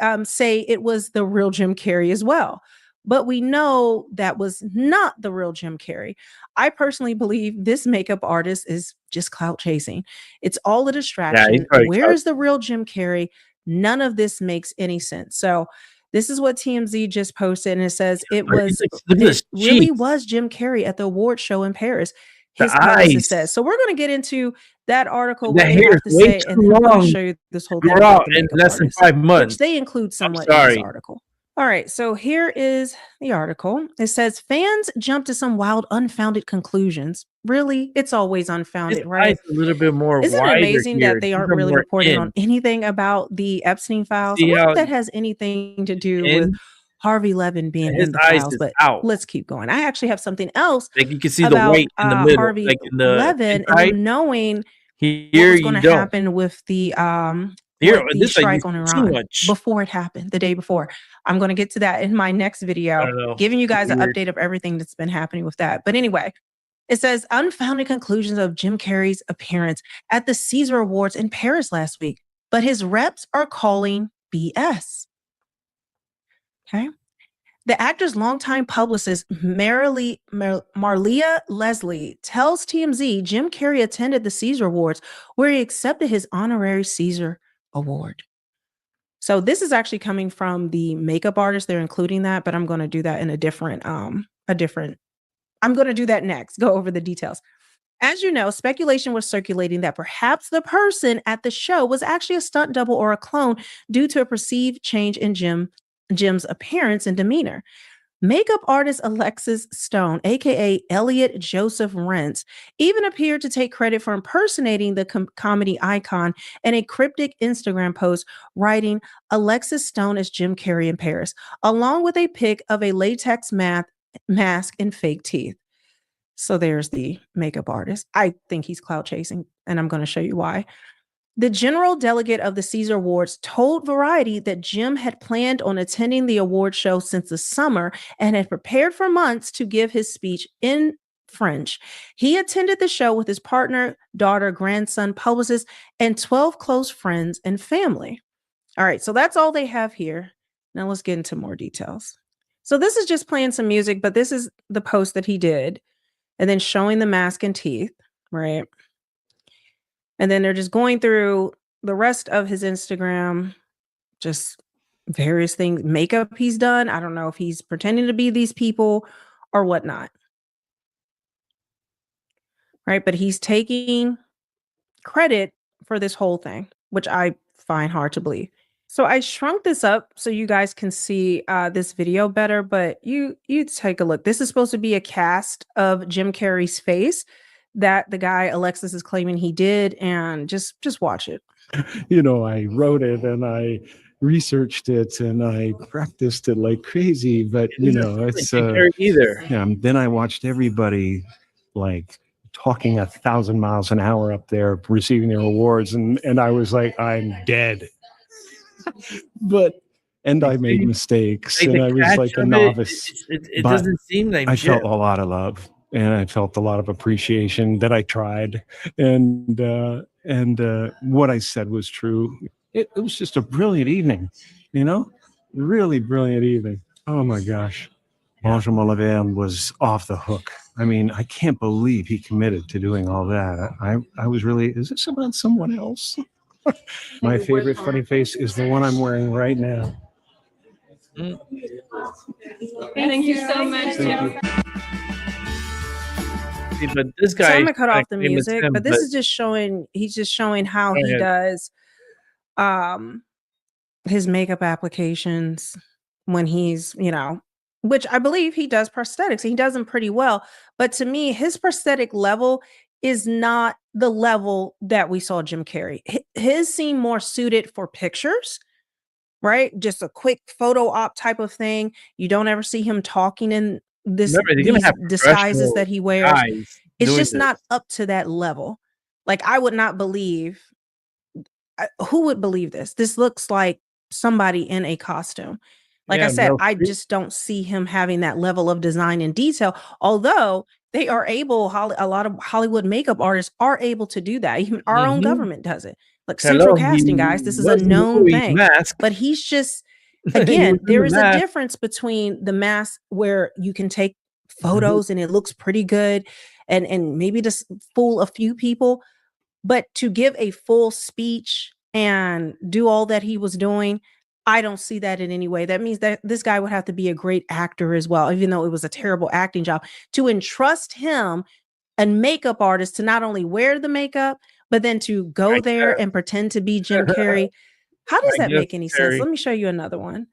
it was the real Jim Carrey as well. But we know that was not the real Jim Carrey. I personally believe this makeup artist is just clout chasing. It's all a distraction. Where is the real Jim Carrey? None of this makes any sense. So this is what TMZ just posted, and it says it really was Jim Carrey at the award show in Paris. His publicist says. So we're going to get into that article. What they have to say, and I'm going to show you this whole thing about the in makeup less than artist, 5 months. which they include somewhat in this article. All right, so here is the article. It says fans jump to some wild, unfounded conclusions. Really, it's always unfounded, right? A little bit more. Isn't it amazing that they aren't really reporting on anything about the Epstein files? I wonder if that has anything to do with Harvey Levin being in the files. But let's keep going. I actually have something else. Like you can see the white in the middle, Harvey like in the Levin, and them knowing what was going to happen with the strike on Iran before it happened, the day before. I'm going to get to that in my next video, giving you guys an update of everything that's been happening with that. But anyway, it says unfounded conclusions of Jim Carrey's appearance at the César Awards in Paris last week, but his reps are calling BS. Okay. The actor's longtime publicist, Marlia Leslie, tells TMZ Jim Carrey attended the César Awards where he accepted his honorary César Award. So this is actually coming from the makeup artist. They're including that, but I'm going to do that in I'm going to do that next. Go over the details. As you know, speculation was circulating that perhaps the person at the show was actually a stunt double or a clone due to a perceived change in Jim's appearance and demeanor. Makeup artist Alexis Stone, aka Elliot Joseph Rents, even appeared to take credit for impersonating the comedy icon in a cryptic Instagram post, writing Alexis Stone as Jim Carrey in Paris, along with a pic of a latex mask and fake teeth. So there's the makeup artist. I think he's clout chasing, and I'm going to show you why. The general delegate of the Caesar Awards told Variety that Jim had planned on attending the award show since the summer and had prepared for months to give his speech in French. He attended the show with his partner, daughter, grandson, publicist, and 12 close friends and family. All right, so that's all they have here. Now let's get into more details. So this is just playing some music, but this is the post that he did, and then showing the mask and teeth, right? And then they're just going through the rest of his Instagram, just various things, makeup he's done. I don't know if he's pretending to be these people or whatnot. Right. But he's taking credit for this whole thing, which I find hard to believe. So I shrunk this up so you guys can see this video better, but you take a look. This is supposed to be a cast of Jim Carrey's face that the guy Alexis is claiming he did, and just watch it. You know, I wrote it and I researched it and I practiced it like crazy, but you know, it's either. Yeah, then I watched everybody like talking 1,000 miles an hour up there receiving their awards, and I was like, I'm dead. And I made mistakes, and I was like a novice. It doesn't seem like I felt a lot of love, and I felt a lot of appreciation that I tried, and what I said was true. It was just a brilliant evening, you know, really brilliant evening. Oh my gosh, Benjamin Laverne was off the hook. I mean, I can't believe he committed to doing all that. I was really, is this about someone else? My favorite funny face is the one I'm wearing right now. Thank you so much. See, but this guy. So I'm gonna cut off the famous music, him, but this is just showing. He's just showing how Go he ahead. does, his makeup applications when he's, you know, which I believe he does prosthetics. He does them pretty well, but to me, his prosthetic level is not the level that we saw Jim Carrey. His seemed more suited for pictures, right? Just a quick photo op type of thing. You don't ever see him talking in these disguises that he wears. It's just not up to that level. Like, I would not believe, who would believe this? This looks like somebody in a costume. Like I said, I just don't see him having that level of design and detail, although they are able, a lot of Hollywood makeup artists are able to do that. Even our own government does it. Like central casting, guys, this is a known thing. But he's just, again, there is a difference between the mask where you can take photos and it looks pretty good and maybe just fool a few people. But to give a full speech and do all that he was doing, I don't see that in any way. That means that this guy would have to be a great actor as well, even though it was a terrible acting job. To entrust him, a makeup artist, to not only wear the makeup, but then to go there and pretend to be Jim Carrey. How does that make any sense? Let me show you another one.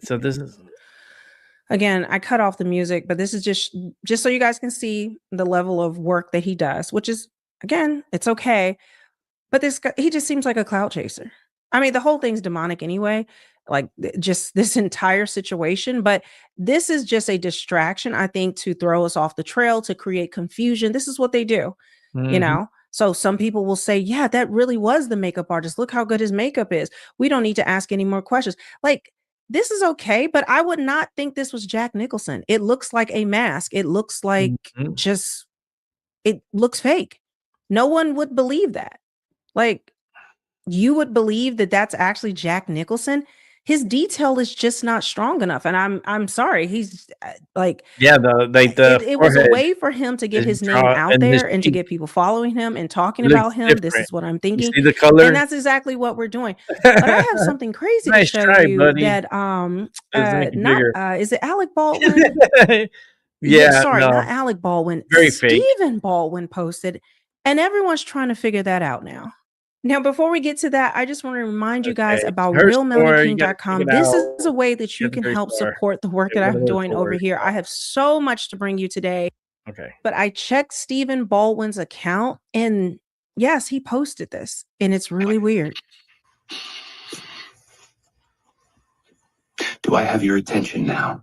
So this is. Again, I cut off the music, but this is just so you guys can see the level of work that he does, which is, again, it's okay. But this guy, he just seems like a clout chaser. I mean, the whole thing's demonic anyway, like just this entire situation. But this is just a distraction, I think, to throw us off the trail, to create confusion. This is what they do, you know? So some people will say, yeah, that really was the makeup artist. Look how good his makeup is. We don't need to ask any more questions. Like, this is okay, but I would not think this was Jack Nicholson. It looks like a mask. It looks like it looks fake. No one would believe that. Like, you would believe that that's actually Jack Nicholson. His detail is just not strong enough. And I'm sorry. He's like, it was a way for him to get his name out there and to get people following him and talking about him. Different. This is what I'm thinking. You see the color? And that's exactly what we're doing. But I have something crazy to show you, buddy. That is it Alec Baldwin? Not Alec Baldwin. Very fake. Stephen Baldwin posted, and everyone's trying to figure that out now. Now, before we get to that, I just want to remind you guys about realmelanyking.com. This is a way that you can help support the work that I'm doing over here. I have so much to bring you today. Okay. But I checked Stephen Baldwin's account, and yes, he posted this, and it's really weird. Do I have your attention now?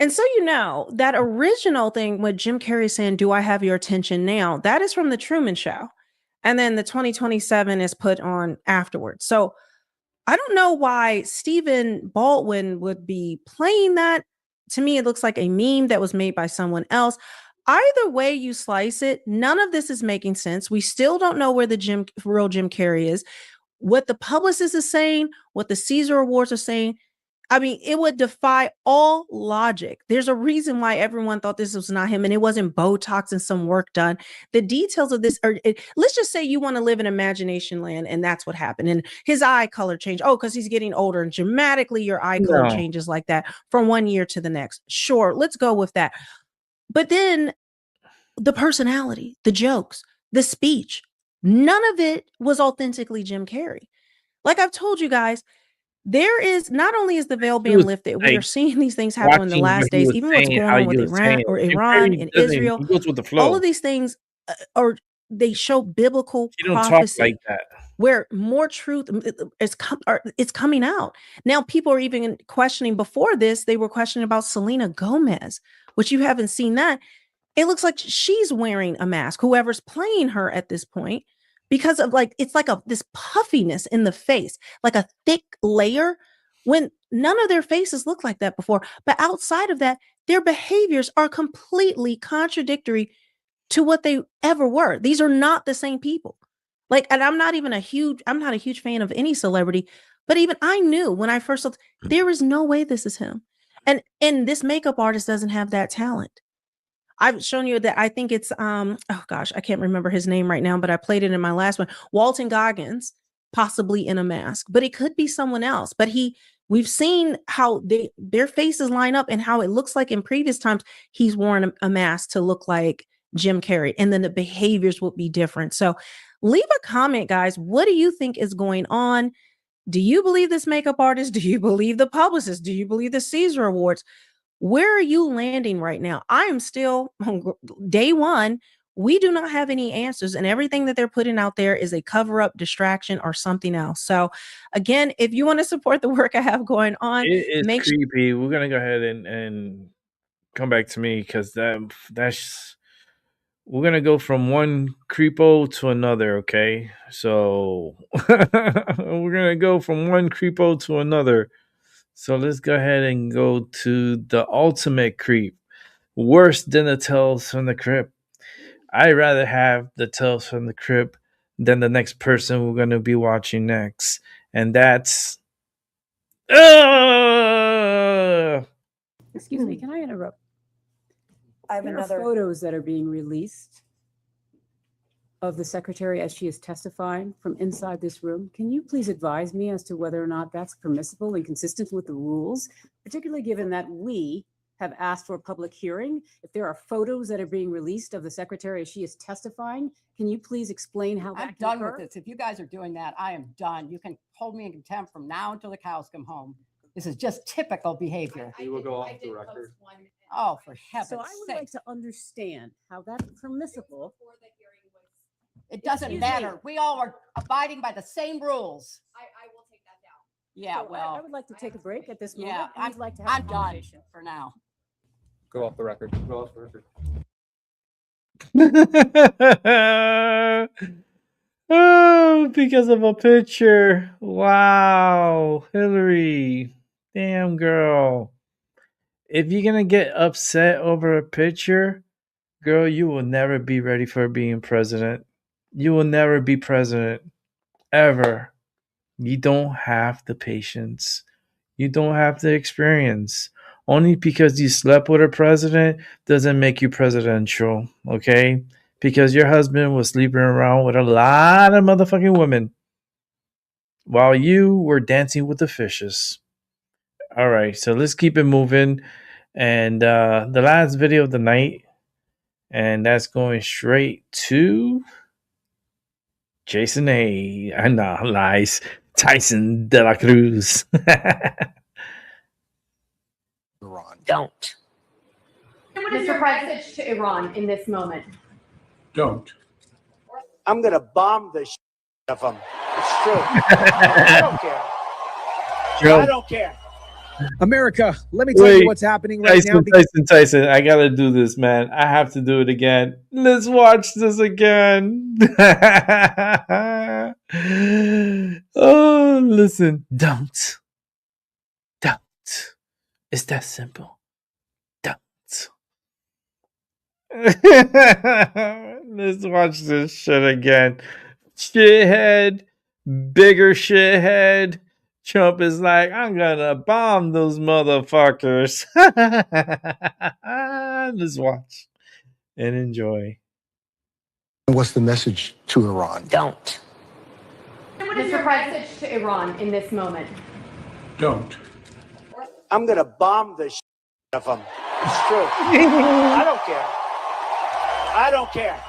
And so, that original thing with Jim Carrey saying, "Do I have your attention now?" That is from the Truman Show. And then the 2027 is put on afterwards. So I don't know why Stephen Baldwin would be playing that. To me, it looks like a meme that was made by someone else. Either way you slice it, none of this is making sense. We still don't know where the real Jim Carrey is. What the publicist is saying, what the Caesar Awards are saying, I mean, it would defy all logic. There's a reason why everyone thought this was not him, and it wasn't Botox and some work done. The details of this are, let's just say you want to live in imagination land, and that's what happened. And his eye color changed. Oh, because he's getting older, and dramatically your eye color changes like that from one year to the next. Sure, let's go with that. But then the personality, the jokes, the speech, none of it was authentically Jim Carrey. Like I've told you guys, there is not only is the veil being lifted, we are seeing these things happen in the last days, even what's going on with Iran and Israel. All of these things they show biblical prophecy like that. Where more truth is coming out. Now, people are even questioning. Before this, they were questioning about Selena Gomez, which you haven't seen that. It looks like she's wearing a mask, whoever's playing her at this point, because of it's like this puffiness in the face, like a thick layer, when none of their faces look like that before. But outside of that, their behaviors are completely contradictory to what they ever were. These are not the same people. And I'm not a huge fan of any celebrity, but even I knew when I first looked, there is no way this is him. And this makeup artist doesn't have that talent. I've shown you that I think it's oh gosh, I can't remember his name right now, but I played it in my last one. Walton Goggins, possibly in a mask, but it could be someone else. But we've seen how their faces line up and how it looks like in previous times he's worn a mask to look like Jim Carrey, and then the behaviors will be different. So leave a comment, guys. What do you think is going on? Do you believe this makeup artist? Do you believe the publicist? Do you believe the Caesar Awards? Where are you landing right now? I am still on day one. We do not have any answers, and everything that they're putting out there is a cover-up, distraction, or something else. So again, if you want to support the work I have going on, it is creepy. We're gonna go ahead and come back to me, because that's we're gonna go from one creepo to another. Okay, so we're gonna go from one creepo to another. So let's go ahead and go to the ultimate creep. Worse than the Tales from the Crypt. I'd rather have the Tales from the Crypt than the next person we're going to be watching next. And that's... Excuse me, can I interrupt? I have There another are photos that are being released of the secretary as she is testifying from inside this room. Can you please advise me as to whether or not that's permissible and consistent with the rules, particularly given that we have asked for a public hearing? If there are photos that are being released of the secretary as she is testifying, can you please explain how that I'm done with this. If you guys are doing that, I am done. You can hold me in contempt from now until the cows come home. This is just typical behavior. We will go off the record. Oh, for heaven's So I would sake. like to understand how that's permissible. It doesn't matter. We all are abiding by the same rules. I will take that down. Yeah, So well. I would like to take a break at this moment. Yeah, I'd like to have I'm a done conversation. for now. Go off the record. Go off the record. Oh, because of a picture. Wow. Hillary. Damn, girl. If you're going to get upset over a picture, girl, you will never be ready for being president. You will never be president. Ever. You don't have the patience. You don't have the experience. Only because you slept with a president doesn't make you presidential, okay? Because your husband was sleeping around with a lot of motherfucking women while you were dancing with the fishes. All right, so let's keep it moving. And the last video of the night, and that's going straight to Jason A. Nah, lies. Tyson De La Cruz. Iran. Don't. Mr. President, to Iran in this moment. Don't. I'm going to bomb the shit of them. It's true. I don't care. Joe. I don't care. America, let me tell you what's happening right now. Tyson, I gotta do this, man. I have to do it again. Let's watch this again. Oh, listen. Don't. It's that simple. Don't. Let's watch this shit again. Shithead. Bigger shithead. Trump is like, I'm gonna bomb those motherfuckers. Let's watch and enjoy. What's the message to Iran? Don't. Mr. President, to Iran in this moment. Don't. I'm going to bomb the shit out of them. It's true. I don't care. I don't care.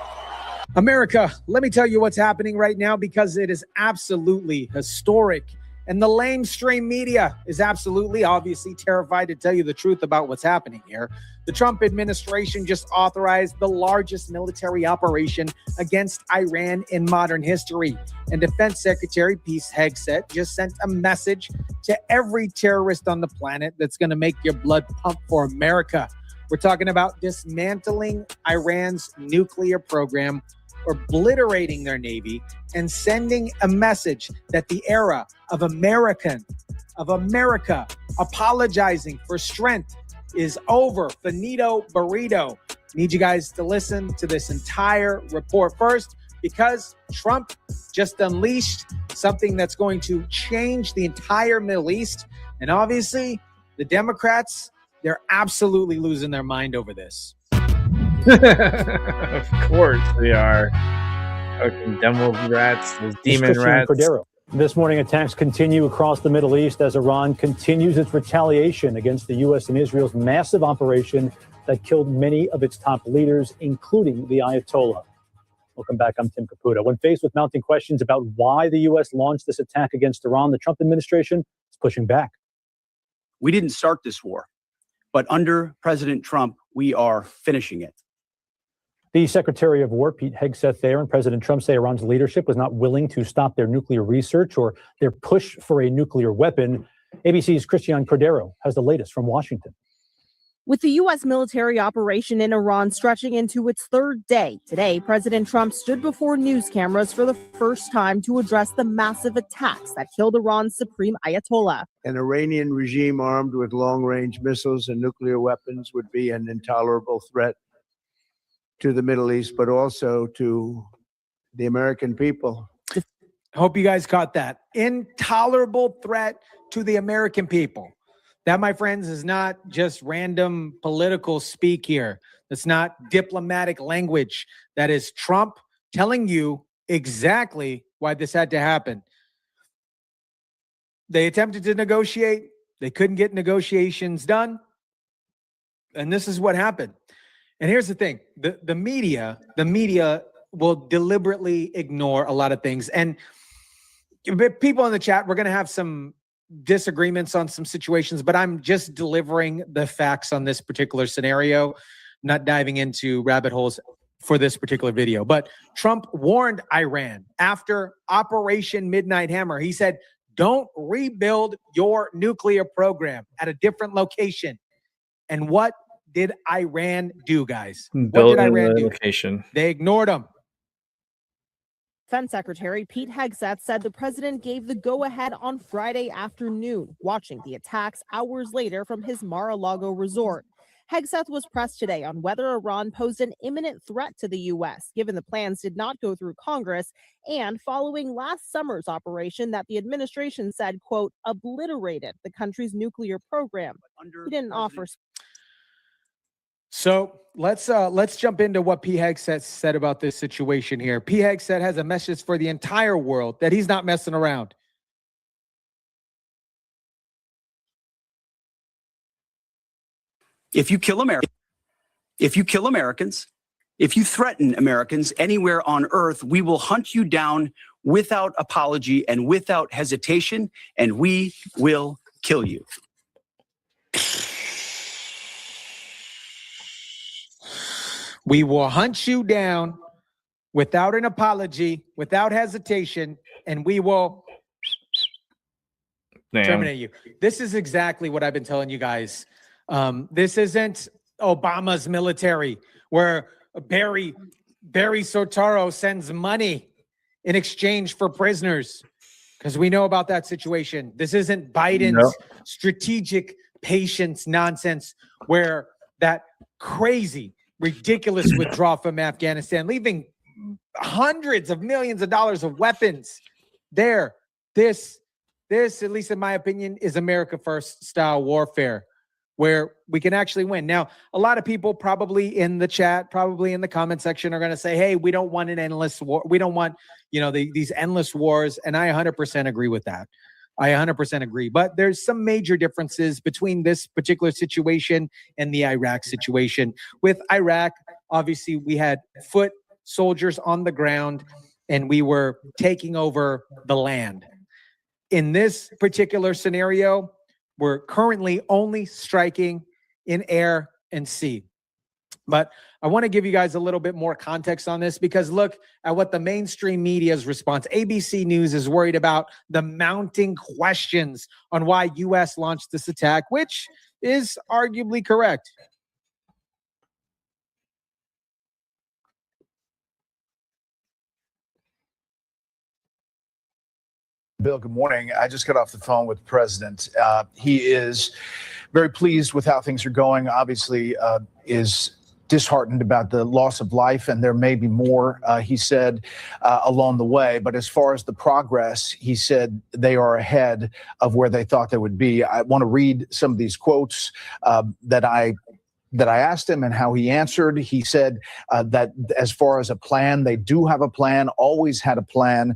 America, let me tell you what's happening right now because it is absolutely historic. And the lamestream media is absolutely, obviously terrified to tell you the truth about what's happening here. The Trump administration just authorized the largest military operation against Iran in modern history. And Defense Secretary Pete Hegseth just sent a message to every terrorist on the planet that's going to make your blood pump for America. We're talking about dismantling Iran's nuclear program, obliterating their navy, and sending a message that the era of America apologizing for strength is over. Finito burrito. Need you guys to listen to this entire report first because Trump just unleashed something that's going to change the entire Middle East. And obviously, the Democrats, they're absolutely losing their mind over this. Of course they are. Fucking demo rats, those demon rats. Cordero. This morning, attacks continue across the Middle East as Iran continues its retaliation against the U.S. and Israel's massive operation that killed many of its top leaders, including the Ayatollah. Welcome back. I'm Tim Caputo. When faced with mounting questions about why the U.S. launched this attack against Iran, the Trump administration is pushing back. We didn't start this war, but under President Trump, we are finishing it. The Secretary of War, Pete Hegseth, there, and President Trump say Iran's leadership was not willing to stop their nuclear research or their push for a nuclear weapon. ABC's Christiane Cordero has the latest from Washington. With the U.S. military operation in Iran stretching into its third day, today, President Trump stood before news cameras for the first time to address the massive attacks that killed Iran's supreme Ayatollah. An Iranian regime armed with long-range missiles and nuclear weapons would be an intolerable threat to the Middle East, but also to the American people. I hope you guys caught that. Intolerable threat to the American people. That, my friends, is not just random political speak here. That's not diplomatic language. That is Trump telling you exactly why this had to happen. They attempted to negotiate. They couldn't get negotiations done. And this is what happened. And here's the thing. The media will deliberately ignore a lot of things. And people in the chat, we're going to have some disagreements on some situations, but I'm just delivering the facts on this particular scenario, not diving into rabbit holes for this particular video. But Trump warned Iran after Operation Midnight Hammer. He said, don't rebuild your nuclear program at a different location. And what did Iran do, guys? What did Iran do? Location. They ignored him. Defense Secretary Pete Hegseth said the president gave the go-ahead on Friday afternoon, watching the attacks hours later from his Mar-a-Lago resort. Hegseth was pressed today on whether Iran posed an imminent threat to the U.S., given the plans did not go through Congress, and following last summer's operation that the administration said, quote, obliterated the country's nuclear program. He didn't offer. So let's jump into what Pete Hegseth said about this situation here. Pete Hegseth has a message for the entire world that he's not messing around. If you kill Americans, if you threaten Americans anywhere on earth, we will hunt you down without apology and without hesitation, and we will kill you. We will hunt you down without an apology, without hesitation, and we will terminate you. This is exactly what I've been telling you guys. This isn't Obama's military where Barry Soetoro sends money in exchange for prisoners, because we know about that situation. This isn't Biden's strategic patience nonsense where that crazy, ridiculous withdrawal from Afghanistan, leaving hundreds of millions of dollars of weapons there. This, at least in my opinion, is America First style warfare where we can actually win. Now, a lot of people probably in the chat, probably in the comment section are going to say, hey, we don't want an endless war. We don't want, these endless wars. And I 100% agree with that. I 100% agree. But there's some major differences between this particular situation and the Iraq situation. With Iraq, obviously, we had foot soldiers on the ground and we were taking over the land. In this particular scenario, we're currently only striking in air and sea. But I want to give you guys a little bit more context on this, because look at what the mainstream media's response. ABC News is worried about the mounting questions on why U.S. launched this attack, which is arguably correct. Bill, good morning. I just got off the phone with the president. He is very pleased with how things are going. Obviously, is disheartened about the loss of life, and there may be more, he said, along the way. But as far as the progress, he said they are ahead of where they thought they would be. I want to read some of these quotes that I asked him and how he answered. He said that as far as a plan, they do have a plan, always had a plan.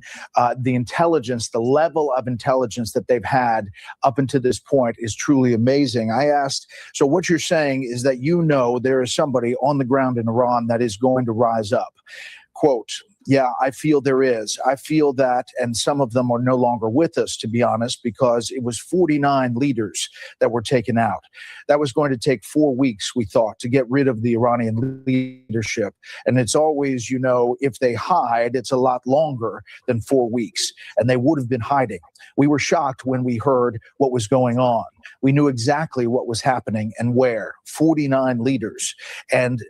The intelligence, the level of intelligence that they've had up until this point is truly amazing. I asked, so what you're saying is that there is somebody on the ground in Iran that is going to rise up. Quote, yeah, I feel there is. I feel that, and some of them are no longer with us, to be honest, because it was 49 leaders that were taken out. That was going to take 4 weeks, we thought, to get rid of the Iranian leadership. And it's always, if they hide, it's a lot longer than 4 weeks. And they would have been hiding. We were shocked when we heard what was going on. We knew exactly what was happening and where. 49 leaders. And,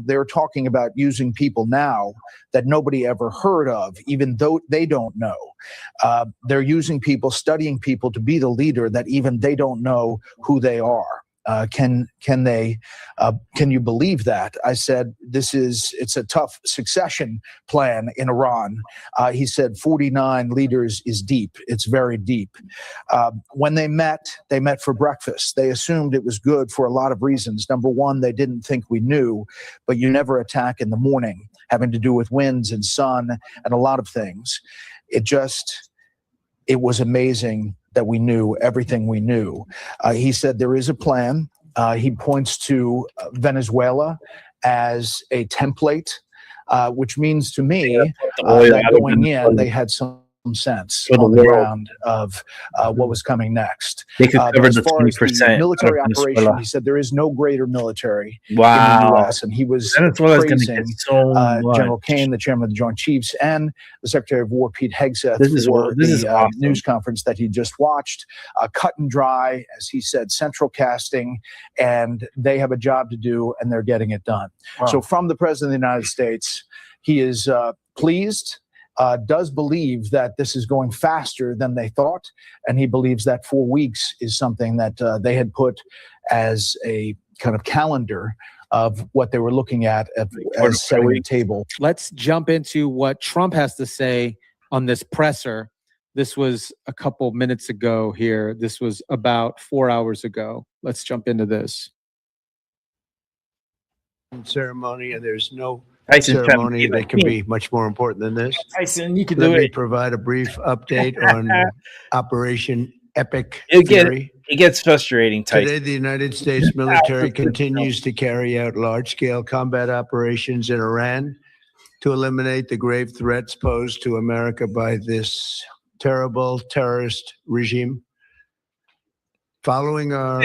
they're talking about using people now that nobody ever heard of, even though they don't know. They're using people, studying people to be the leader that even they don't know who they are. Can you believe that? I said, it's a tough succession plan in Iran. He said 49 leaders is deep. It's very deep. When they met for breakfast. They assumed it was good for a lot of reasons. Number one, they didn't think we knew, but you never attack in the morning, having to do with winds and sun and a lot of things. It was amazing that we knew everything we knew. He said there is a plan. He points to Venezuela as a template, which means to me that going in, they had some sense on the ground of what was coming next. They could cover as the far as 20% the military of operation, Venezuela. he said there is no greater military in Wow. the U.S. And he was Venezuela's gonna praising get so much. General Kane, the chairman of the Joint Chiefs, and the Secretary of War, Pete Hegseth, This is for the awesome. news conference that he just watched. Cut and dry, as he said, central casting, and they have a job to do, and they're getting it done. Wow. So from the President of the United States, he is pleased, does believe that this is going faster than they thought, and he believes that 4 weeks is something that they had put as a kind of calendar of what they were looking at as setting the table. Let's jump into what Trump has to say on this presser. This was a couple minutes ago here. This was about 4 hours ago. Let's jump into this. Ceremony, and there's no Tyson ceremony trying to that can be much more important than this. Tyson, you can Let do me it. provide a brief update on Operation Epic It Fury. gets frustrating, Tyson. Today, the United States military continues to carry out large-scale combat operations in Iran to eliminate the grave threats posed to America by this terrible terrorist regime. Following our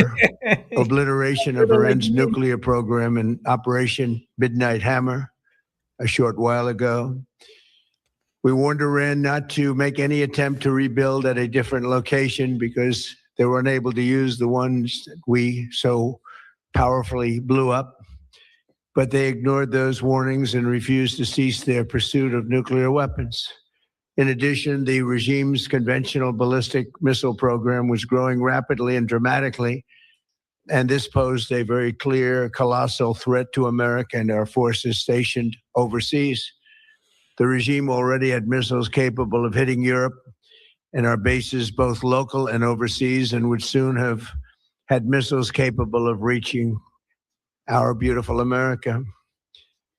obliteration of Iran's nuclear program in Operation Midnight Hammer a short while ago, We warned Iran not to make any attempt to rebuild at a different location because they were unable to use the ones that we so powerfully blew up. But they ignored those warnings and refused to cease their pursuit of nuclear weapons. In addition, the regime's conventional ballistic missile program was growing rapidly and dramatically, and this posed a very clear, colossal threat to America and our forces stationed overseas. The regime already had missiles capable of hitting Europe and our bases, both local and overseas, and would soon have had missiles capable of reaching our beautiful America.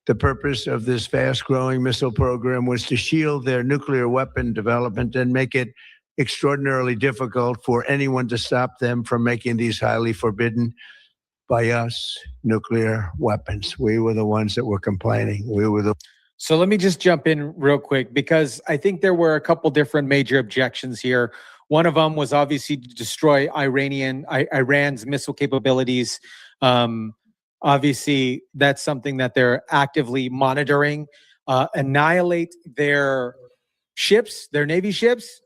The purpose of this fast-growing missile program was to shield their nuclear weapon development and make it extraordinarily difficult for anyone to stop them from making these highly forbidden by us nuclear weapons. We were the ones that were complaining. We were the So let me just jump in real quick, because I think there were a couple different major objections here. One of them was obviously to destroy Iran's missile capabilities. Obviously, that's something that they're actively monitoring. Annihilate their ships, their Navy ships,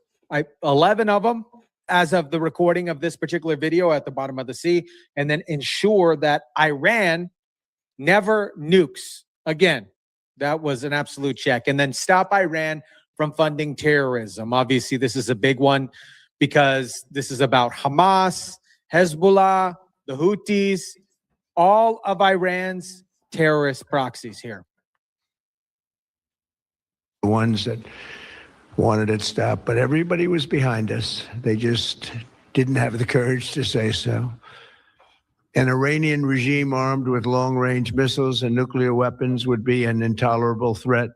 11 of them as of the recording of this particular video at the bottom of the sea, and then ensure that Iran never nukes again. That was an absolute check. And then stop Iran from funding terrorism. Obviously, this is a big one because this is about Hamas, Hezbollah, the Houthis, all of Iran's terrorist proxies here. The ones that wanted it stopped, but everybody was behind us. They just didn't have the courage to say so. An Iranian regime armed with long-range missiles and nuclear weapons would be an intolerable threat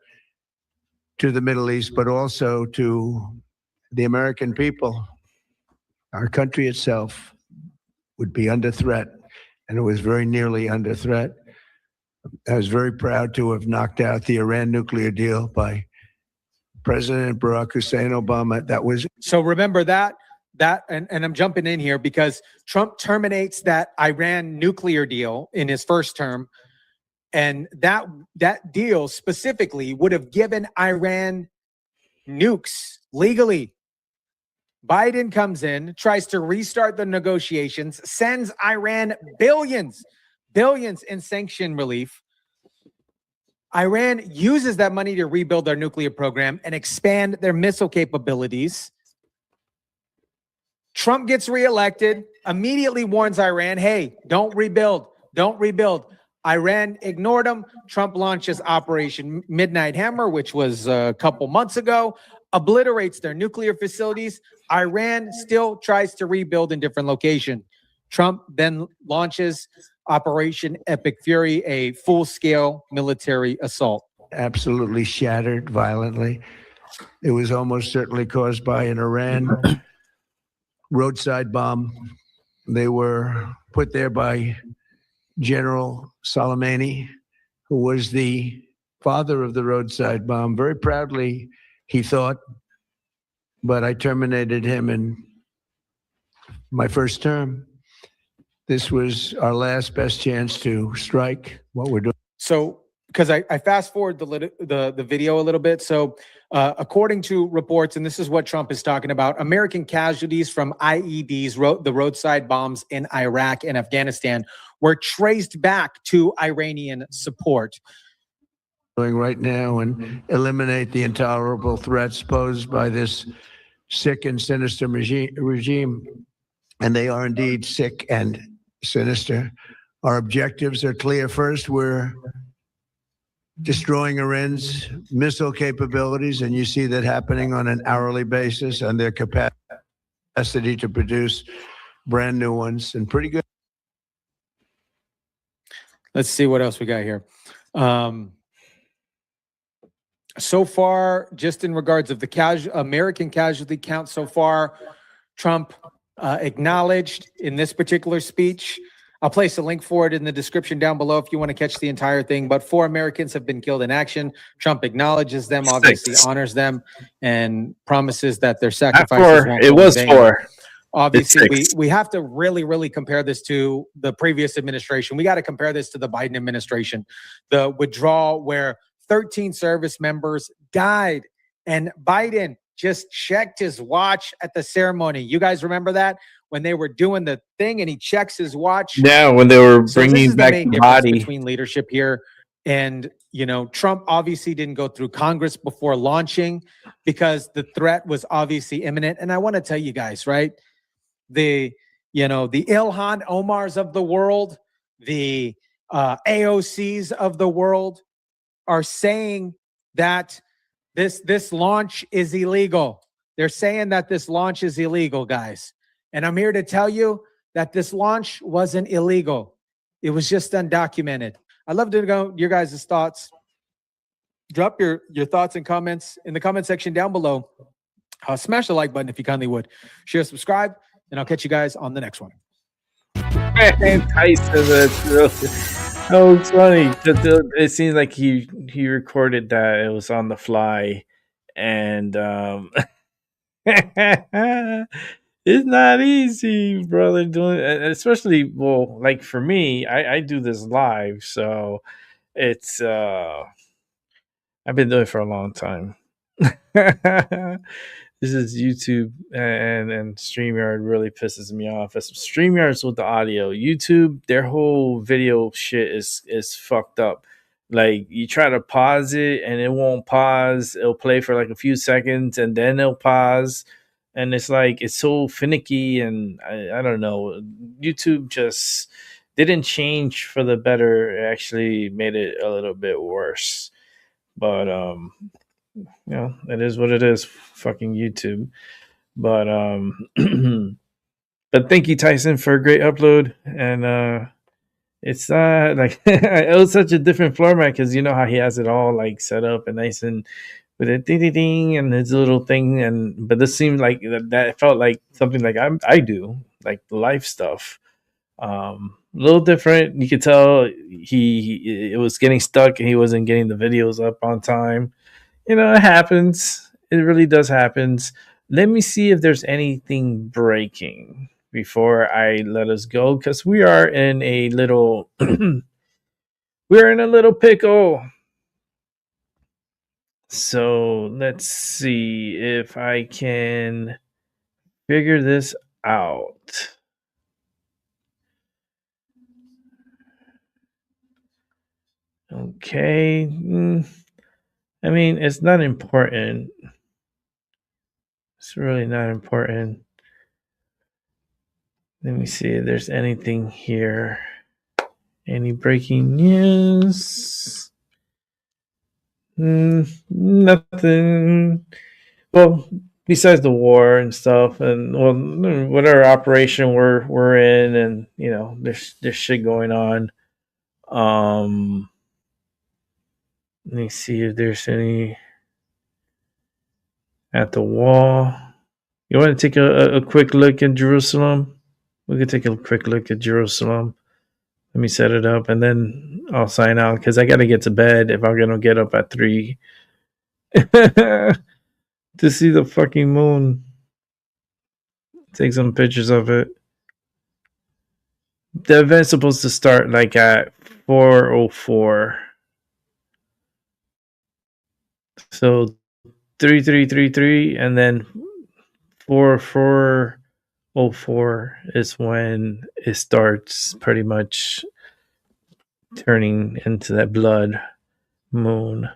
to the Middle East, but also to the American people. Our country itself would be under threat, and it was very nearly under threat. I was very proud to have knocked out the Iran nuclear deal by President Barack Hussein Obama. That was so. Remember that, and I'm jumping in here because Trump terminates that Iran nuclear deal in his first term, and that deal specifically would have given Iran nukes legally. Biden comes in, tries to restart the negotiations, sends Iran billions in sanction relief. Iran uses that money to rebuild their nuclear program and expand their missile capabilities. Trump gets reelected, immediately warns Iran, hey, don't rebuild. Iran ignored him. Trump launches Operation Midnight Hammer, which was a couple months ago, obliterates their nuclear facilities. Iran still tries to rebuild in different locations. Trump then launches Operation Epic Fury, a full-scale military assault. absolutely shattered violently. It was almost certainly caused by an Iran roadside bomb. They were put there by General Soleimani, who was the father of the roadside bomb. Very proudly, he thought, but I terminated him in my first term. This was our last best chance to strike what we're doing. So, because I fast forward the video a little bit. So, according to reports, and this is what Trump is talking about, American casualties from IEDs, the roadside bombs in Iraq and Afghanistan, were traced back to Iranian support. Doing right now and eliminate the intolerable threats posed by this sick and sinister regime. And they are indeed sick and sinister. Our objectives are clear. First, we're destroying Iran's missile capabilities, and you see that happening on an hourly basis, and their capacity to produce brand new ones, and pretty good. Let's see what else we got here. So far, just in regards of the American casualty count so far, Trump acknowledged in this particular speech. I'll place a link for it in the description down below if you want to catch the entire thing. But 4 Americans have been killed in action. Trump acknowledges them, obviously honors them, and promises that their sacrifices won't go in vain. 4. Obviously, we have to really compare this to the previous administration. We got to compare this to the Biden administration. The withdrawal where 13 service members died And Biden just checked his watch at the ceremony. You guys remember that? When they were doing the thing and he checks his watch. Yeah, when they were So this bringing is the back main the difference body. between leadership here. And, Trump obviously didn't go through Congress before launching because the threat was obviously imminent. And I want to tell you guys, right? The Ilhan Omars of the world, the AOCs of the world are saying that this launch is illegal. They're saying that this launch is illegal, guys. And I'm here to tell you that this launch wasn't illegal. It was just undocumented. I'd love to know your guys' thoughts. Drop your thoughts and comments in the comment section down below. Smash the like button if you kindly would. Share, subscribe, and I'll catch you guys on the next one. Tyson, oh, it's funny. It seems like he recorded that. It was on the fly, and it's not easy, brother. Doing, especially like for me, I do this live, so it's I've been doing it for a long time. This is YouTube and StreamYard really pisses me off. StreamYard's with the audio. YouTube, their whole video shit is fucked up. Like you try to pause it and it won't pause. It'll play for like a few seconds and then it'll pause. And it's like it's so finicky and I don't know. YouTube just didn't change for the better. It actually made it a little bit worse. But it is what it is. Fucking YouTube. But but thank you, Tyson, for a great upload. And it's like it was such a different format because you know how he has it all like set up and nice and with a ding ding ding and his little thing. But this seemed like that felt like something like I do, like the life stuff. A little different. You could tell it was getting stuck and he wasn't getting the videos up on time. It happens. It really does happen. Let me see if there's anything breaking before I let us go, because we are in a little we're in a little pickle. So let's see if I can figure this out. Okay. I mean, it's not important. It's really not important. Let me see if there's anything here. Any breaking news? Nothing. Well, besides the war and stuff, and whatever operation we're in, and there's shit going on. Let me see if there's any at the wall. You want to take a quick look at Jerusalem? We could take a quick look at Jerusalem. Let me set it up, and then I'll sign out because I got to get to bed if I'm going to get up at 3 to see the fucking moon. Take some pictures of it. The event's supposed to start like at 4:04. So 3333 and then 4:04 is when it starts pretty much turning into that blood moon.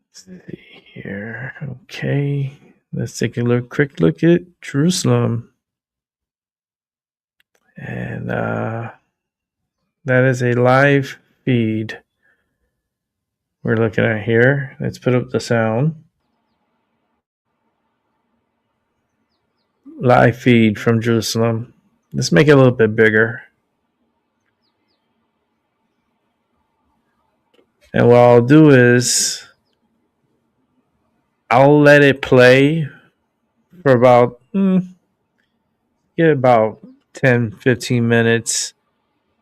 Let's see here. Okay. Let's take a quick look at Jerusalem. And that is a live feed we're looking at here. Let's put up the sound. Live feed from Jerusalem. Let's make it a little bit bigger. And what I'll do is I'll let it play for about 10-15 minutes,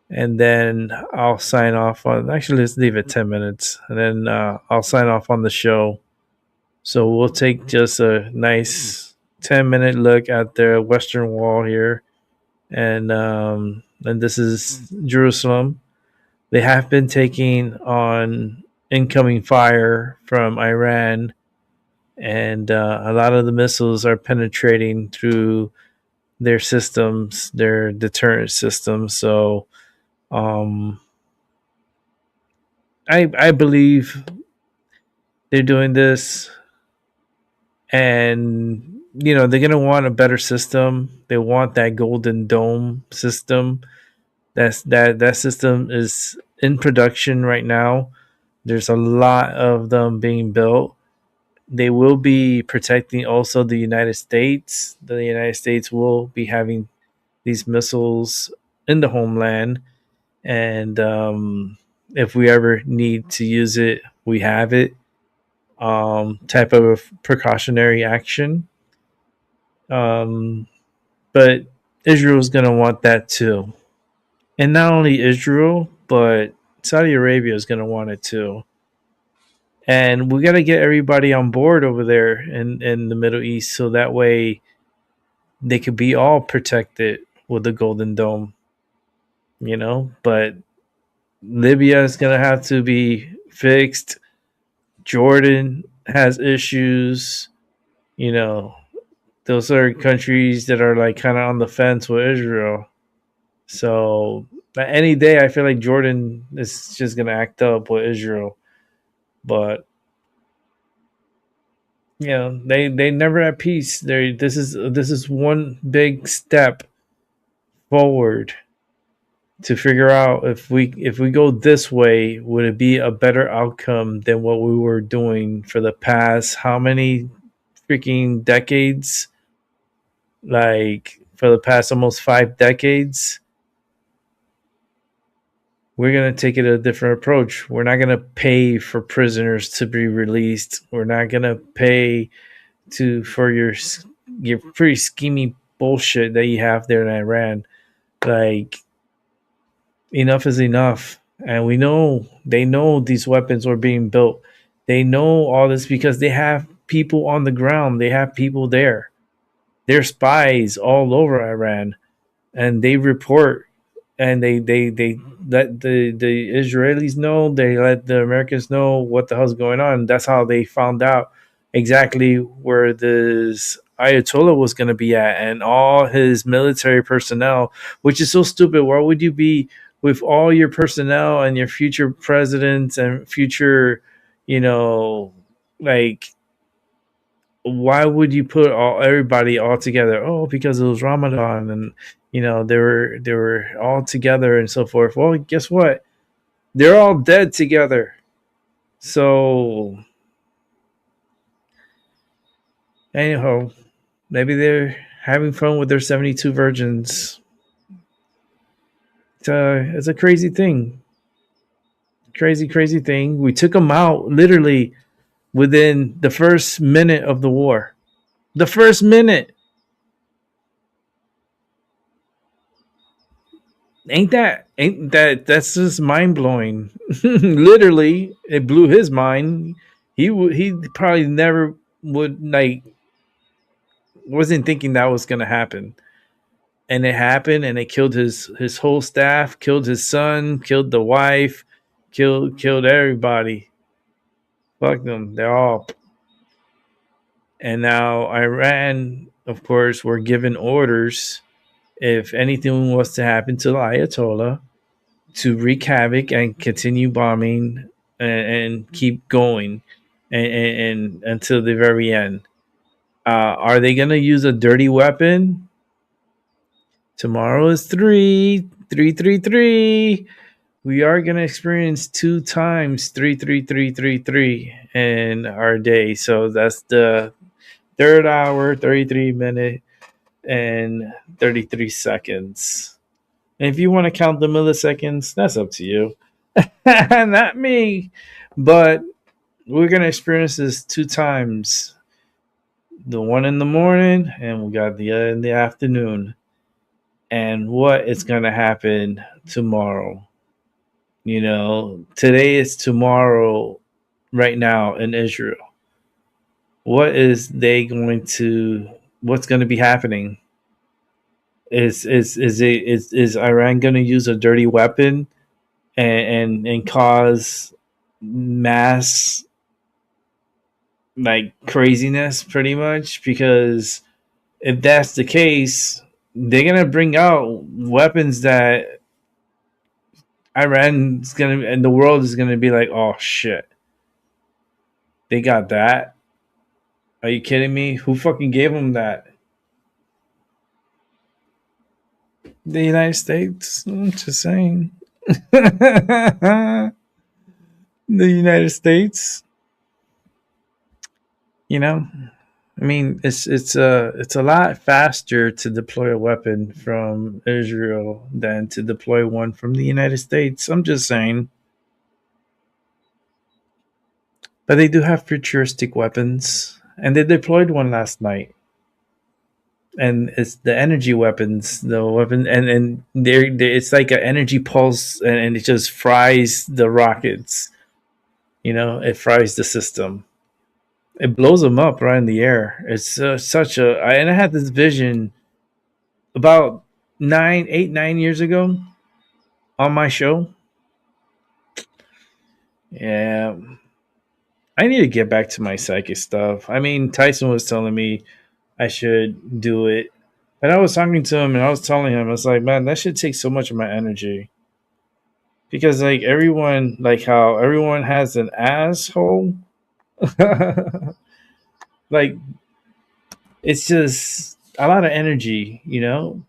and then I'll sign off on. Actually, let's leave it 10 minutes, and then I'll sign off on the show. So we'll take just a nice 10-minute look at the Western Wall here, and this is Jerusalem. They have been taking on incoming fire from Iran, and a lot of the missiles are penetrating through their systems, their deterrent systems. So I believe they're doing this, and they're gonna want a better system. They want that Golden Dome system. That system is in production right now. There's a lot of them being built. They will be protecting also the United States. The United States will be having these missiles in the homeland, and if we ever need to use it, we have it. Type of precautionary action. But Israel's going to want that too. And not only Israel, but Saudi Arabia is going to want it too. And we got to get everybody on board over there in the Middle East, so that way they could be all protected with the Golden Dome. But Libya is going to have to be fixed. Jordan has issues. Those are countries that are like kind of on the fence with Israel. So any day, I feel like Jordan is just going to act up with Israel. But they never at peace. This is one big step forward to figure out if we go this way, would it be a better outcome than what we were doing for the past how many freaking decades? Like for the past almost 5 decades. We're going to take it a different approach. We're not going to pay for prisoners to be released. We're not going to pay for your pretty schemy bullshit that you have there in Iran. Like, enough is enough. And they know these weapons were being built. They know all this because they have people on the ground. They have people there. They're spies all over Iran, and they report, and they let the Israelis know. They let the Americans know what the hell's going on. That's how they found out exactly where this Ayatollah was going to be at, and all his military personnel, which is so stupid. Why would you be with all your personnel and your future presidents and future, why would you put everybody all together? Oh, because it was Ramadan, and they were all together and so forth. Well, guess what? They're all dead together. So anyhow, maybe having fun with their 72 virgins. It's a crazy thing. Crazy thing. We took them out literally within the first minute of the war. The first minute. That's just mind blowing. Literally, it blew his mind. He probably never wasn't thinking that was gonna happen. And it happened, and it killed his whole staff, killed his son, killed the wife, killed everybody. Fuck them. They're all. And now Iran, of course, were given orders if anything was to happen to the Ayatollah to wreak havoc and continue bombing and keep going and until the very end. Are they going to use a dirty weapon? Tomorrow is 3. We are going to experience 2 times 3 in our day. So that's the 3rd hour, 33 minute, and 33 seconds. And if you want to count the milliseconds, that's up to you. Not me. But we're going to experience this 2 times. The one in the morning, and we got the other in the afternoon. And what is going to happen tomorrow? Today is tomorrow right now in Israel. What's going to be happening? Is Iran going to use a dirty weapon and cause mass like craziness pretty much, because if that's the case, they're gonna bring out weapons that Iran's gonna and the world is gonna be like, oh shit, they got that. Are you kidding me? Who fucking gave them that? The United States. I'm just saying. The United States. You know, I mean, it's a lot faster to deploy a weapon from Israel than to deploy one from the United States. I'm just saying. But they do have futuristic weapons, and they deployed one last night. And it's the energy weapons, the weapon, and they're it's like an energy pulse, and it just fries the rockets. You know, it fries the system. It blows them up right in the air. It's such a. And I had this vision about 9 years ago on my show. Yeah, I need to get back to my psychic stuff. I mean, Tyson was telling me I should do it, and I was talking to him, and I was telling him, I was like, man, that should take so much of my energy, because like everyone, like how everyone has an asshole, like it's just a lot of energy, you know.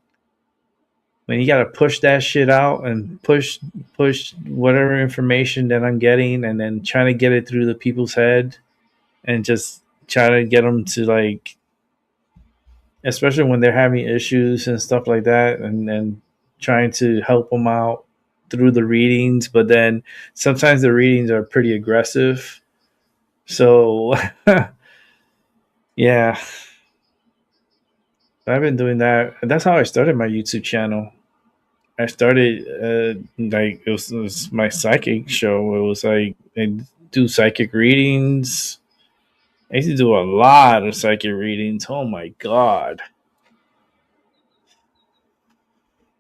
When you got to push that shit out and push whatever information that I'm getting, and then trying to get it through the people's head, and just try to get them to like, especially when they're having issues and stuff like that, and trying to help them out through the readings. But then sometimes the readings are pretty aggressive. So, yeah, I've been doing that. That's how I started my YouTube channel. I started like it was my psychic show. It was like I do psychic readings. I used to do a lot of psychic readings. Oh my god,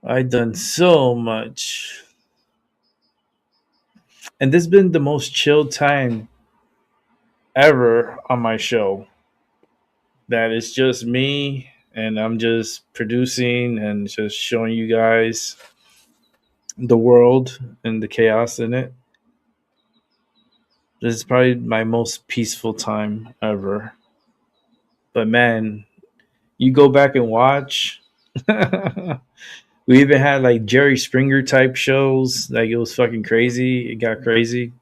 I done so much, and this has been the most chilled time ever on my show. That is just me, and I'm just producing and just showing you guys the world and the chaos in it. This is probably my most peaceful time ever. But man, you go back and watch. We even had like Jerry Springer type shows. Like it was fucking crazy. It got crazy.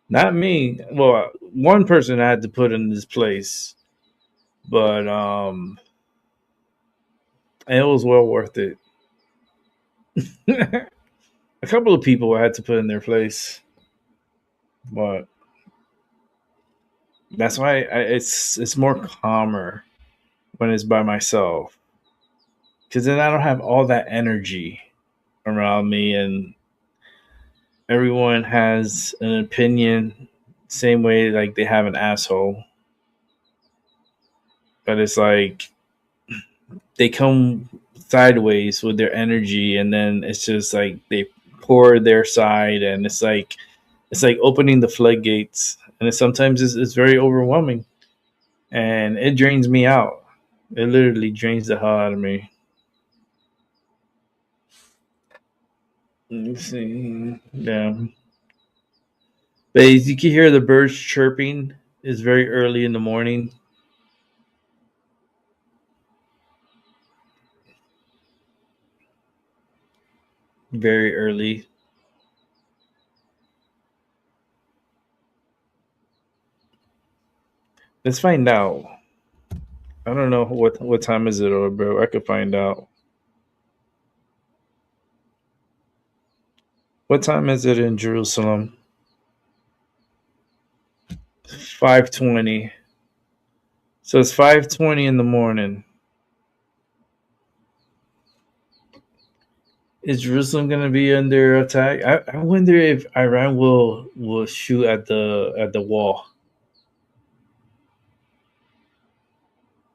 Not me. Well, one person I had to put in this place, but it was well worth it. A couple of people I had to put in their place, but that's why it's more calmer when it's by myself, because then I don't have all that energy around me, and everyone has an opinion, same way like they have an asshole, but it's like they come sideways with their energy, and then it's just like they pour their side, and it's like opening the floodgates, and sometimes it's very overwhelming, and it drains me out. It literally drains the hell out of me. Let's see. Yeah. But as you can hear the birds chirping, it's very early in the morning. Very early. Let's find out. I don't know what time is it, or bro. I could find out. What time is it in Jerusalem? 5:20. So it's 5:20 in the morning. Is Jerusalem going to be under attack? I wonder if Iran will shoot at the wall.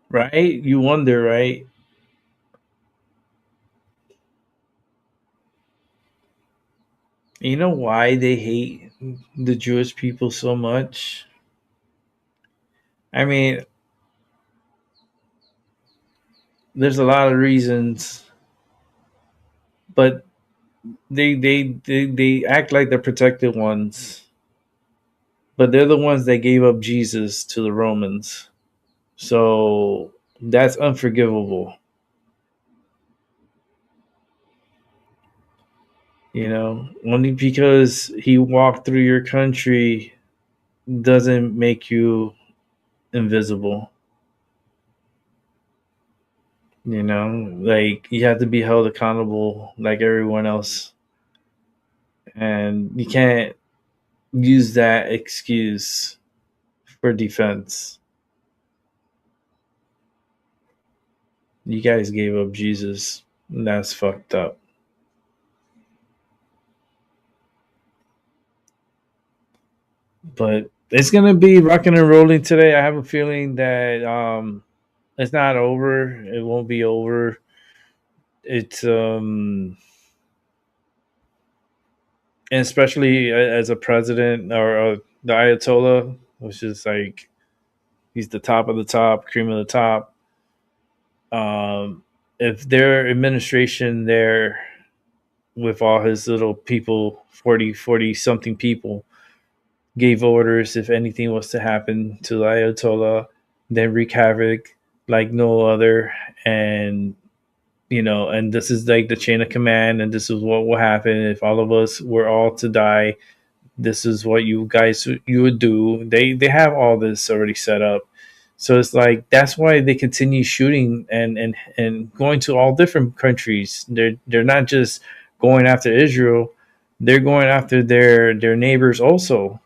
Right? You wonder, right? You know why they hate the Jewish people so much? I mean, there's a lot of reasons, but they act like they're protected ones, but they're the ones that gave up Jesus to the Romans. So that's unforgivable. You know, only because he walked through your country doesn't make you invisible. You know, like you have to be held accountable like everyone else. And you can't use that excuse for defense. You guys gave up Jesus. And that's fucked up. But it's gonna be rocking and rolling today. I have a feeling that it's not over. It won't be over. It's and especially as a president or the Ayatollah, which is like he's the top of the top, cream of the top. If their administration there with all his little people, 40 something people, gave orders if anything was to happen to the Ayatollah, then wreak havoc like no other. And, you know, and this is like the chain of command, and this is what will happen if all of us were all to die. This is what you guys you would do. They have all this already set up. So it's like that's why they continue shooting and going to all different countries. They're not just going after Israel, they're going after their neighbors also.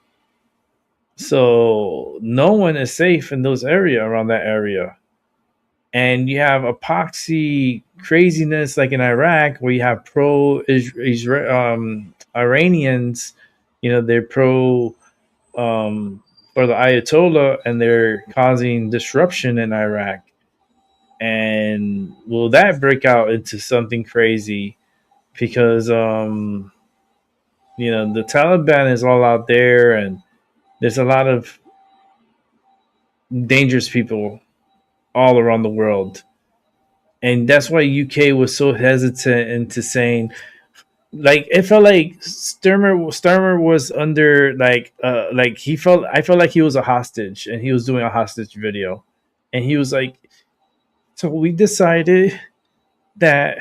So no one is safe in those area around that area. And you have epoxy craziness like in Iraq where you have pro Iranians, you know, they're pro for the Ayatollah and they're causing disruption in Iraq. And will that break out into something crazy? Because you know, the Taliban is all out there and there's a lot of dangerous people all around the world. And that's why UK was so hesitant into saying, like, it felt like Sturmer was under like he felt I felt like he was a hostage and he was doing a hostage video. And he was like, so we decided that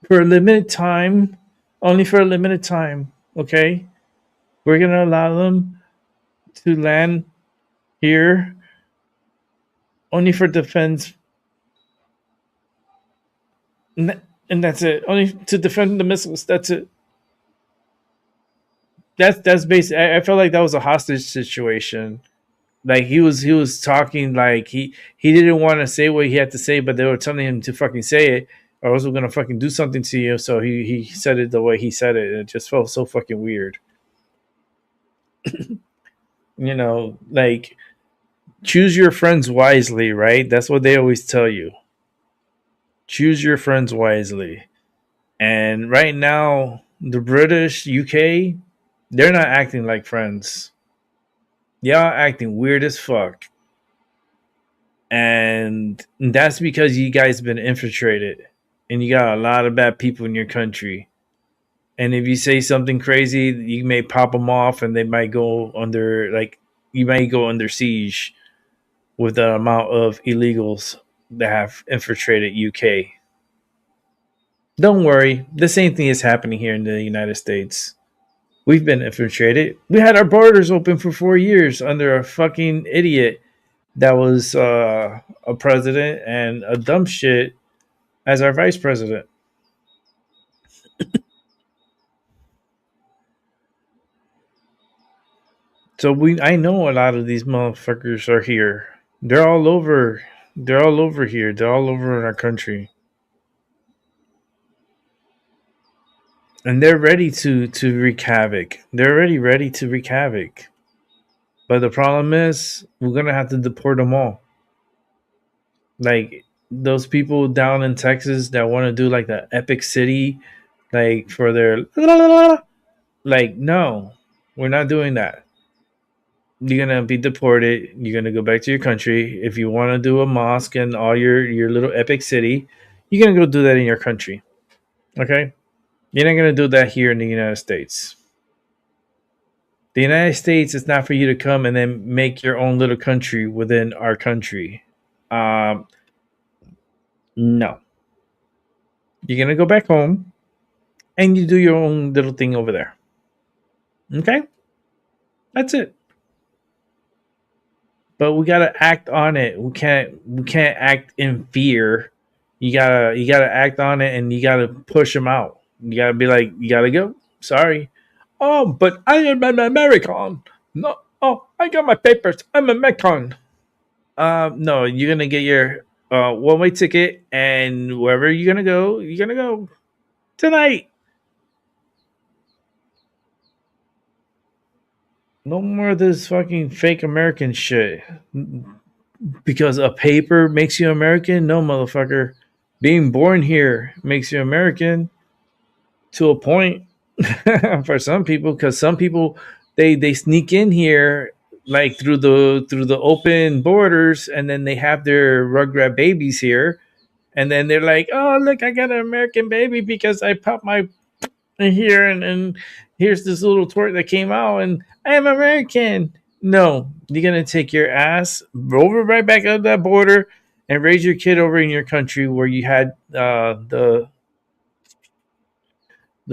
for a limited time, only for a limited time, okay, we're gonna allow them to land here only for defense. And that's it. Only to defend the missiles. That's it. That's basically. I felt like that was a hostage situation. Like he was talking like he didn't want to say what he had to say, but they were telling him to fucking say it, or else we're gonna fucking do something to you. So he said it the way he said it. And it just felt so fucking weird. You know, like choose your friends wisely, right? That's what they always tell you. Choose your friends wisely. And right now, the British, UK, they're not acting like friends. Y'all acting weird as fuck. And that's because you guys been infiltrated. And you got a lot of bad people in your country. And if you say something crazy, you may pop them off and they might go under, like, you might go under siege with the amount of illegals that have infiltrated UK. Don't worry. The same thing is happening here in the United States. We've been infiltrated. We had our borders open for 4 years under a fucking idiot that was a president and a dumb shit as our vice president. So I know a lot of these motherfuckers are here. They're all over. They're all over here. They're all over in our country. And they're ready to wreak havoc. They're already ready to wreak havoc. But the problem is, we're gonna have to deport them all. Like those people down in Texas that want to do like the epic city, like for their Like, no, we're not doing that. You're gonna be deported. You're gonna go back to your country. If you want to do a mosque in all your little epic city, you're gonna go do that in your country. Okay, you're not gonna do that here in the United States. The United States is not for you to come and then make your own little country within our country. No, you're gonna go back home and you do your own little thing over there. Okay, that's it. But we gotta act on it. We can't act in fear. You gotta act on it, and you gotta push them out. You gotta be like, you gotta go. Sorry. Oh, but I am an American. No, oh, I got my papers. I'm American. No, you're gonna get your one-way ticket, and wherever you're gonna go tonight. No more of this fucking fake American shit. Because a paper makes you American? No, motherfucker. Being born here makes you American to a point for some people, because some people they sneak in here like through the open borders, and then they have their rugrat babies here, and then they're like, oh look, I got an American baby because I popped my here, and here's this little twerk that came out, and I am American. No, you're gonna take your ass over right back up that border and raise your kid over in your country where you had the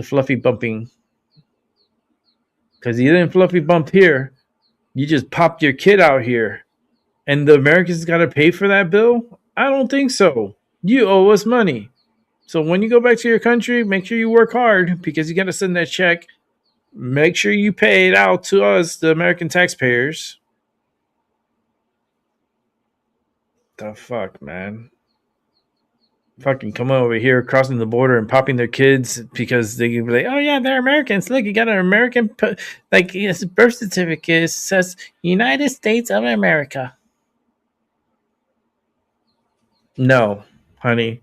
fluffy bumping. Because you didn't fluffy bump here, you just popped your kid out here, and the Americans got to pay for that bill. I don't think so. You owe us money. So when you go back to your country, make sure you work hard, because you got to send that check. Make sure you pay it out to us, the American taxpayers. The fuck, man? Fucking come over here, crossing the border and popping their kids because they can be like, oh yeah, they're Americans. Look, you got an American, like, his birth certificate says United States of America. No, honey.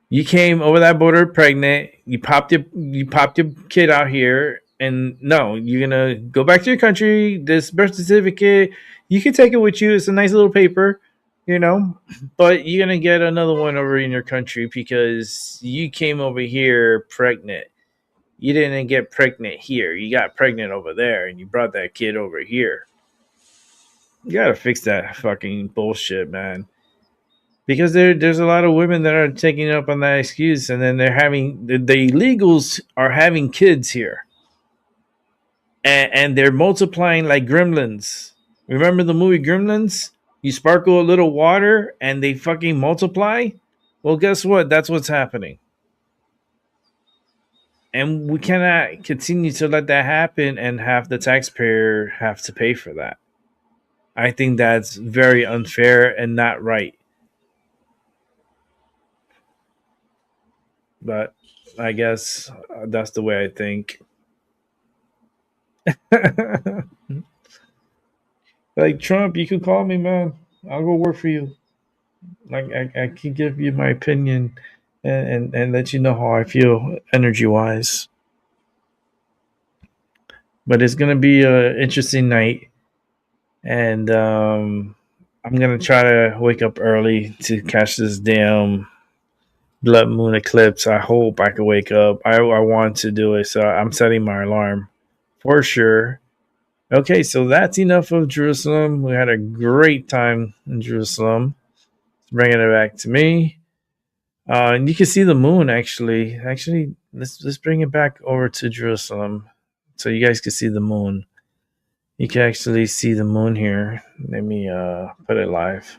You came over that border pregnant. You popped your kid out here, and no, you're gonna go back to your country. This birth certificate, you can take it with you. It's a nice little paper, but you're gonna get another one over in your country because you came over here pregnant. You didn't get pregnant here. You got pregnant over there, and you brought that kid over here. You gotta fix that fucking bullshit, man. Because there's a lot of women that are taking up on that excuse, and then they're having the illegals are having kids here, and they're multiplying like gremlins. Remember the movie Gremlins? You sparkle a little water, and they fucking multiply. Well, guess what? That's what's happening, and we cannot continue to let that happen and have the taxpayer have to pay for that. I think that's very unfair and not right. But I guess that's the way I think. Like Trump, you can call me, man. I'll go work for you. Like I can give you my opinion and let you know how I feel energy wise. But it's gonna be an interesting night, and I'm gonna try to wake up early to catch this damn blood moon eclipse. I hope I can wake up. I want to do it, so I'm setting my alarm for sure. Okay, so that's enough of Jerusalem. We had a great time in Jerusalem. Bringing it back to me, and you can see the moon. Actually, let's bring it back over to Jerusalem, so you guys can see the moon. You can actually see the moon here. Let me put it live.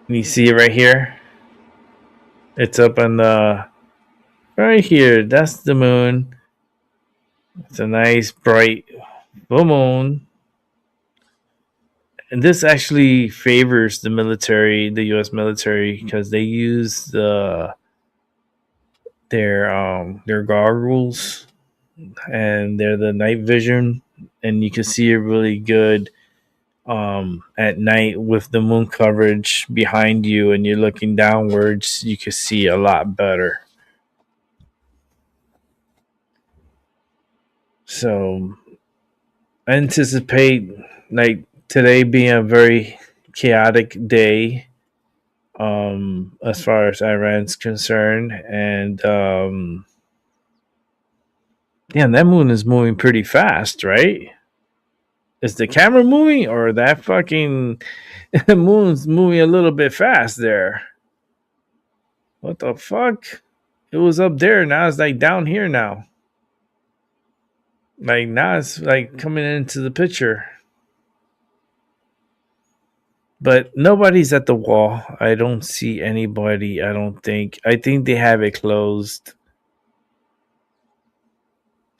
You see it right here? It's up on the right here. That's the moon. It's a nice bright full moon. And this actually favors the military, the U.S. military, because they use their goggles, and they're the night vision, and you can see it really good at night with the moon coverage behind you, and you're looking downwards. You can see a lot better. So I anticipate like today being a very chaotic day as far as Iran's concerned. And yeah, that moon is moving pretty fast, right? Is the camera moving or that fucking moon's moving a little bit fast there? What the fuck? It was up there, now it's like down here now. Like now it's like coming into the picture. But nobody's at the wall. I don't see anybody, I don't think. I think they have it closed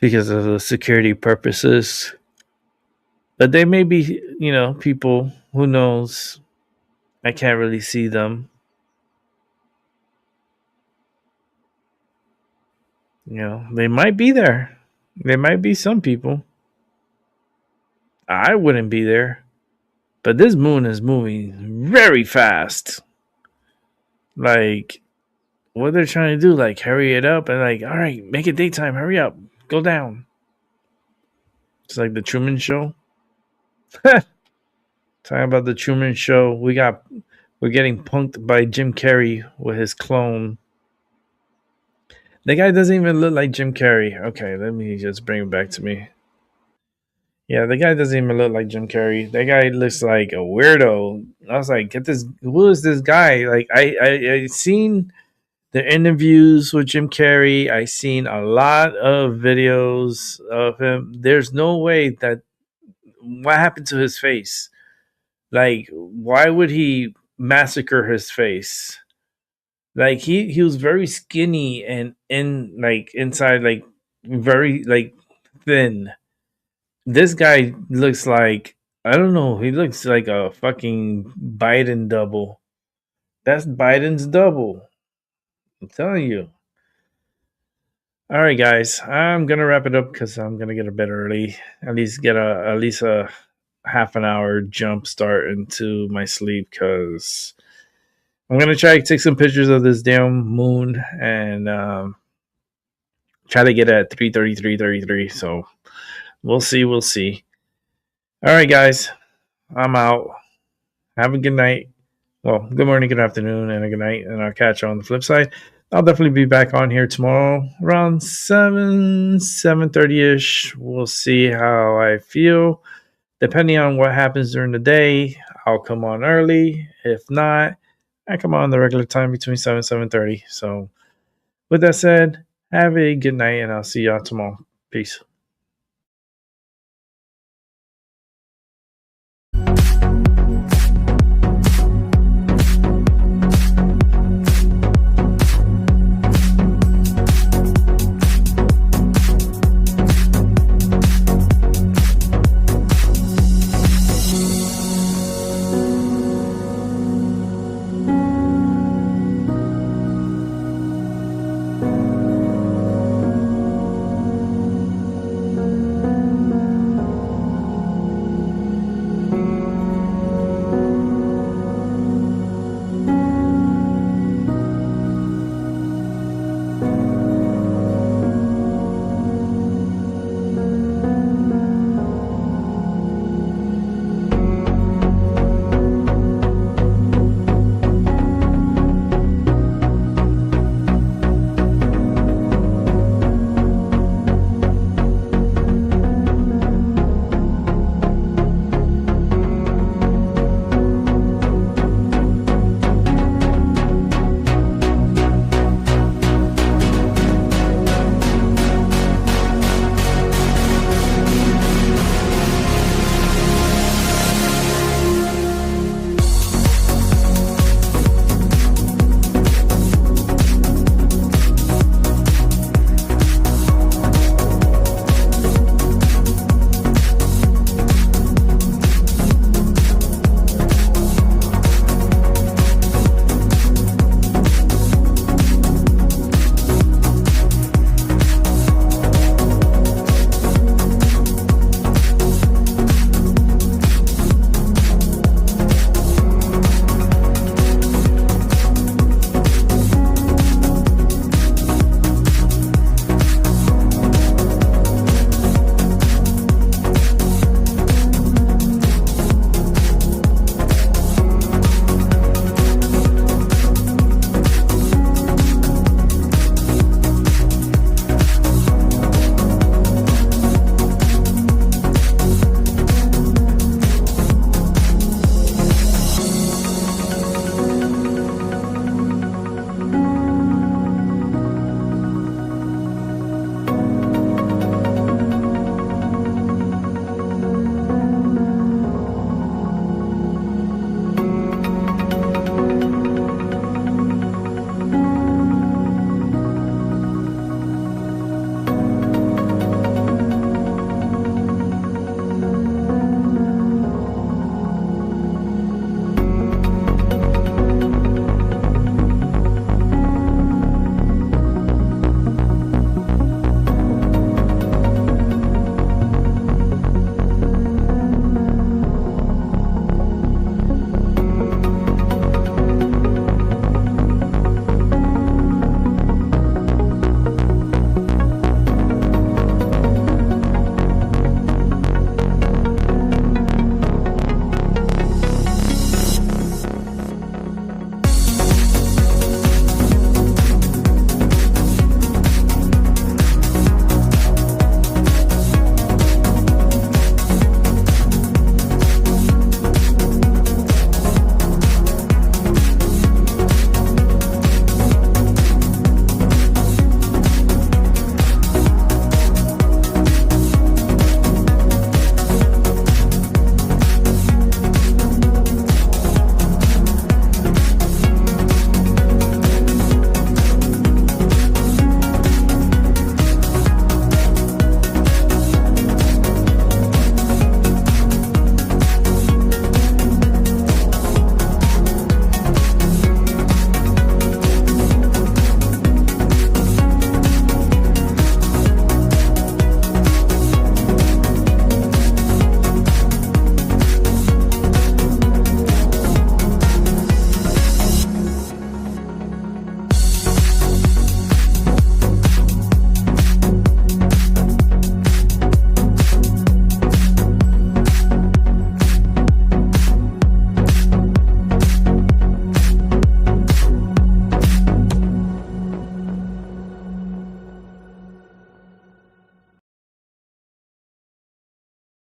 because of the security purposes. But they may be, people, who knows? I can't really see them. They might be there. There might be some people. I wouldn't be there. But this moon is moving very fast. Like, what they're trying to do, like, hurry it up and, like, all right, make it daytime, hurry up, go down. It's like the Truman Show. Talking about the Truman Show, we're getting punked by Jim Carrey with his clone. The guy doesn't even look like Jim Carrey. Okay, let me just bring it back to me. Yeah, the guy doesn't even look like Jim Carrey. That guy looks like a weirdo. I was like, who is this guy? Like, I seen the interviews with Jim Carrey. I seen a lot of videos of him. There's no way that, what happened to his face? Like, why would he massacre his face? Like, he was very skinny and inside, like, very, like, thin. This guy looks like, I don't know, he looks like a fucking Biden double. That's Biden's double. I'm telling you. All right, guys, I'm gonna wrap it up because I'm gonna get to bed early. At least get a half an hour jump start into my sleep because I'm gonna try to take some pictures of this damn moon and try to get at 3:33. So we'll see. All right, guys, I'm out. Have a good night. Well, good morning, good afternoon, and a good night. And I'll catch you on the flip side. I'll definitely be back on here tomorrow around 7:30ish. We'll see how I feel. Depending on what happens during the day, I'll come on early. If not, I come on the regular time between 7:30. So with that said, have a good night, and I'll see y'all tomorrow. Peace.